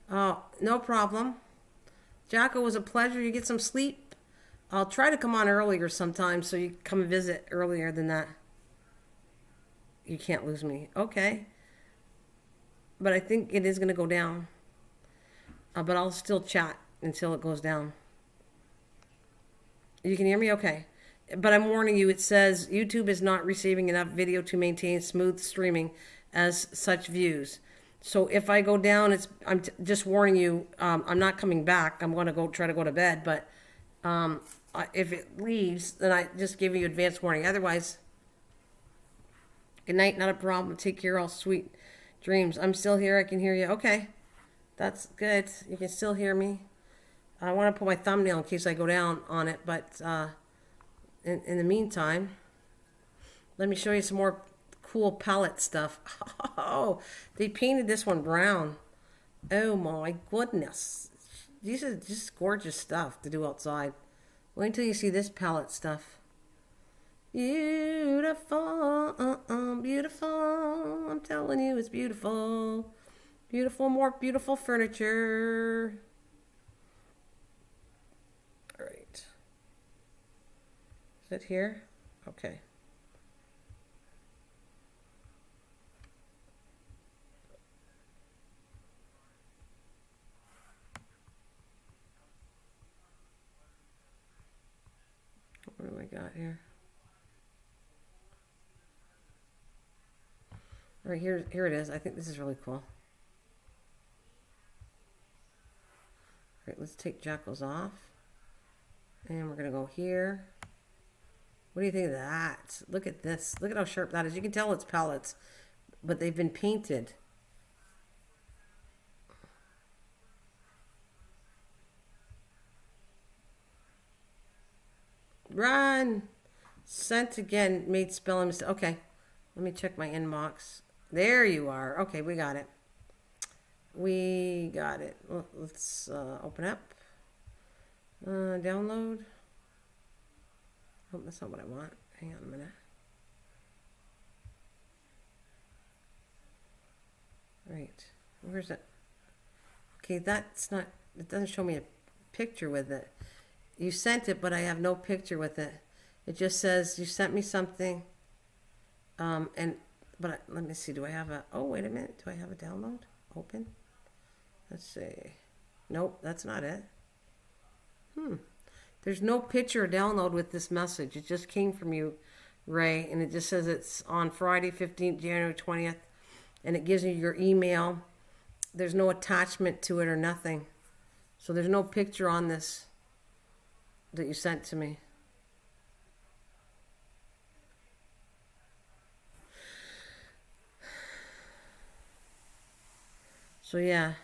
Oh, no problem. Jacko, it was a pleasure. You get some sleep. I'll try to come on earlier sometime so you come visit earlier than that. You can't lose me. Okay. But I think it is going to go down. But I'll still chat until it goes down. You can hear me? Okay. But I'm warning you, it says YouTube is not receiving enough video to maintain smooth streaming as such views. So if I go down, I'm just warning you, I'm not coming back. I'm going to try to go to bed. But if it leaves, then I just give you advance warning. Otherwise, good night, not a problem. Take care, all sweet dreams. I'm still here. I can hear you. Okay. That's good. You can still hear me. I want to put my thumbnail in case I go down on it. But in the meantime, let me show you some more cool palette stuff. Oh, they painted this one brown. Oh my goodness. These are just gorgeous stuff to do outside. Wait until you see this palette stuff. Beautiful, beautiful. I'm telling you, it's beautiful. Beautiful, more beautiful furniture. All right. Is it here? Okay. What do I got here? All right, here it is. I think this is really cool. All right, let's take Jackal's off. And we're going to go here. What do you think of that? Look at this. Look at how sharp that is. You can tell it's palettes, but they've been painted. Run! Sent again. Made spelling mistake. Okay. Let me check my inbox. There you are. Okay, we got it. We got it. Let's open up. Download. Oh, that's not what I want. Hang on a minute. Right. Where's it? Okay, that's not, it doesn't show me a picture with it. You sent it, but I have no picture with it. It just says you sent me something. But let me see. Do I have a? Oh, wait a minute. Do I have a download? Open. Let's see. Nope, that's not it. There's no picture or download with this message. It just came from you, Ray, and it just says it's on Friday, 15th, January 20th, and it gives you your email. There's no attachment to it or nothing. So there's no picture on this that you sent to me. So yeah.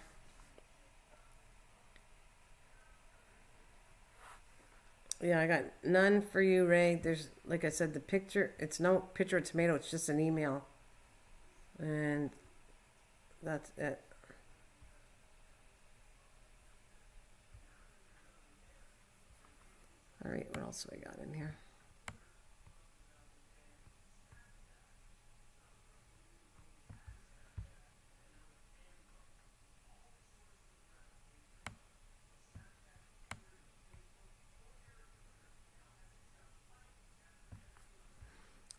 Yeah, I got none for you, Ray. There's, like I said, the picture, it's no picture of tomato, it's just an email. And that's it. All right, what else do I got in here?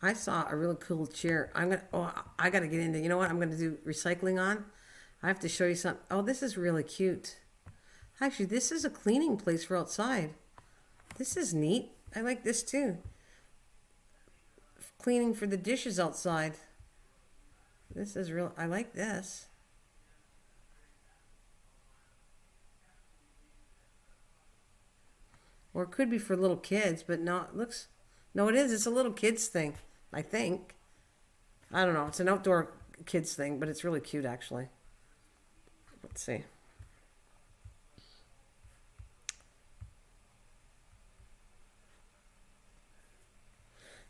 I saw a really cool chair. I gotta get into, you know what I'm gonna do recycling on? I have to show you something. Oh, this is really cute. Actually, this is a cleaning place for outside. This is neat. I like this too. Cleaning for the dishes outside. This is real. I like this. Or it could be for little kids, but no, it looks, no, it is. It's a little kids thing, I think. I don't know. It's an outdoor kids thing, but it's really cute, actually. Let's see.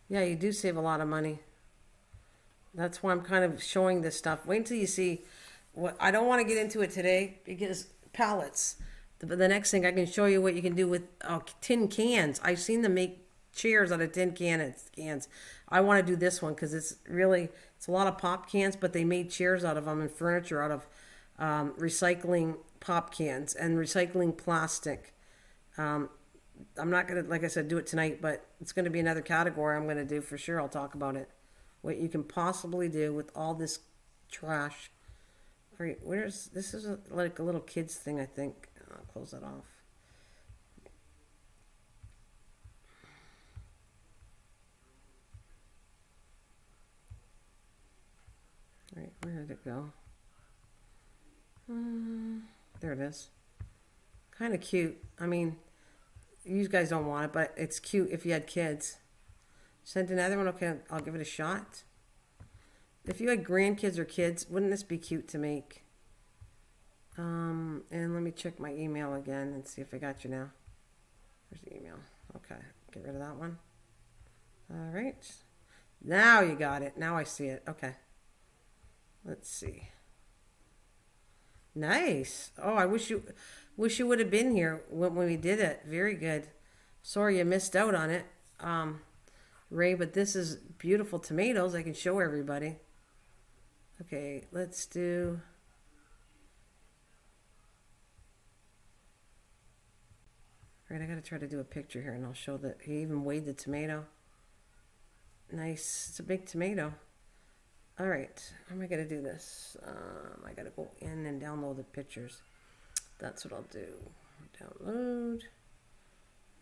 Yeah, you do save a lot of money. That's why I'm kind of showing this stuff. Wait until you see what I don't want to get into it today because pallets. The next thing I can show you what you can do with tin cans. I've seen them make chairs out of tin cans. I want to do this one because it's a lot of pop cans, but they made chairs out of them and furniture out of recycling pop cans and recycling plastic. I'm not gonna, like I said, do it tonight, but it's gonna be another category I'm gonna do for sure. I'll talk about it. What you can possibly do with all this trash. All right, this is like a little kids thing, I think. I'll close that off. All right, where did it go? There it is. Kind of cute. I mean, you guys don't want it, but it's cute if you had kids. Send another one. Okay, I'll give it a shot. If you had grandkids or kids, wouldn't this be cute to make? And let me check my email again and see if I got you now. Where's the email? Okay, get rid of that one. All right. Now you got it. Now I see it. Okay. Let's see. Nice. Oh, I wish you would have been here when we did it. Very good. Sorry you missed out on it, Ray, but this is beautiful tomatoes. I can show everybody. Okay, let's do... All right, I got to try to do a picture here, and I'll show that he even weighed the tomato. Nice. It's a big tomato. All right, how am I going to do this? I got to go in and download the pictures. That's what I'll do. Download.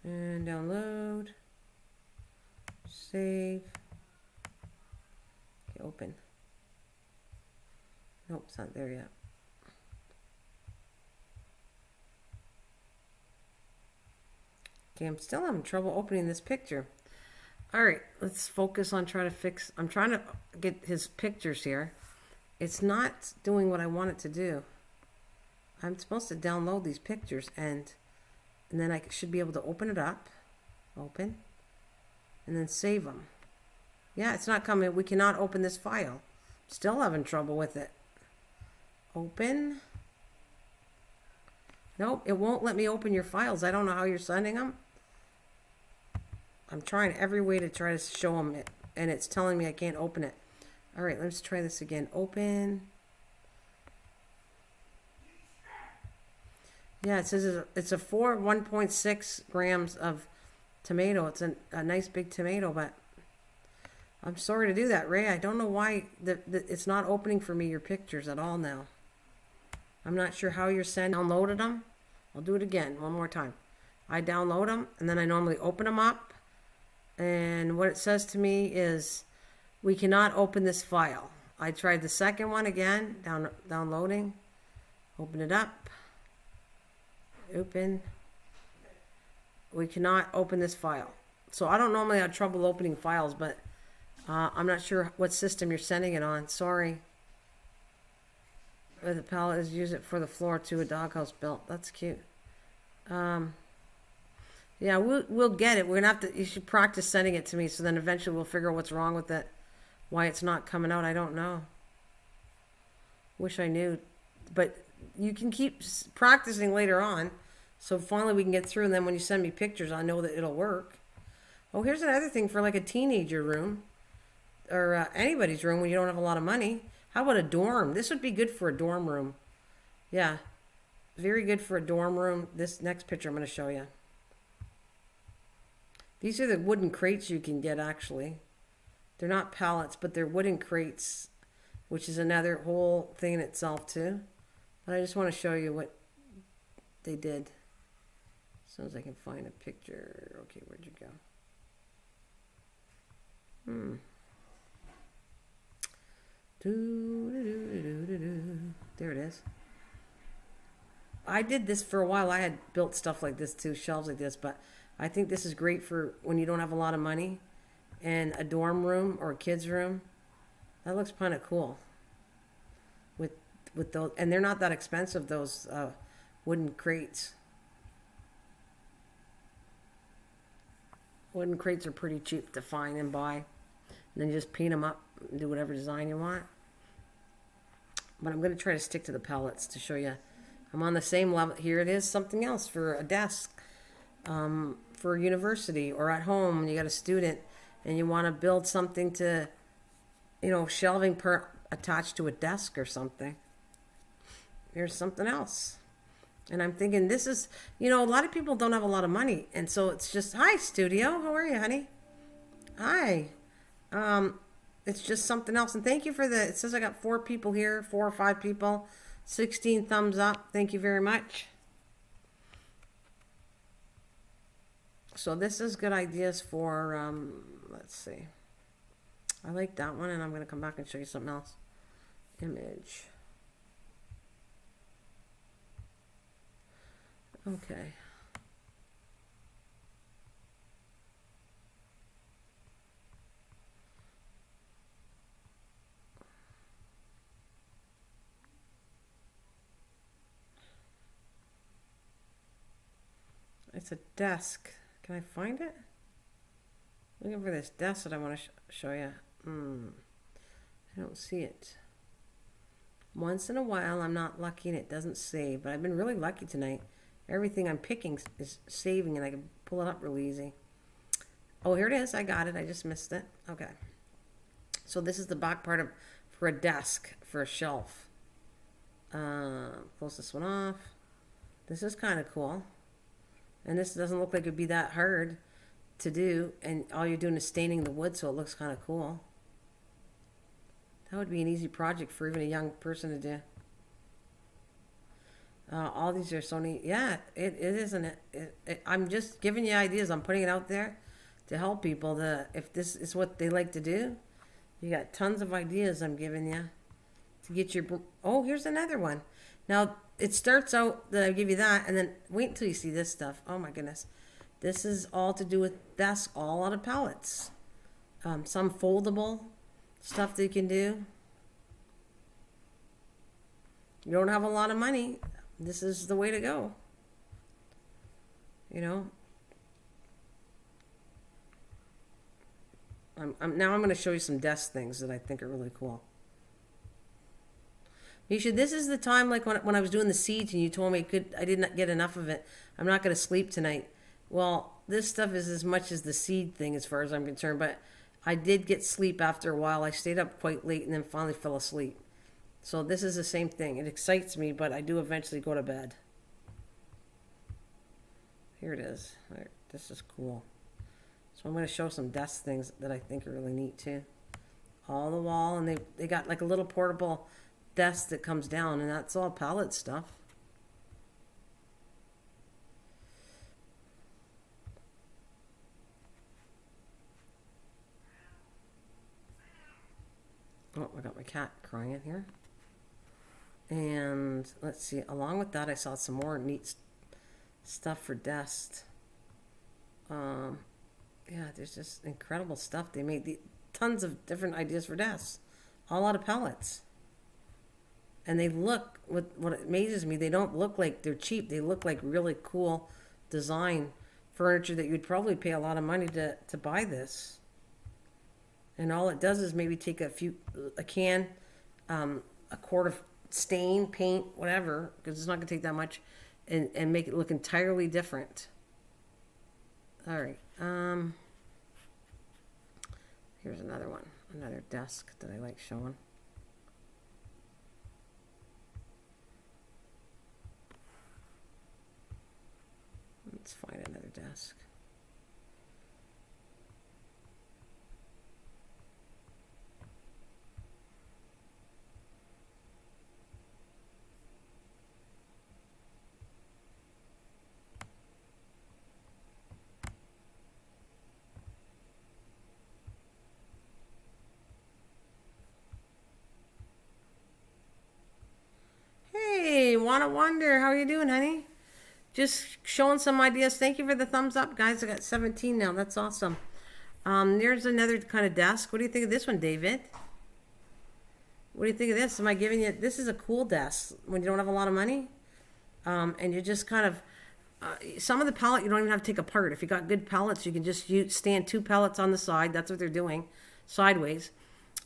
And download. Save. Okay, open. Nope, it's not there yet. Okay, I'm still having trouble opening this picture. All right, let's focus on trying to fix. I'm trying to get his pictures here. It's not doing what I want it to do. I'm supposed to download these pictures and then I should be able to open it up. Open. And then save them. Yeah, it's not coming. We cannot open this file. Still having trouble with it. Open. Nope, it won't let me open your files. I don't know how you're sending them. I'm trying every way to try to show them it, and it's telling me I can't open it. All right, let's try this again. Open. Yeah, it says it's a 1.6 grams of tomato. It's a nice big tomato, but I'm sorry to do that, Ray. I don't know why it's not opening for me your pictures at all now. I'm not sure how you're downloaded them. I'll do it again one more time. I download them, and then I normally open them up. And what it says to me is, we cannot open this file. I tried the second one again, downloading. Open it up. Open. We cannot open this file. So I don't normally have trouble opening files, but I'm not sure what system you're sending it on. Sorry. The palette is use it for the floor to a doghouse built. That's cute. Yeah, we'll get it. We're gonna have to. You should practice sending it to me, so then eventually we'll figure out what's wrong with it, why it's not coming out. I don't know. Wish I knew, but you can keep practicing later on. So finally we can get through, and then when you send me pictures, I know that it'll work. Oh, here's another thing for like a teenager room, or anybody's room when you don't have a lot of money. How about a dorm? This would be good for a dorm room. Yeah, very good for a dorm room. This next picture I'm going to show you. These are the wooden crates you can get, actually. They're not pallets, but they're wooden crates, which is another whole thing in itself, too. But I just want to show you what they did. As soon as I can find a picture. Okay, where'd you go? There it is. I did this for a while. I had built stuff like this too, shelves like this, but I think this is great for when you don't have a lot of money and a dorm room or a kid's room. That looks kind of cool. With those, and they're not that expensive, those wooden crates. Wooden crates are pretty cheap to find and buy. And then you just paint them up. do whatever design you want. But I'm going to try to stick to the pallets to show you. I'm on the same level. Here it is, something else for a desk, for a university or at home. And you got a student and you want to build something to, shelving attached to a desk or something. Here's something else. And I'm thinking this is, a lot of people don't have a lot of money. And so it's just, hi, studio. How are you, honey? Hi. It's just something else. And thank you for it says I got 4 people here, 4 or 5 people, 16 thumbs up. Thank you very much. So this is good ideas for, let's see. I like that one, and I'm going to come back and show you something else. Image. Okay. It's a desk. Can I find it? Looking for this desk that I want to show you. I don't see it. Once in a while, I'm not lucky and it doesn't save, but I've been really lucky tonight. Everything I'm picking is saving, and I can pull it up really easy. Oh, here it is. I got it. I just missed it. Okay. So this is the back part for a desk, for a shelf. Close this one off. This is kind of cool. And this doesn't look like it'd be that hard to do. And all you're doing is staining the wood so it looks kind of cool. That would be an easy project for even a young person to do. All these are so neat. Yeah, it isn't it. I'm just giving you ideas. I'm putting it out there to help people. If this is what they like to do, you got tons of ideas I'm giving you to get your... Oh, here's another one. Now, it starts out that I give you that, and then wait until you see this stuff. Oh my goodness. This is all to do with desks, all out of pallets. Some foldable stuff that you can do. You don't have a lot of money. This is the way to go. Now I'm going to show you some desk things that I think are really cool. Misha, this is the time, like when I was doing the seeds and you told me I did not get enough of it. I'm not going to sleep tonight. Well, this stuff is as much as the seed thing as far as I'm concerned, but I did get sleep after a while. I stayed up quite late and then finally fell asleep. So this is the same thing. It excites me, but I do eventually go to bed. Here it is. Right, this is cool. So I'm going to show some desk things that I think are really neat too. All the wall, and they got like a little portable desk that comes down, and that's all pallet stuff. Oh, I got my cat crying here. And let's see, along with that, I saw some more neat stuff for desks. Yeah, there's just incredible stuff. They made tons of different ideas for desks, all out of pallets. And they look, what amazes me, they don't look like they're cheap. They look like really cool design furniture that you'd probably pay a lot of money to buy this. And all it does is maybe take a can, a quart of stain, paint, whatever, because it's not going to take that much, and make it look entirely different. All right. Here's another one, another desk that I like showing. Let's find another desk. Hey, Wanna Wonder, how are you doing, honey? Just showing some ideas. Thank you for the thumbs up, guys. I got 17 now. That's awesome. There's another kind of desk. What do you think of this one, David? What do you think of this? Am I giving you... This is a cool desk when you don't have a lot of money. And you just kind of... some of the pallet you don't even have to take apart. If you got good pallets, you can just stand 2 pallets on the side. That's what they're doing. Sideways.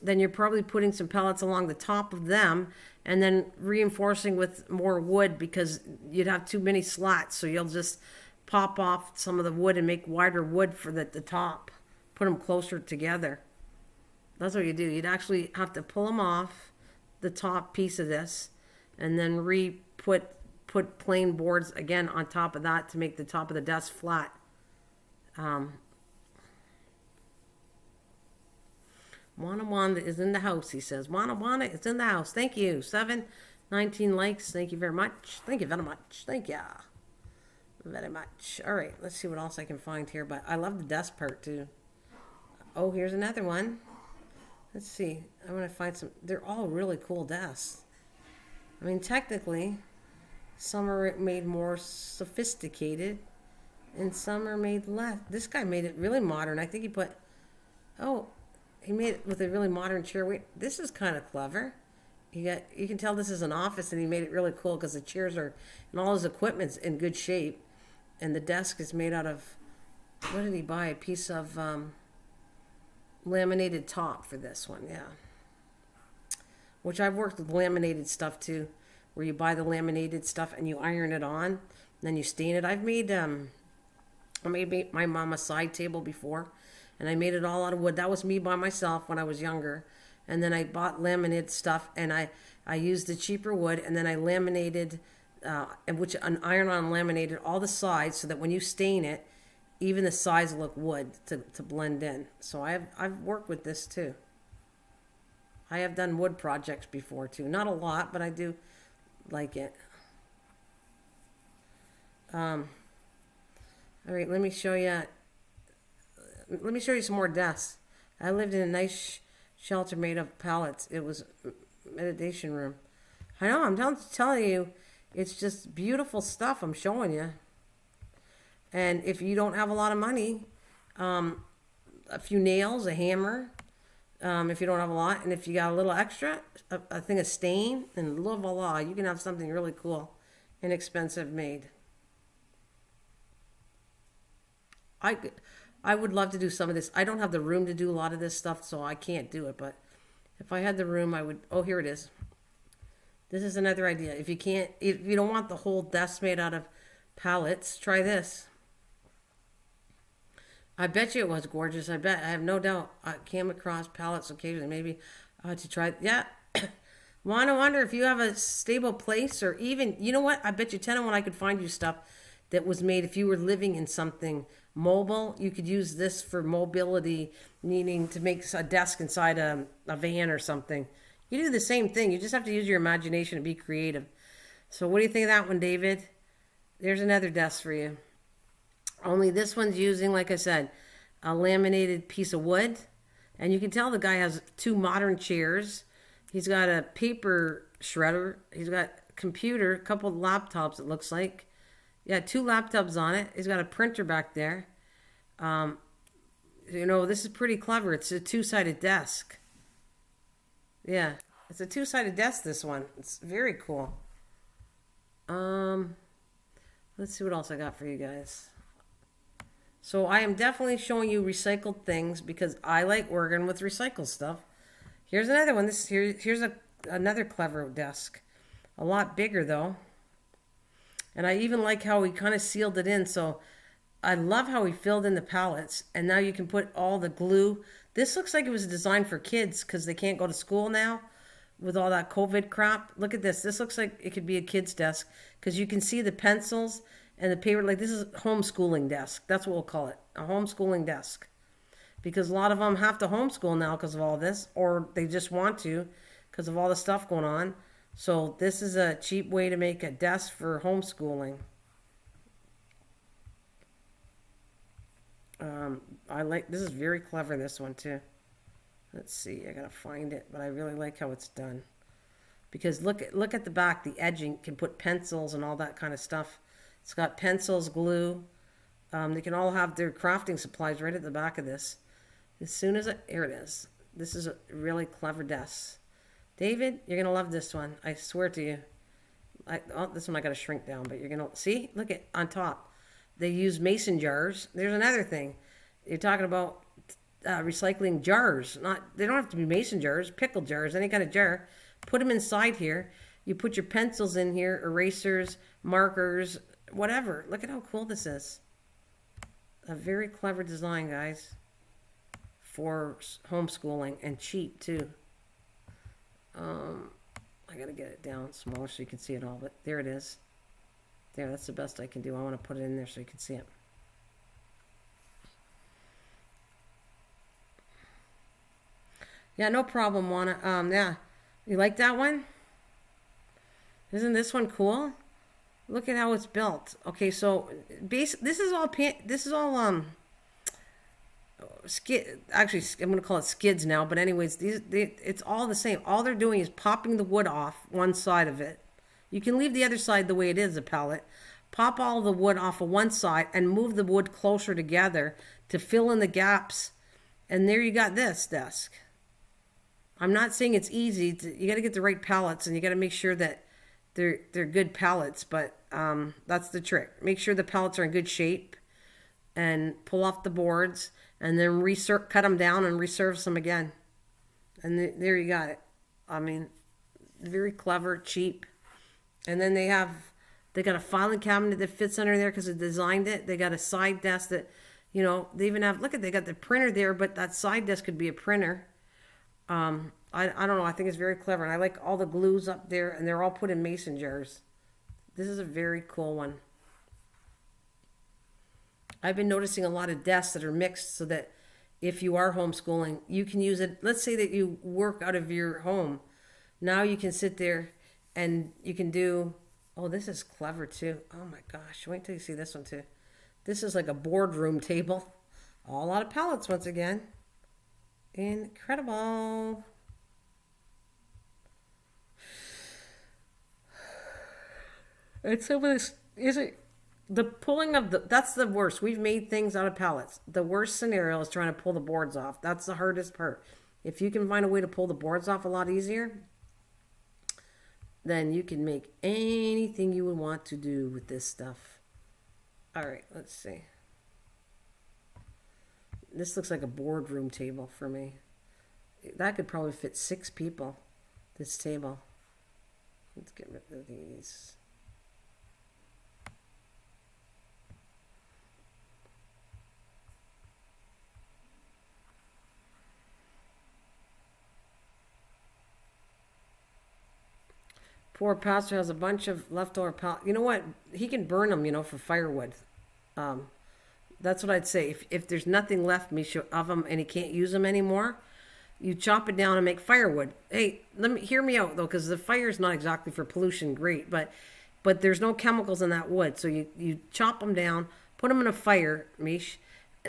then you're probably putting some pellets along the top of them and then reinforcing with more wood, because you'd have too many slats. So you'll just pop off some of the wood and make wider wood for the top. Put them closer together. That's what you do. You'd actually have to pull them off the top piece of this and then put plain boards again on top of that to make the top of the desk flat. Wanda is in the house, he says. Wanda is in the house. Thank you. 719 likes. Thank you very much. Thank you very much. Thank you very much. All right, let's see what else I can find here. But I love the desk part too. Oh, here's another one. Let's see. I'm going to find some. They're all really cool desks. I mean, technically, some are made more sophisticated and some are made less. This guy made it really modern. I think he put, he made it with a really modern chair. Wait, this is kind of clever. You can tell this is an office, and he made it really cool because the chairs are, and all his equipment's in good shape. And the desk is made out of, what did he buy? A piece of laminated top for this one, yeah. Which I've worked with laminated stuff too, where you buy the laminated stuff and you iron it on, and then you stain it. I made my mom a side table before, and I made it all out of wood. That was me by myself when I was younger. And then I bought laminated stuff, and I used the cheaper wood, and then I laminated, an iron-on laminated all the sides so that when you stain it, even the sides look wood to blend in. So I've worked with this too. I have done wood projects before too. Not a lot, but I do like it. All right, let me show you some more desks. I lived in a nice shelter made of pallets. It was a meditation room. I know, I'm telling you, it's just beautiful stuff I'm showing you. And if you don't have a lot of money, a few nails, a hammer, if you don't have a lot, and if you got a little extra, a thing of stain, and voila, you can have something really cool, inexpensive made. I would love to do some of this. I don't have the room to do a lot of this stuff, so I can't do it. But if I had the room, I would. Oh, here it is. This is another idea. If you don't want the whole desk made out of pallets, try this. I bet you it was gorgeous. I have no doubt. I came across pallets occasionally. Maybe to try. Yeah. Wonder if you have a stable place, or even, you know what? I bet you 10 and 1 I could find you stuff that was made if you were living in something mobile. You could use this for mobility, needing to make a desk inside a van or something. You do the same thing. You just have to use your imagination and be creative. So what do you think of that one, David? There's another desk for you. Only this one's using, like I said, a laminated piece of wood. And you can tell the guy has 2 modern chairs. He's got a paper shredder. He's got a computer, a couple of laptops, it looks like. Yeah, 2 laptops on it. He's got a printer back there. This is pretty clever. It's a 2-sided desk. Yeah, it's a 2-sided desk, this one. It's very cool. Let's see what else I got for you guys. So I am definitely showing you recycled things because I like working with recycled stuff. Here's another one. Here's another clever desk. A lot bigger though. And I even like how he kind of sealed it in. So I love how he filled in the pallets. And now you can put all the glue. This looks like it was designed for kids because they can't go to school now with all that COVID crap. Look at this. This looks like it could be a kid's desk because you can see the pencils and the paper. Like, this is a homeschooling desk. That's what we'll call it, a homeschooling desk. Because a lot of them have to homeschool now because of all this, or they just want to because of all the stuff going on. So this is a cheap way to make a desk for homeschooling. This is very clever, this one too. Let's see, I gotta find it, but I really like how it's done. Because look at the back, the edging can put pencils and all that kind of stuff. It's got pencils, glue. They can all have their crafting supplies right at the back of this. Here it is. This is a really clever desk. David, you're gonna love this one. I swear to you. This one I gotta shrink down, but you're gonna see. Look at on top. They use mason jars. There's another thing. You're talking about recycling jars. They don't have to be mason jars, pickle jars, any kind of jar. Put them inside here. You put your pencils in here, erasers, markers, whatever. Look at how cool this is. A very clever design, guys, for homeschooling, and cheap too. I gotta get it down smaller so you can see it all, but there it is. There, that's the best I can do. I want to put it in there so you can see it. Yeah, no problem, Juana. Yeah. You like that one? Isn't this one cool? Look at how it's built. Okay, so this is all skid. Actually, I'm gonna call it skids now. But anyways, it's all the same. All they're doing is popping the wood off one side of it. You can leave the other side the way it is, a pallet. Pop all the wood off of one side and move the wood closer together to fill in the gaps. And there you got this desk. I'm not saying it's easy. You got to get the right pallets, and you got to make sure that they're good pallets. But that's the trick. Make sure the pallets are in good shape, and pull off the boards, and then cut them down and resurface them again. And there you got it. I mean, very clever, cheap. And then they got a filing cabinet that fits under there because they designed it. They got a side desk that, they even have. They got the printer there, but that side desk could be a printer. I don't know. I think it's very clever, and I like all the glues up there, and they're all put in mason jars. This is a very cool one. I've been noticing a lot of desks that are mixed so that if you are homeschooling, you can use it. Let's say that you work out of your home. Now you can sit there and you can do, oh, this is clever too. Oh my gosh. Wait till you see this one too. This is like a boardroom table. All out of pallets once again. Incredible. And so is it the pulling of that's the worst. We've made things out of pallets. The worst scenario is trying to pull the boards off. That's the hardest part. If you can find a way to pull the boards off a lot easier, then you can make anything you would want to do with this stuff. All right, let's see. This looks like a boardroom table for me. That could probably fit 6 people, this table. Let's get rid of these. Poor pastor has a bunch of leftover pallets. You know what? He can burn them, for firewood. That's what I'd say. If there's nothing left of them and he can't use them anymore, you chop it down and make firewood. Hey, hear me out though, because the fire is not exactly for pollution, great, but there's no chemicals in that wood. So you chop them down, put them in a fire, Mish.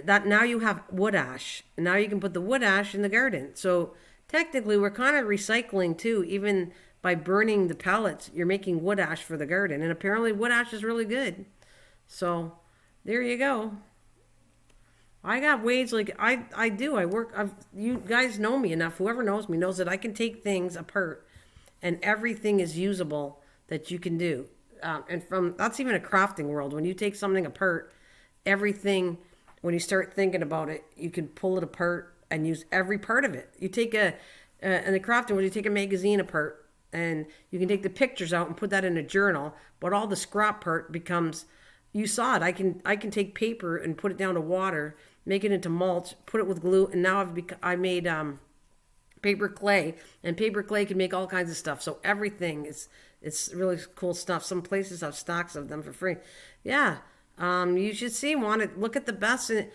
That now you have wood ash. And now you can put the wood ash in the garden. So technically, we're kind of recycling too, even by burning the pellets. You're making wood ash for the garden, and apparently wood ash is really good. So there you go. I got ways like I do. You guys know me enough. Whoever knows me knows that I can take things apart, and everything is usable that you can do. And that's even a crafting world. When you take something apart, everything. When you start thinking about it, you can pull it apart and use every part of it. You take in the crafting world, you take a magazine apart, and you can take the pictures out and put that in a journal. But all the scrap part becomes. You saw it. I can take paper and put it down to water, make it into mulch, put it with glue, and now I made paper clay, and paper clay can make all kinds of stuff. So everything it's really cool stuff. Some places have stocks of them for free. Yeah, you should look at the best. And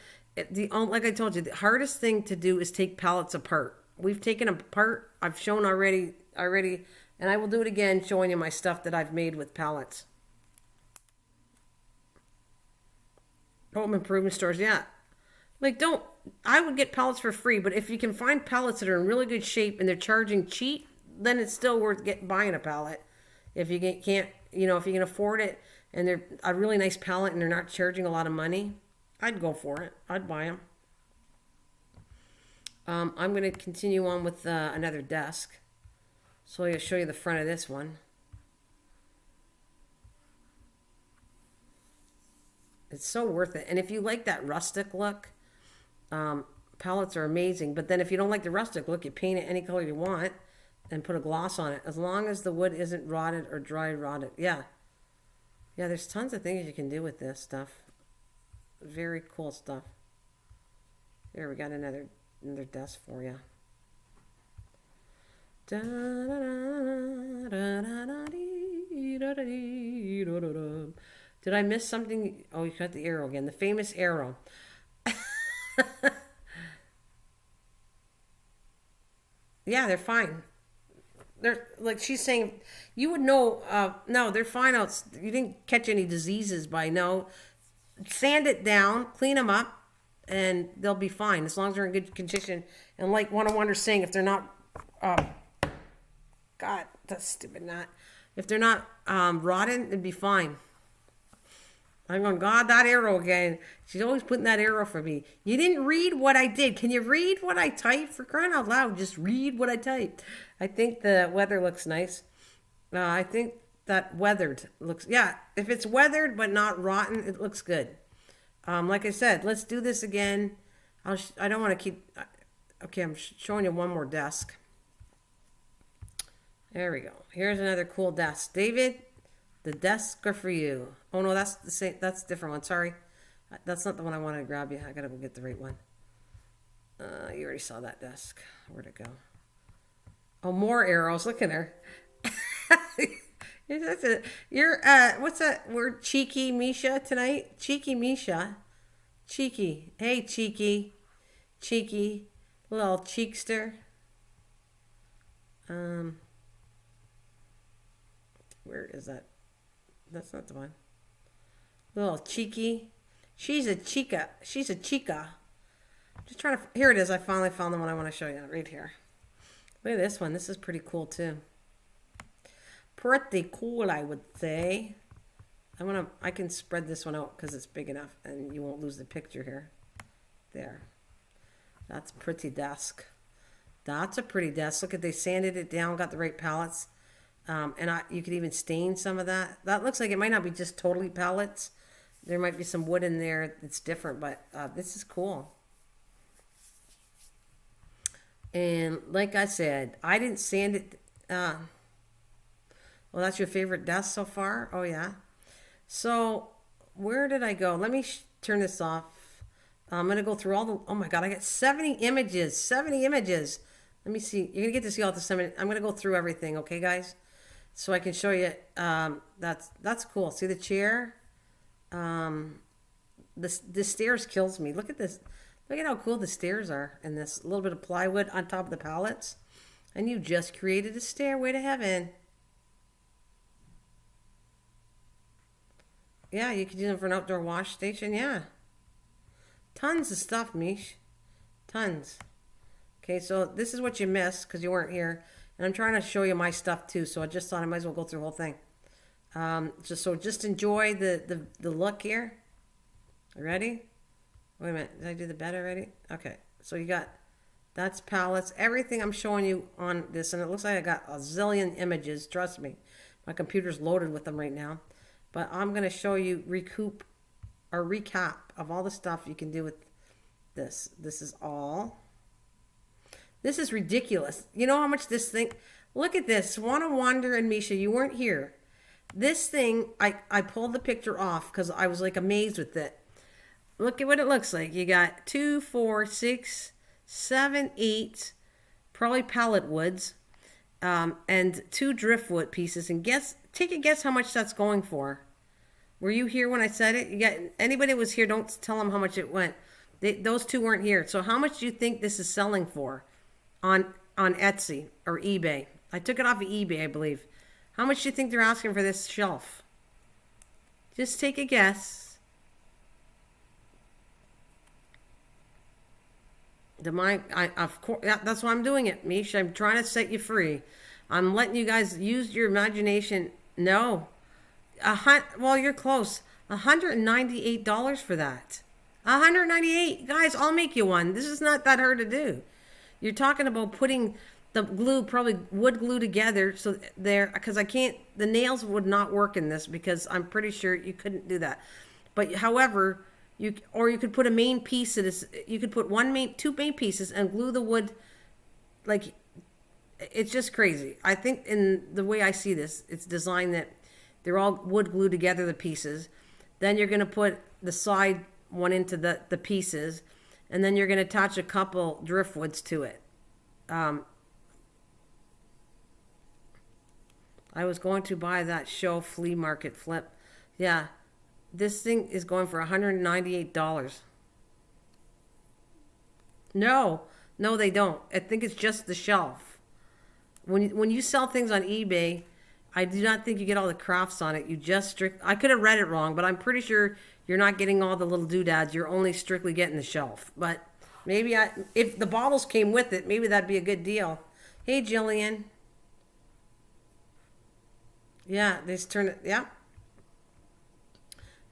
like I told you, the hardest thing to do is take pallets apart. We've taken them apart. I've shown already, and I will do it again, showing you my stuff that I've made with pallets. Home improvement stores, yeah. I would get pallets for free, but if you can find pallets that are in really good shape and they're charging cheap, then it's still worth buying a pallet. If you can't, if you can afford it and they're a really nice pallet and they're not charging a lot of money, I'd go for it. I'd buy them. I'm going to continue on with another desk. So I'll show you the front of this one. It's so worth it. And if you like that rustic look, palettes are amazing. But then if you don't like the rustic look, you paint it any color you want and put a gloss on it. As long as the wood isn't rotted or dry rotted. Yeah. Yeah, there's tons of things you can do with this stuff. Very cool stuff. Here, we got another desk for you. Did I miss something? Oh, you got the arrow again. The famous arrow. Yeah, they're fine. They're like she's saying, you would know. No, they're fine. You didn't catch any diseases by no. Sand it down, clean them up, and they'll be fine as long as they're in good condition. And like One on Wonder's saying, if they're not, God, that's stupid. Not if they're not rotten, it'd be fine. I'm going, God, that arrow again. She's always putting that arrow for me. You didn't read what I did. Can you read what I typed? For crying out loud, just read what I typed. I think the weather looks nice. I think that weathered looks, yeah, if it's weathered but not rotten, it looks good. Like I said, let's do this again. I don't want to keep, okay, I'm showing you one more desk. There we go. Here's another cool desk. David, the desks are for you. Oh no, that's the same. That's a different one. Sorry, that's not the one I wanted to grab you. I gotta go get the right one. You already saw that desk. Where'd it go? Oh, more arrows. Look at her. You're what's that word? Cheeky Misha tonight. Cheeky Misha. Cheeky. Hey, cheeky. Cheeky. Little cheekster. Where is that? That's not the one. Little cheeky. She's a chica. She's a chica. Just trying to. Here it is. I finally found the one I want to show you. Right here. Look at this one. This is pretty cool too. Pretty cool, I would say. I can spread this one out because it's big enough, and you won't lose the picture here. There. That's a pretty desk. That's a pretty desk. Look at, they sanded it down, got the right palettes. You could even stain some of that. That looks like it might not be just totally pallets. There might be some wood in there that's different, but this is cool. And like I said, I didn't sand it. Well, that's your favorite desk so far? Oh, yeah. So where did I go? Let me turn this off. I'm going to go through all the... Oh, my God. I got 70 images. 70 images. Let me see. You're going to get to see all the 70. I'm going to go through everything. Okay, guys? So I can show you. That's cool. See the chair? The stairs kills me. Look at this. Look at how cool the stairs are in this. A little bit of plywood on top of the pallets. And you just created a stairway to heaven. Yeah, you could use them for an outdoor wash station. Yeah. Tons of stuff, Mish. Tons. Okay, so this is what you missed because you weren't here. And I'm trying to show you my stuff too. So I just thought I might as well go through the whole thing. Just enjoy the look here. Ready? Wait a minute. Did I do the bed already? Okay. So you got, that's palettes. Everything I'm showing you on this. And it looks like I got a zillion images. Trust me. My computer's loaded with them right now. But I'm going to show you recap of all the stuff you can do with this. This is ridiculous. You know how much this thing... Look at this. Wanna Wander and Misha, you weren't here. This thing, I pulled the picture off because I was like amazed with it. Look at what it looks like. You got 2, 4, 6, 7, 8, probably pallet woods, and 2 driftwood pieces. And take a guess how much that's going for. Were you here when I said it? You got anybody that was here, don't tell them how much it went. Those 2 weren't here. So how much do you think this is selling for on Etsy or eBay? I took it off of eBay, I believe. How much do you think they're asking for this shelf? Just take a guess. Of course, that's why I'm doing it, Mish. I'm trying to set you free. I'm letting you guys use your imagination. No. Well, you're close. $198 for that. $198. Guys, I'll make you one. This is not that hard to do. You're talking about putting the glue, probably wood glue together. So there, because the nails would not work in this because I'm pretty sure you couldn't do that. But however, Or you could put a main piece of this. You could put two main pieces and glue the wood. Like, it's just crazy. I think in the way I see this, it's designed that they're all wood glued together, the pieces. Then you're going to put the side one into the pieces, and then you're going to attach a couple driftwoods to it. I was going to buy that show flea market flip. Yeah, this thing is going for $198. No, they don't. I think it's just the shelf. When you sell things on eBay, I do not think you get all the crafts on it. You just I could have read it wrong, but I'm pretty sure you're not getting all the little doodads. You're only strictly getting the shelf. But maybe if the bottles came with it, maybe that'd be a good deal. Hey, Jillian. Yeah, they just turn it. Yeah.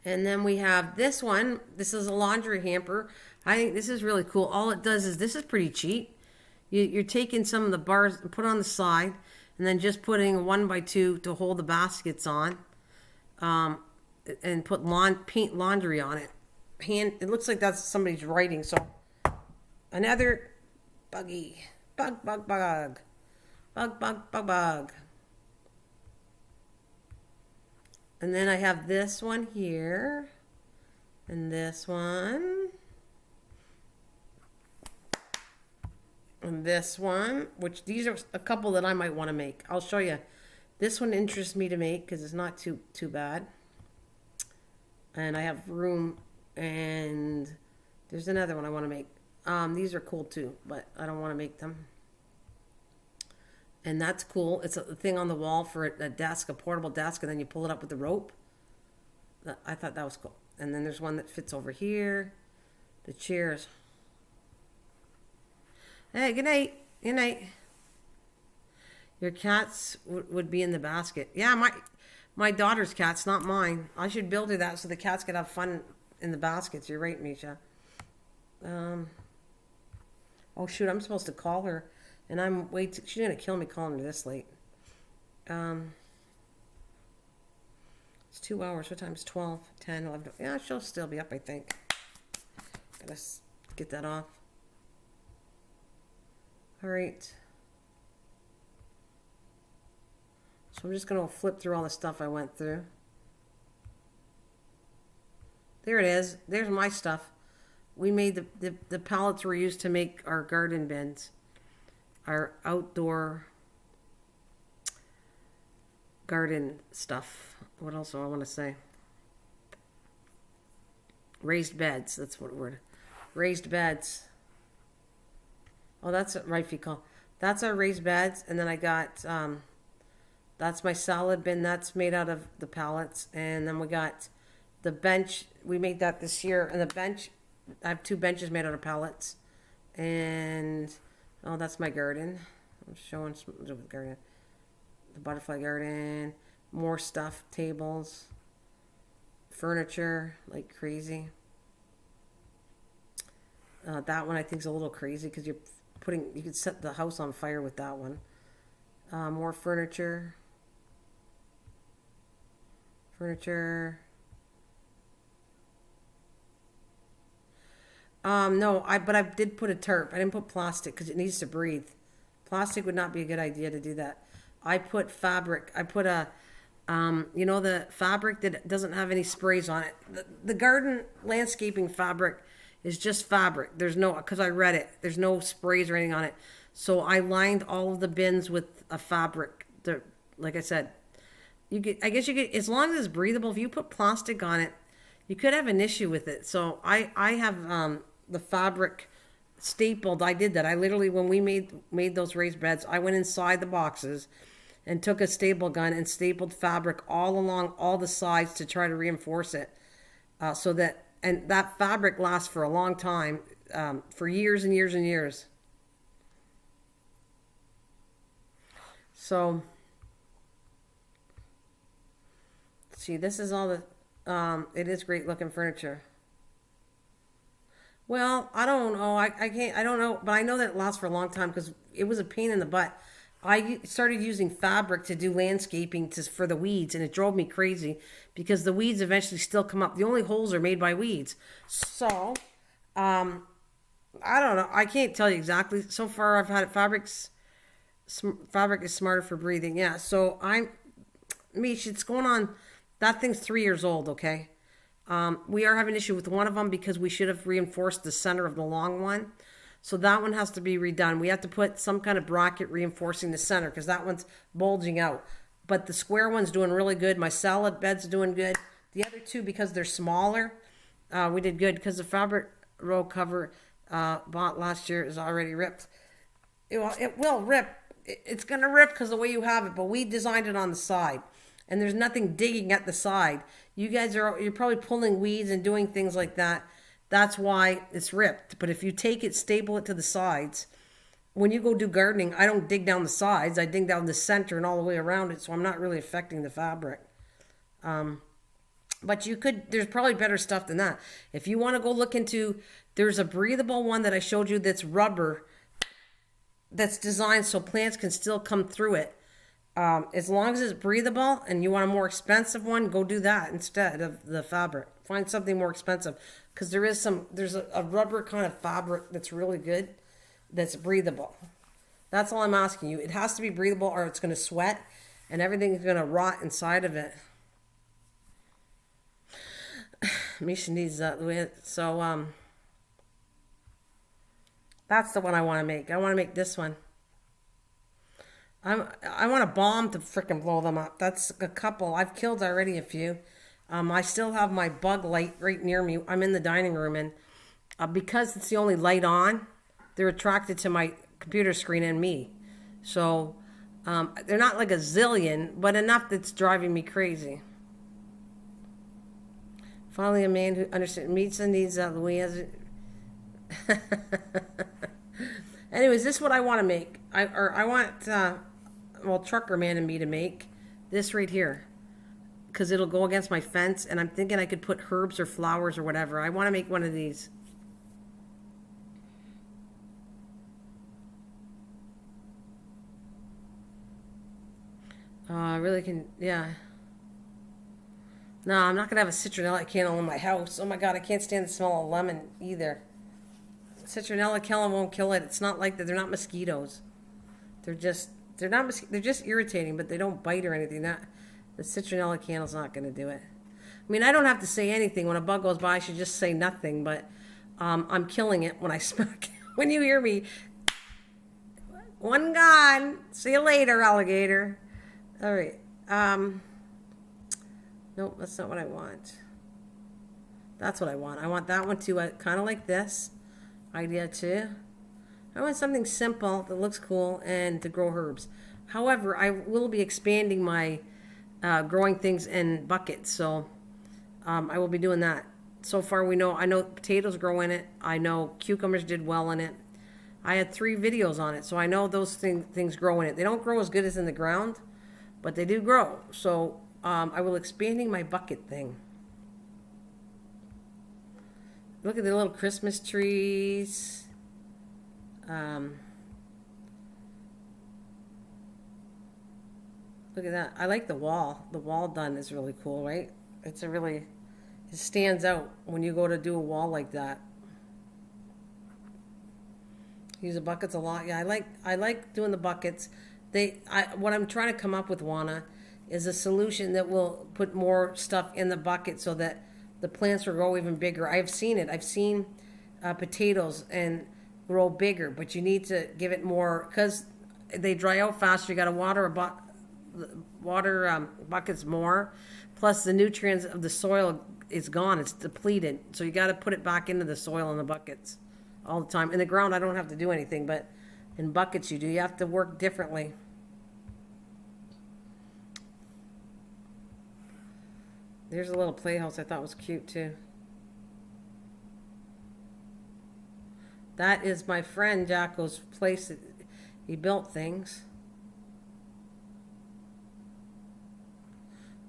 And then we have this one. This is a laundry hamper. I think this is really cool. All it does is, this is pretty cheap. You're taking some of the bars and put on the side, and then just putting a 1x2 to hold the baskets on, and put paint laundry on it. It looks like that's somebody's writing. So another buggy, bug. And then I have this one here, and this one, and this one, which these are a couple that I might want to make. I'll show you. This one interests me to make because it's not too bad. And I have room, and there's another one I want to make. These are cool too, but I don't want to make them. And that's cool. It's a thing on the wall for a desk, a portable desk, and then you pull it up with the rope. I thought that was cool. And then there's one that fits over here. The chairs. Hey, good night. Good night. Your cats would be in the basket. Yeah, my daughter's cats, not mine. I should build her that so the cats could have fun in the baskets. You're right, Misha. Oh, shoot, I'm supposed to call her. And she's going to kill me calling her this late. It's 2 hours. What time is 12, 10, 11? Yeah, she'll still be up, I think. Gotta get that off. All right. So I'm just going to flip through all the stuff I went through. There it is. There's my stuff. We made the pallets were used to make our garden bins. Our outdoor garden stuff. What else do I want to say? Raised beds. That's what word. Raised beds. Oh, that's what Rifey called. That's our raised beds. And then I got, that's my salad bin. That's made out of the pallets. And then we got the bench. We made that this year. And the bench, I have 2 benches made out of pallets. And... oh, that's my garden. I'm showing some of the garden. The butterfly garden. More stuff. Tables. Furniture. Like crazy. That one I think is a little crazy because you could set the house on fire with that one. More furniture. No, but I did put a tarp. I didn't put plastic because it needs to breathe. Plastic would not be a good idea to do that. I put fabric. I put the fabric that doesn't have any sprays on it. The garden landscaping fabric is just fabric. There's no, because I read it, there's no sprays or anything on it. So I lined all of the bins with a fabric. Like I said, I guess you could, as long as it's breathable, if you put plastic on it, you could have an issue with it. So I have the fabric stapled. I did that. I literally, when we made those raised beds, I went inside the boxes and took a staple gun and stapled fabric all along all the sides to try to reinforce it. So that, and that fabric lasts for a long time, for years and years and years. So, see, this is all the, it is great looking furniture. Well, I don't know. I don't know, but I know that it lasts for a long time because it was a pain in the butt. I started using fabric to do landscaping for the weeds, and it drove me crazy because the weeds eventually still come up. The only holes are made by weeds. So, I don't know. I can't tell you exactly. So far, I've had fabric is smarter for breathing. Yeah. So Mish, it's going on. That thing's 3 years old. Okay. We are having an issue with one of them because we should have reinforced the center of the long one. So that one has to be redone. We have to put some kind of bracket reinforcing the center because that one's bulging out. But the square one's doing really good. My salad bed's doing good. The other two, because they're smaller, we did good because the fabric row cover bought last year is already ripped. It will rip. It's going to rip because of the way you have it, but we designed it on the side. And there's nothing digging at the side. You're probably pulling weeds and doing things like that. That's why it's ripped. But if you take it, staple it to the sides. When you go do gardening, I don't dig down the sides. I dig down the center and all the way around it, so I'm not really affecting the fabric. But there's probably better stuff than that. If you want to go look into, there's a breathable one that I showed you that's rubber, that's designed so plants can still come through it. As long as it's breathable and you want a more expensive one, go do that instead of the fabric. Find something more expensive because there's a rubber kind of fabric that's really good, that's breathable. That's all I'm asking you. It has to be breathable or it's going to sweat and everything's going to rot inside of it. Misha needs that. So, that's the one I want to make. I want to make this one. I want a bomb to frickin' blow them up. That's a couple. I've killed already a few. I still have my bug light right near me. I'm in the dining room, and because it's the only light on, they're attracted to my computer screen and me. So they're not like a zillion, but enough that's driving me crazy. Finally, a man who understands meets the needs that Louis has. Anyways, this is what I want to make. I want Trucker Man and me to make this right here because it'll go against my fence, and I'm thinking I could put herbs or flowers or whatever. I want to make one of these. I really can, yeah. No, I'm not going to have a citronella candle in my house. Oh my God, I can't stand the smell of lemon either. Citronella killer won't kill it. It's not like that. They're not mosquitoes. They're just irritating, but they don't bite or anything. The citronella candle's not going to do it. I mean, I don't have to say anything. When a bug goes by, I should just say nothing, but I'm killing it when I smack. When you hear me, one gone. See you later, alligator. All right. Nope, that's not what I want. That's what I want. I want that one too, kind of like this idea too. I want something simple that looks cool and to grow herbs. However, I will be expanding my growing things in buckets, so I will be doing that. So far, I know potatoes grow in it. I know cucumbers did well in it. I had 3 videos on it, so I know those things grow in it. They don't grow as good as in the ground, but they do grow. So I will expanding my bucket thing. Look at the little Christmas trees. Look at that. I like the wall. The wall done is really cool, right? It stands out when you go to do a wall like that. Use the buckets a lot. Yeah, I like doing the buckets. What I'm trying to come up with, Juana, is a solution that will put more stuff in the bucket so that the plants will grow even bigger. I've seen it. I've seen potatoes and grow bigger, but you need to give it more because they dry out faster. You got to water buckets more. Plus, the nutrients of the soil is gone. It's depleted. So you got to put it back into the soil in the buckets all the time. In the ground, I don't have to do anything, but in buckets you do. You have to work differently. There's a little playhouse I thought was cute too. That is my friend Jacko's place. He built things.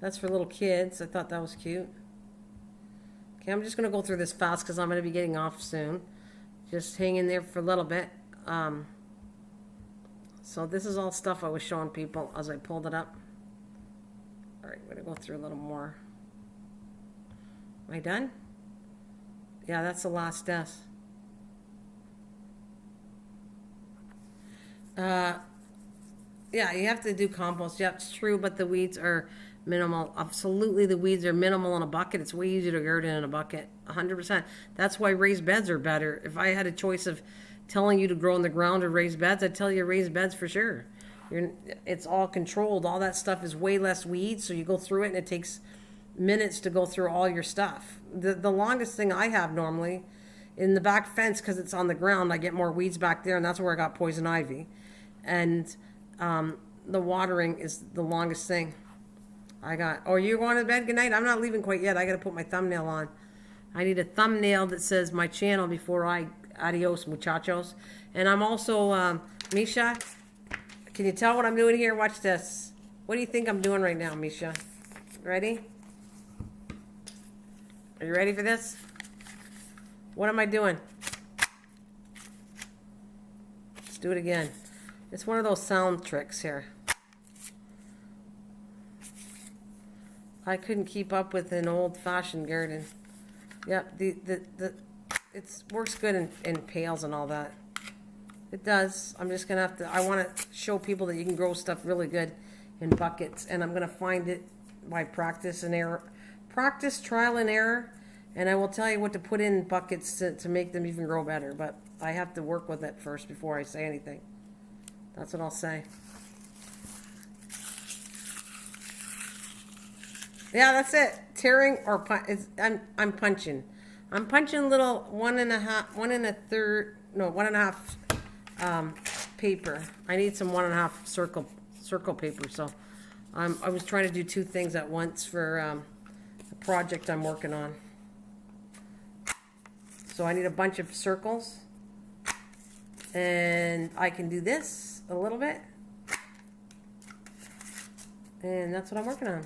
That's for little kids. I thought that was cute. Okay, I'm just going to go through this fast because I'm going to be getting off soon. Just hang in there for a little bit. So this is all stuff I was showing people as I pulled it up. All right, I'm gonna go through a little more. Am I done? Yeah, that's the last desk. Yeah, you have to do compost. Yeah, it's true, but the weeds are minimal. Absolutely, the weeds are minimal in a bucket. It's way easier to garden in a bucket. 100%. That's why raised beds are better. If I had a choice of telling you to grow in the ground or raised beds, I'd tell you raised beds for sure. It's all controlled. All that stuff is way less weeds, so you go through it and it takes minutes to go through all your stuff. The longest thing I have normally in the back fence, because it's on the ground, I get more weeds back there, and that's where I got poison ivy. And the watering is the longest thing I got. Oh, you're going to bed? Good night. I'm not leaving quite yet. I got to put my thumbnail on. I need a thumbnail that says my channel before I adios muchachos. And I'm also Misha. Can you tell what I'm doing here? Watch this. What do you think I'm doing right now, Misha? Ready? Are you ready for this? What am I doing? Let's do it again. It's one of those sound tricks here. I couldn't keep up with an old-fashioned garden. Yep, it works good in pails and all that. It does. I'm just gonna have to. I want to show people that you can grow stuff really good in buckets, and I'm gonna find it by practice and error, practice, trial and error, and I will tell you what to put in buckets to make them even grow better. But I have to work with it first before I say anything. That's what I'll say. Yeah, that's it. Tearing or I'm punching. I'm punching little 1.5 paper. I need some 1.5 circle paper. So I was trying to do two things at once for a project I'm working on. So I need a bunch of circles, and I can do this a little bit, and that's what I'm working on.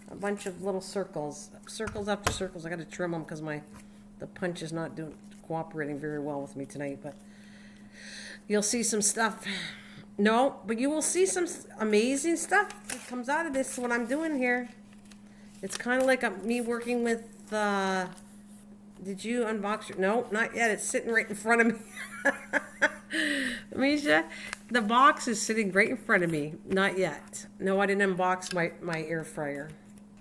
A bunch of little circles after circles. I got to trim them because the punch is not cooperating very well with me tonight. But you'll see some stuff. No, but you will see some amazing stuff that comes out of this. What I'm doing here, it's kind of like me working with. Did you unbox your? No, not yet. It's sitting right in front of me. Misha, the box is sitting right in front of me. Not yet. No, I didn't unbox my air fryer.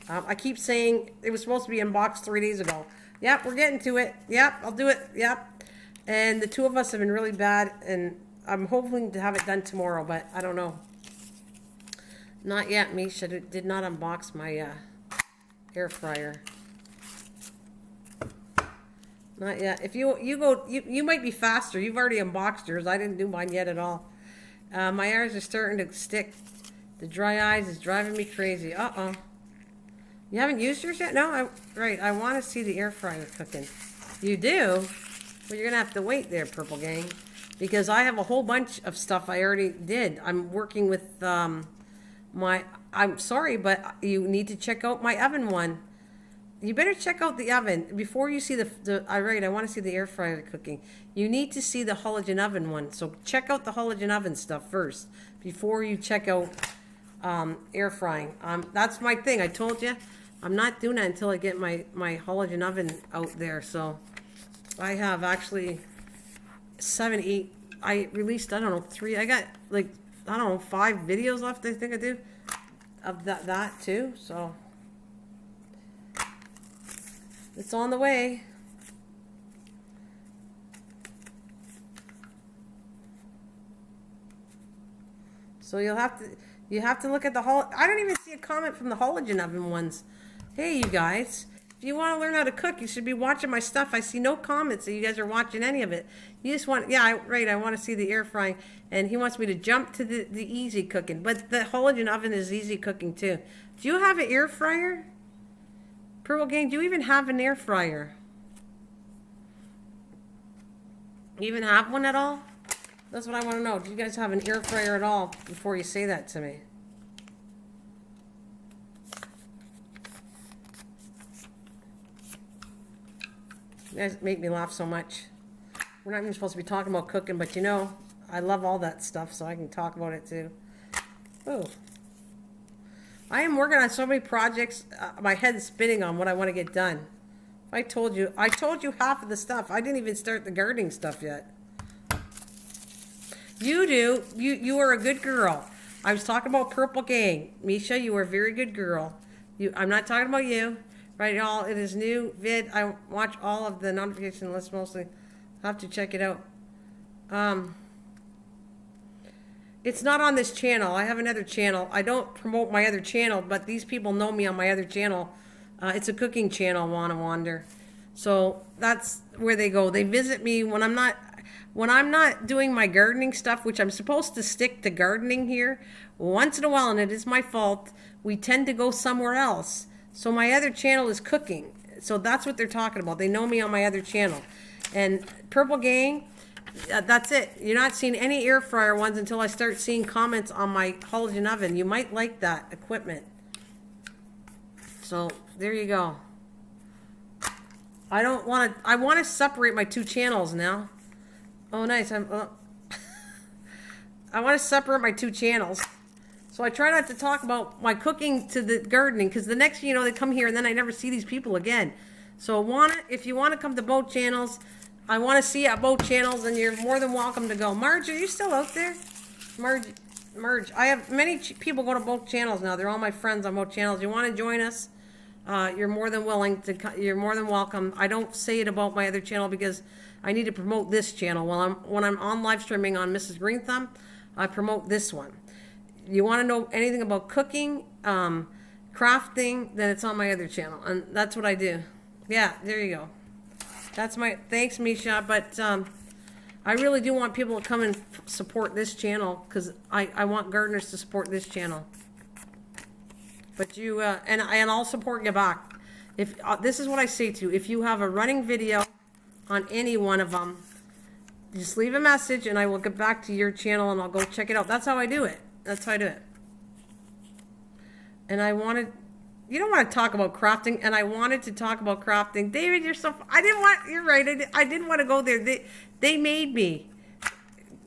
I keep saying it was supposed to be unboxed 3 days ago. Yep, we're getting to it. Yep, I'll do it. Yep. And the two of us have been really bad, and I'm hoping to have it done tomorrow, but I don't know. Not yet, Misha. Did not unbox my air fryer. Not yet. If you might be faster. You've already unboxed yours. I didn't do mine yet at all. My eyes are starting to stick. The dry eyes is driving me crazy. Uh-oh. You haven't used yours yet? No? I want to see the air fryer cooking. You do? Well, you're going to have to wait there, Purple Gang. Because I have a whole bunch of stuff I already did. I'm working with I'm sorry, but you need to check out my oven one. You better check out the oven before you see I want to see the air fryer cooking. You need to see the halogen oven one. So check out the halogen oven stuff first before you check out air frying. That's my thing. I told you I'm not doing that until I get my halogen oven out there. So I have actually 7, 8. I released, I don't know, 3. I got 5 videos left. I think I do of that too. So. It's on the way. So you have to look at the I don't even see a comment from the halogen oven ones. Hey, you guys, if you want to learn how to cook, you should be watching my stuff. I see no comments that you guys are watching any of it. You just want, I want to see the air frying, and he wants me to jump to the easy cooking. But the halogen oven is easy cooking too. Do you have an air fryer? Purple Gang, do you even have an air fryer? You even have one at all? That's what I want to know. Do you guys have an air fryer at all before you say that to me? You guys make me laugh so much. We're not even supposed to be talking about cooking, but I love all that stuff, so I can talk about it too. Oh. I am working on so many projects. My head's spinning on what I want to get done. I told you half of the stuff. I didn't even start the gardening stuff yet. You do. You are a good girl. I was talking about Purple Gang. Misha, you are a very good girl. I'm not talking about you. Right, y'all? It is new vid. I watch all of the notification lists mostly. I'll have to check it out. It's not on this channel. I have another channel. I don't promote my other channel, but these people know me on my other channel. It's a cooking channel, Wanna Wander. So that's where they go. They visit me when I'm not doing my gardening stuff, which I'm supposed to stick to gardening here. Once in a while, and it is my fault, we tend to go somewhere else. So my other channel is cooking. So that's what they're talking about. They know me on my other channel. And Purple Gang, that's it. You're not seeing any air fryer ones until I start seeing comments on my halogen oven. You might like that equipment. So there you go. I want to separate my two channels now. Oh, nice. I want to separate my two channels. So I try not to talk about my cooking to the gardening, because the next, they come here and then I never see these people again. So if you want to come to both channels, I want to see you at both channels, and you're more than welcome to go. Marge, are you still out there? Marge, I have many people go to both channels now. They're all my friends on both channels. You want to join us? You're more than willing to. You're more than welcome. I don't say it about my other channel because I need to promote this channel. When I'm on live streaming on Mrs. Greenthumb, I promote this one. You want to know anything about cooking, crafting, then it's on my other channel, and that's what I do. Yeah, there you go. That's thanks, Misha, but I really do want people to come and support this channel, because I want gardeners to support this channel. But and I'll support you back. If this is what I say to you, if you have a running video on any one of them, just leave a message and I will get back to your channel and I'll go check it out. That's how I do it. That's how I do it. And you don't want to talk about crafting, and I wanted to talk about crafting. David, you're right. I didn't want to go there. They made me.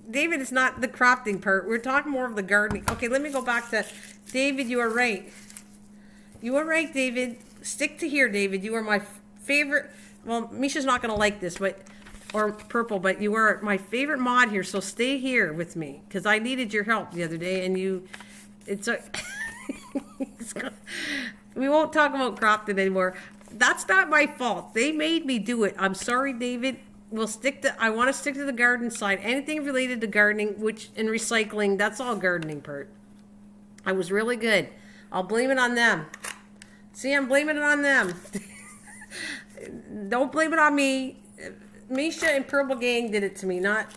David, it's not the crafting part. We're talking more of the gardening. Okay, let me go back to David. You are right. You are right, David. Stick to here, David. You are my favorite. Well, Misha's not going to like this, or Purple, but you are my favorite mod here, so stay here with me, because I needed your help the other day, and we won't talk about crafting anymore. That's not my fault. They made me do it. I'm sorry, David. I want to stick to the garden side. Anything related to gardening, and recycling, that's all gardening part. I was really good. I'll blame it on them. See, I'm blaming it on them. Don't blame it on me. Misha and Purple Gang did it to me, not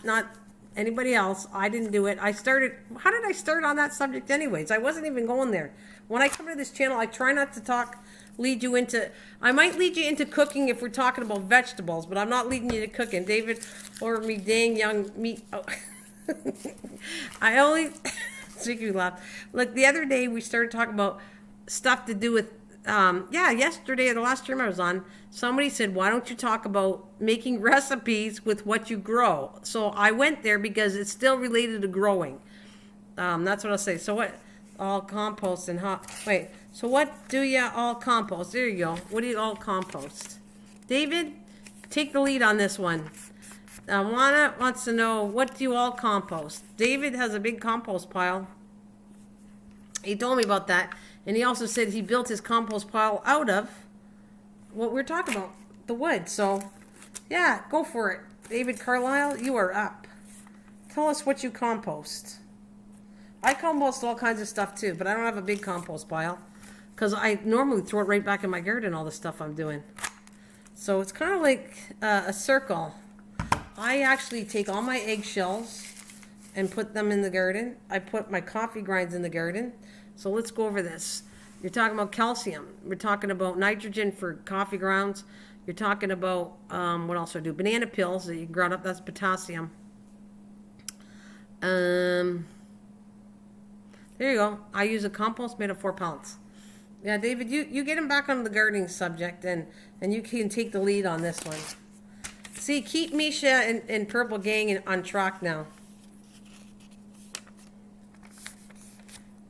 anybody else. I didn't do it. How did I start on that subject anyways? I wasn't even going there. When I come to this channel, I try not to I might lead you into cooking if we're talking about vegetables, but I'm not leading you to cooking. David, or me dang young meat. Oh. I only, make you laugh. Like the other day, we started talking about stuff to do with, yesterday, the last stream I was on, somebody said, why don't you talk about making recipes with what you grow? So I went there because it's still related to growing. That's what I'll say. So what? All compost and so what do you all compost? There you go. What do you all compost? David, take the lead on this one. Juana wants to know, what do you all compost? David has a big compost pile. He told me about that. And he also said he built his compost pile out of what we're talking about, the wood. So, yeah, go for it. David Carlisle, you are up. Tell us what you compost. I compost all kinds of stuff too, but I don't have a big compost pile because I normally throw it right back in my garden, all the stuff I'm doing. So it's kind of like a circle. I actually take all my eggshells and put them in the garden. I put my coffee grinds in the garden. So let's go over this. You're talking about calcium. We're talking about nitrogen for coffee grounds. You're talking about, what else do I do? Banana peels that you ground up, that's potassium. There you go. I use a compost made of 4 pellets. Yeah, David, you get him back on the gardening subject, and you can take the lead on this one. See, keep Misha and Purple Gang on track now.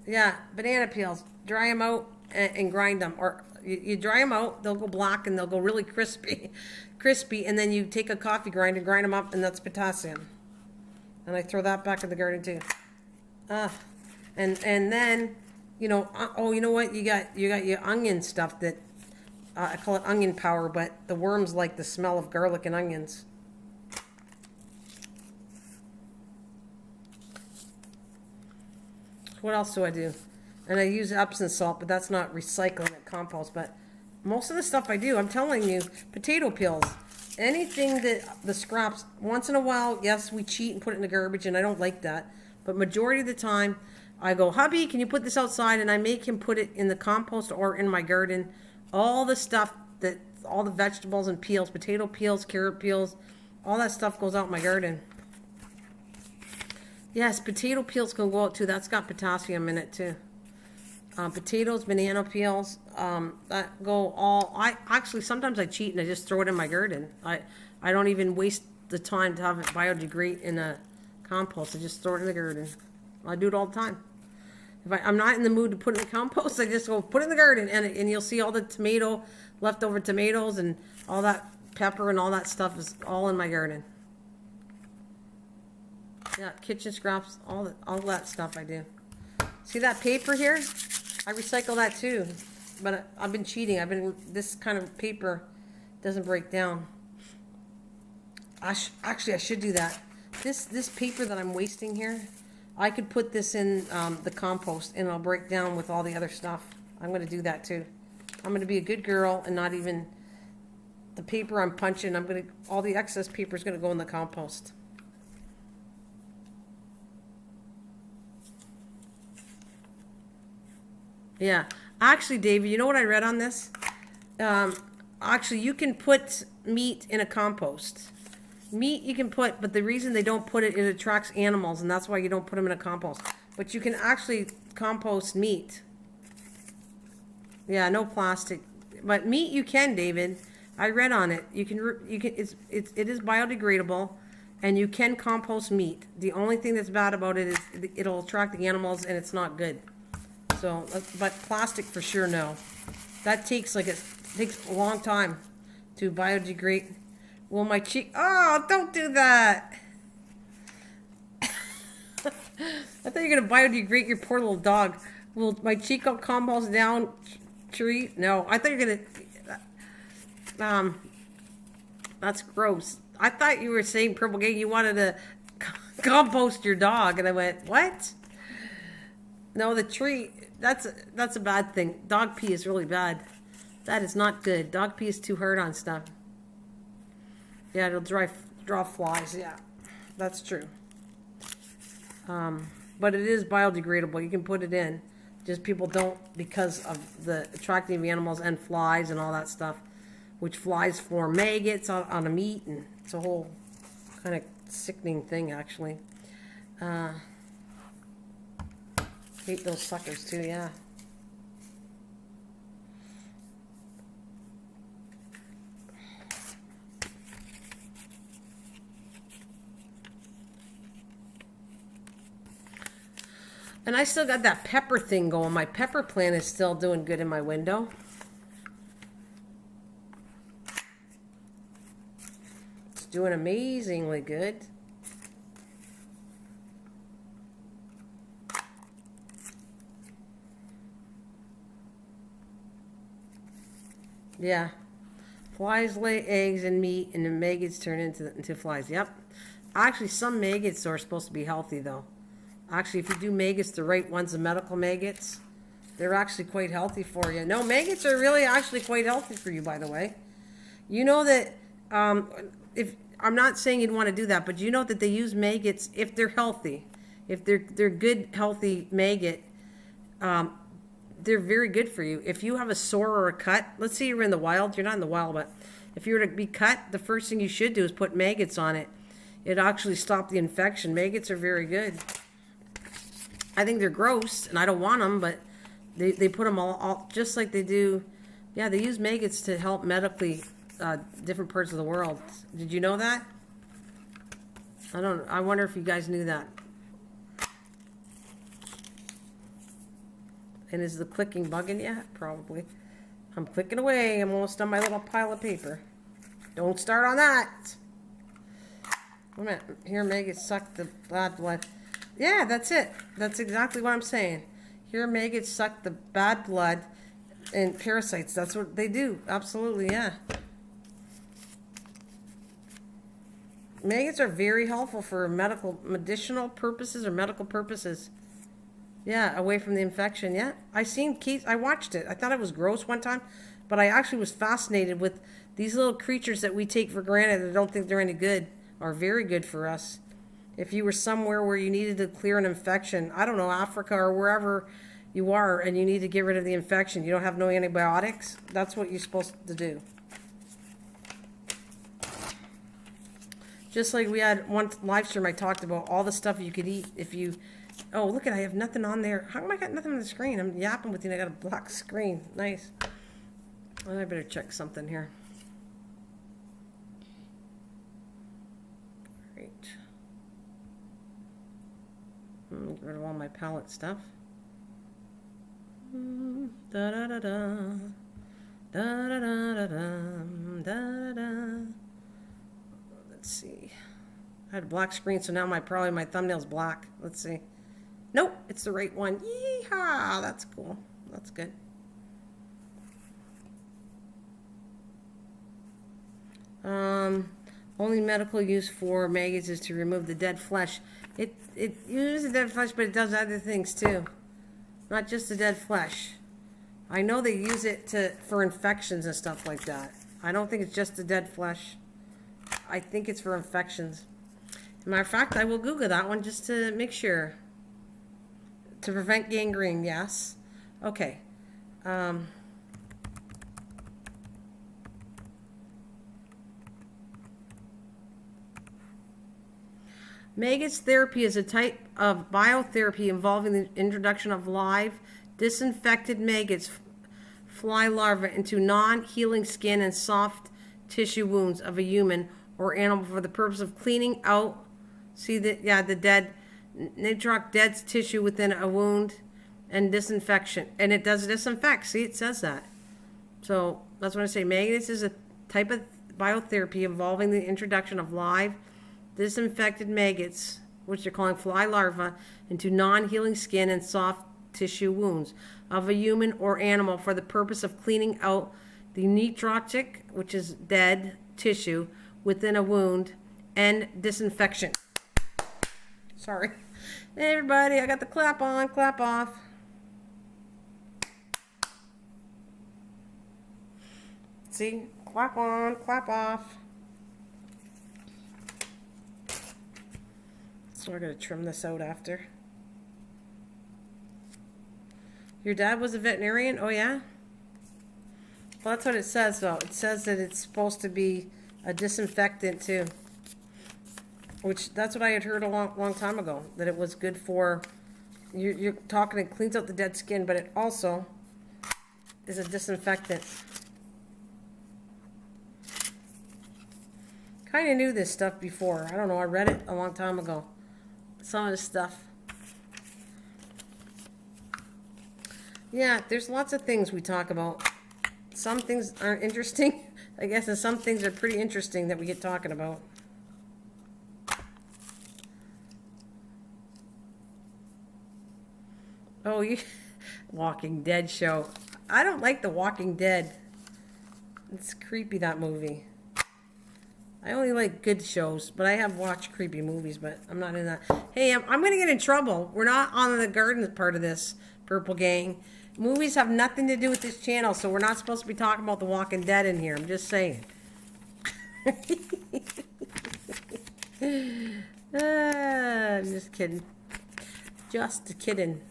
Yeah, banana peels. Dry them out and grind them. Or you dry them out, they'll go black and they'll go really crispy. Crispy, and then you take a coffee grinder, grind them up, and that's potassium. And I throw that back in the garden too. And then, you know, oh, you know what? You got your onion stuff that, I call it onion power, but the worms like the smell of garlic and onions. What else do I do? And I use Epsom salt, but that's not recycling at compost. But most of the stuff I do, I'm telling you, potato peels, anything that the scraps, once in a while, yes, we cheat and put it in the garbage, and I don't like that. But majority of the time, I go, hubby, can you put this outside? And I make him put it in the compost or in my garden. All the stuff that, all the vegetables and peels, potato peels, carrot peels, all that stuff goes out in my garden. Yes, potato peels can go out too. That's got potassium in it too. Potatoes, banana peels, that go all, actually sometimes I cheat and I just throw it in my garden. I don't even waste the time to have it biodegrade in a compost. I just throw it in the garden. I do it all the time. If I'm not in the mood to put it in the compost, I just go put it in the garden, and you'll see all the leftover tomatoes and all that pepper and all that stuff is all in my garden. Yeah, kitchen scraps, all that stuff I do. See that paper here? I recycle that too, but I've been cheating. This kind of paper doesn't break down. Actually, I should do that. This paper that I'm wasting here, I could put this in the compost and it'll break down with all the other stuff. I'm going to do that too. I'm going to be a good girl and not even the paper I'm punching. All the excess paper is going to go in the compost. Yeah. Actually, David, you know what I read on this? Actually, you can put meat in a compost. Meat you can put, but the reason they don't put it, it attracts animals, and that's why you don't put them in a compost. But you can actually compost meat. Yeah, no plastic. But meat you can, David. I read on it. It is biodegradable, and you can compost meat. The only thing that's bad about it is it'll attract the animals, and it's not good. So, but plastic for sure, no. That takes takes a long time to biodegrade. Well, my cheek. Oh, don't do that. I thought you were gonna biodegrade your poor little dog. Will my Chico compost down tree? No, I thought you were gonna. That's gross. I thought you were saying, Purple Gang, you wanted to compost your dog, and I went, what? No, the tree. That's a bad thing. Dog pee is really bad. That is not good. Dog pee is too hard on stuff. Yeah, it'll draw flies. Yeah, that's true. But it is biodegradable. You can put it in. Just people don't, because of the attracting of animals and flies and all that stuff, which flies form maggots on a meat, and it's a whole kind of sickening thing, actually. Hate those suckers too, yeah. And I still got that pepper thing going. My pepper plant is still doing good in my window. It's doing amazingly good. Yeah. Flies lay eggs and meat, and the maggots turn into flies. Yep. Actually, some maggots are supposed to be healthy, though. Actually, if you do maggots, the right ones, the medical maggots, they're actually quite healthy for you. No, maggots are really actually quite healthy for you, by the way. You know that, if I'm not saying you'd want to do that, but you know that they use maggots if they're healthy. If they're good, healthy maggot, they're very good for you. If you have a sore or a cut, let's say you're in the wild, you're not in the wild, but if you were to be cut, the first thing you should do is put maggots on it. It actually stops the infection. Maggots are very good. I think they're gross, and I don't want them, but they put them all just like they do. Yeah, they use maggots to help medically different parts of the world. Did you know that? I wonder if you guys knew that. And is the clicking bugging yet? Probably. I'm clicking away. I'm almost on my little pile of paper. Don't start on that. Wait a minute. Here, maggots suck the bad blood. Yeah, that's it. That's exactly what I'm saying. Here, maggots suck the bad blood and parasites. That's what they do. Absolutely, yeah. Maggots are very helpful for medicinal purposes or medical purposes. Yeah, away from the infection. Yeah, I watched it. I thought it was gross one time, but I actually was fascinated with these little creatures that we take for granted that don't think they're any good are very good for us. If you were somewhere where you needed to clear an infection, I don't know, Africa or wherever you are, and you need to get rid of the infection, you don't have no antibiotics, that's what you're supposed to do. Just like we had one live stream, I talked about all the stuff you could eat if you... Oh, look at, I have nothing on there. How come I got nothing on the screen? I'm yapping with you and I got a black screen. Nice. Well, I better check something here. Great. Get rid of all my palette stuff. Da da da da. Da da da da da. Da da. Let's see. I had a black screen, so now probably my thumbnail's black. Let's see. Nope, it's the right one. Yeehaw! That's cool. That's good. Only medical use for maggots is to remove the dead flesh. It uses the dead flesh, but it does other things too. Not just the dead flesh. I know they use it for infections and stuff like that. I don't think it's just the dead flesh. I think it's for infections. As a matter of fact, I will Google that one just to make sure. To prevent gangrene, yes. Okay. Maggots therapy is a type of biotherapy involving the introduction of live, disinfected maggots, fly larvae, into non-healing skin and soft tissue wounds of a human or animal for the purpose of cleaning out, the dead, nitroc dead tissue within a wound and disinfection. And it does disinfect. See, it says that. So that's what I say. Maggots is a type of biotherapy involving the introduction of live, disinfected maggots, which they're calling fly larvae, into non-healing skin and soft tissue wounds of a human or animal for the purpose of cleaning out the necrotic, which is dead tissue, within a wound, and disinfection. Sorry. Hey everybody, I got the clap on, clap off. See? Clap on, clap off. So we're going to trim this out after. Your dad was a veterinarian? Oh, yeah? Well, that's what it says, though. It says that it's supposed to be a disinfectant, too. Which, that's what I had heard a long time ago. That it was good for... You're talking, it cleans out the dead skin, but it also is a disinfectant. Kind of knew this stuff before. I don't know, I read it a long time ago. Some of this stuff. Yeah, there's lots of things we talk about. Some things aren't interesting, I guess, and some things are pretty interesting that we get talking about. Oh, you Walking Dead show. I don't like The Walking Dead. It's creepy, that movie. I only like good shows, but I have watched creepy movies, but I'm not in that. Hey, I'm going to get in trouble. We're not on the garden part of this, Purple Gang. Movies have nothing to do with this channel, so we're not supposed to be talking about The Walking Dead in here. I'm just saying. I'm just kidding. Just kidding.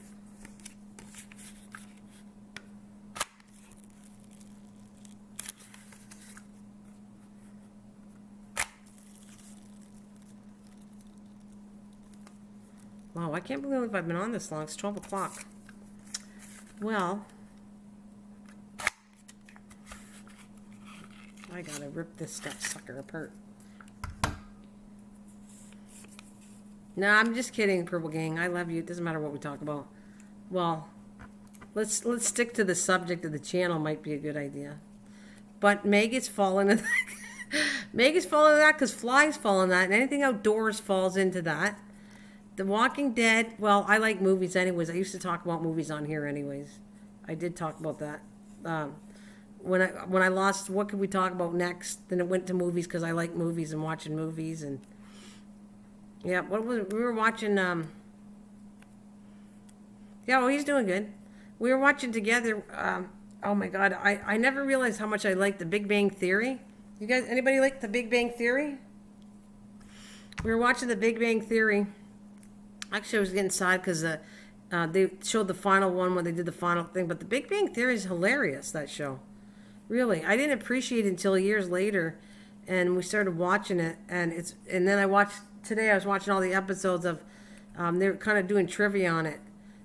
Wow, I can't believe I've been on this long. It's 12 o'clock. Well, I gotta rip this stuff sucker apart. No, I'm just kidding, Purple Gang. I love you. It doesn't matter what we talk about. Well, Let's stick to the subject of the channel. Might be a good idea. But Meg is falling into that. Meg is falling into that because flies fall in that, and anything outdoors falls into that. The Walking Dead. Well, I like movies anyways. I used to talk about movies on here anyways. I did talk about that. When I lost, what could we talk about next? Then it went to movies because I like movies and watching movies and yeah. What was it? We were watching? Yeah, well, he's doing good. We were watching together. Oh my God, I never realized how much I liked The Big Bang Theory. You guys, anybody like The Big Bang Theory? We were watching The Big Bang Theory. Actually, I was getting sad because they showed the final one when they did the final thing. But The Big Bang Theory is hilarious, that show. Really. I didn't appreciate it until years later. And we started watching it. And then I was watching all the episodes of, they were kind of doing trivia on it.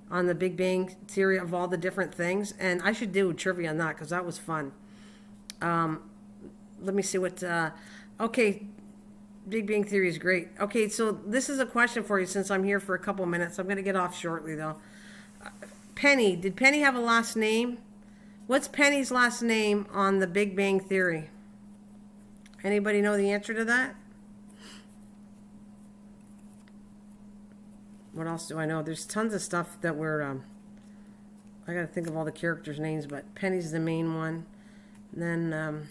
On The Big Bang Theory of all the different things. And I should do trivia on that because that was fun. Let me see what, okay. Big Bang Theory is great. Okay, so this is a question for you since I'm here for a couple minutes. I'm going to get off shortly, though. Penny. Did Penny have a last name? What's Penny's last name on The Big Bang Theory? Anybody know the answer to that? What else do I know? There's tons of stuff that we're... I got to think of all the characters' names, but Penny's the main one. And then...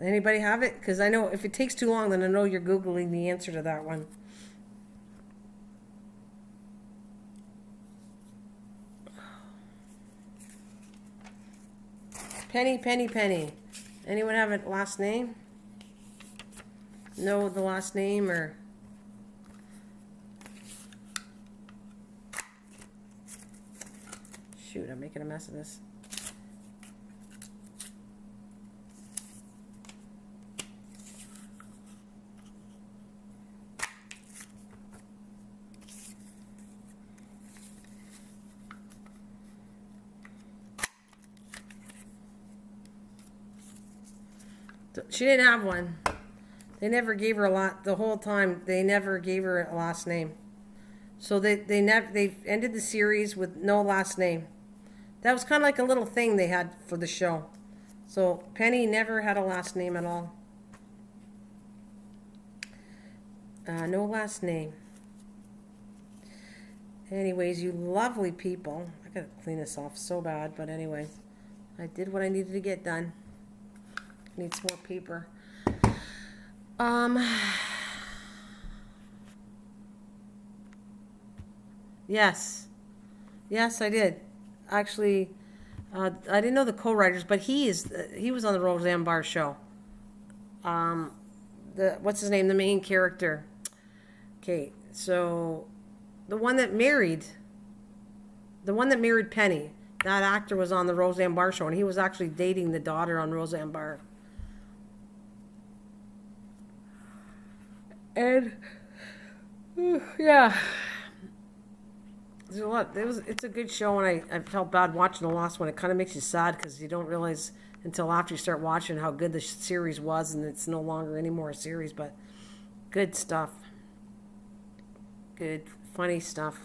Anybody have it? Because I know if it takes too long, then I know you're Googling the answer to that one. Penny. Anyone have a last name? Know the last name or... Shoot, I'm making a mess of this. She didn't have one. They never gave her a lot the whole time. They never gave her a last name. So they ended the series with no last name. That was kind of like a little thing they had for the show. So Penny never had a last name at all. No last name. Anyways, you lovely people. I gotta clean this off so bad, but anyway, I did what I needed to get done. Need some more paper. Yes, I did. Actually, I didn't know the co-writers, but he was on the Roseanne Barr show. What's his name? The main character. Okay, so the one that married Penny. That actor was on the Roseanne Barr show, and he was actually dating the daughter on Roseanne Barr. And yeah, there's a lot. It's a good show, and I felt bad watching the last one. It kind of makes you sad because you don't realize until after you start watching how good the series was, and it's no longer any more a series. But good stuff, good funny stuff.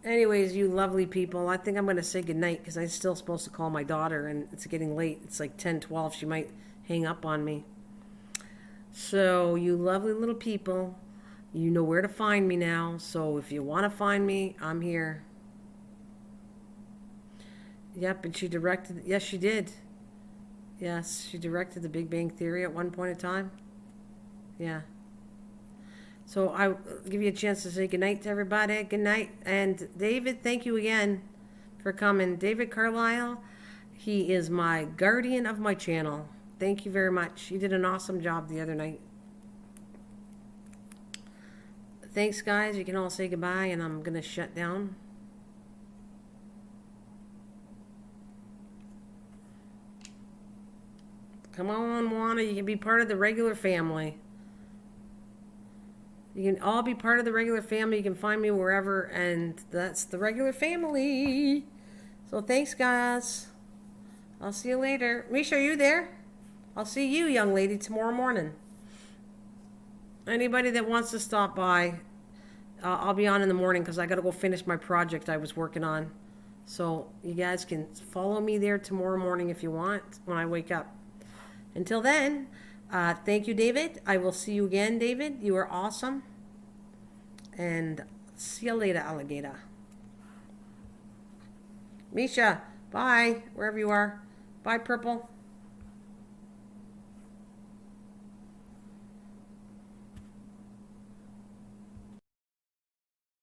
Anyways, you lovely people, I think I'm going to say goodnight because I'm still supposed to call my daughter, and it's getting late. It's like 10:12. She might hang up on me. So, you lovely little people, you know where to find me now. So, if you want to find me, I'm here. Yep, and she directed... Yes, she did. Yes, she directed The Big Bang Theory at one point in time. Yeah. So, I'll give you a chance to say goodnight to everybody. Good night. And David, thank you again for coming. David Carlisle, he is my guardian of my channel. Thank you very much. You did an awesome job the other night. Thanks, guys. You can all say goodbye, and I'm going to shut down. Come on, Juana. You can be part of the regular family. You can all be part of the regular family. You can find me wherever, and that's the regular family. So thanks, guys. I'll see you later. Misha, are you there? I'll see you, young lady, tomorrow morning. Anybody that wants to stop by, I'll be on in the morning because I got to go finish my project I was working on. So you guys can follow me there tomorrow morning if you want when I wake up. Until then, thank you, David. I will see you again, David. You are awesome. And see you later, alligator. Misha, bye, wherever you are. Bye, Purple.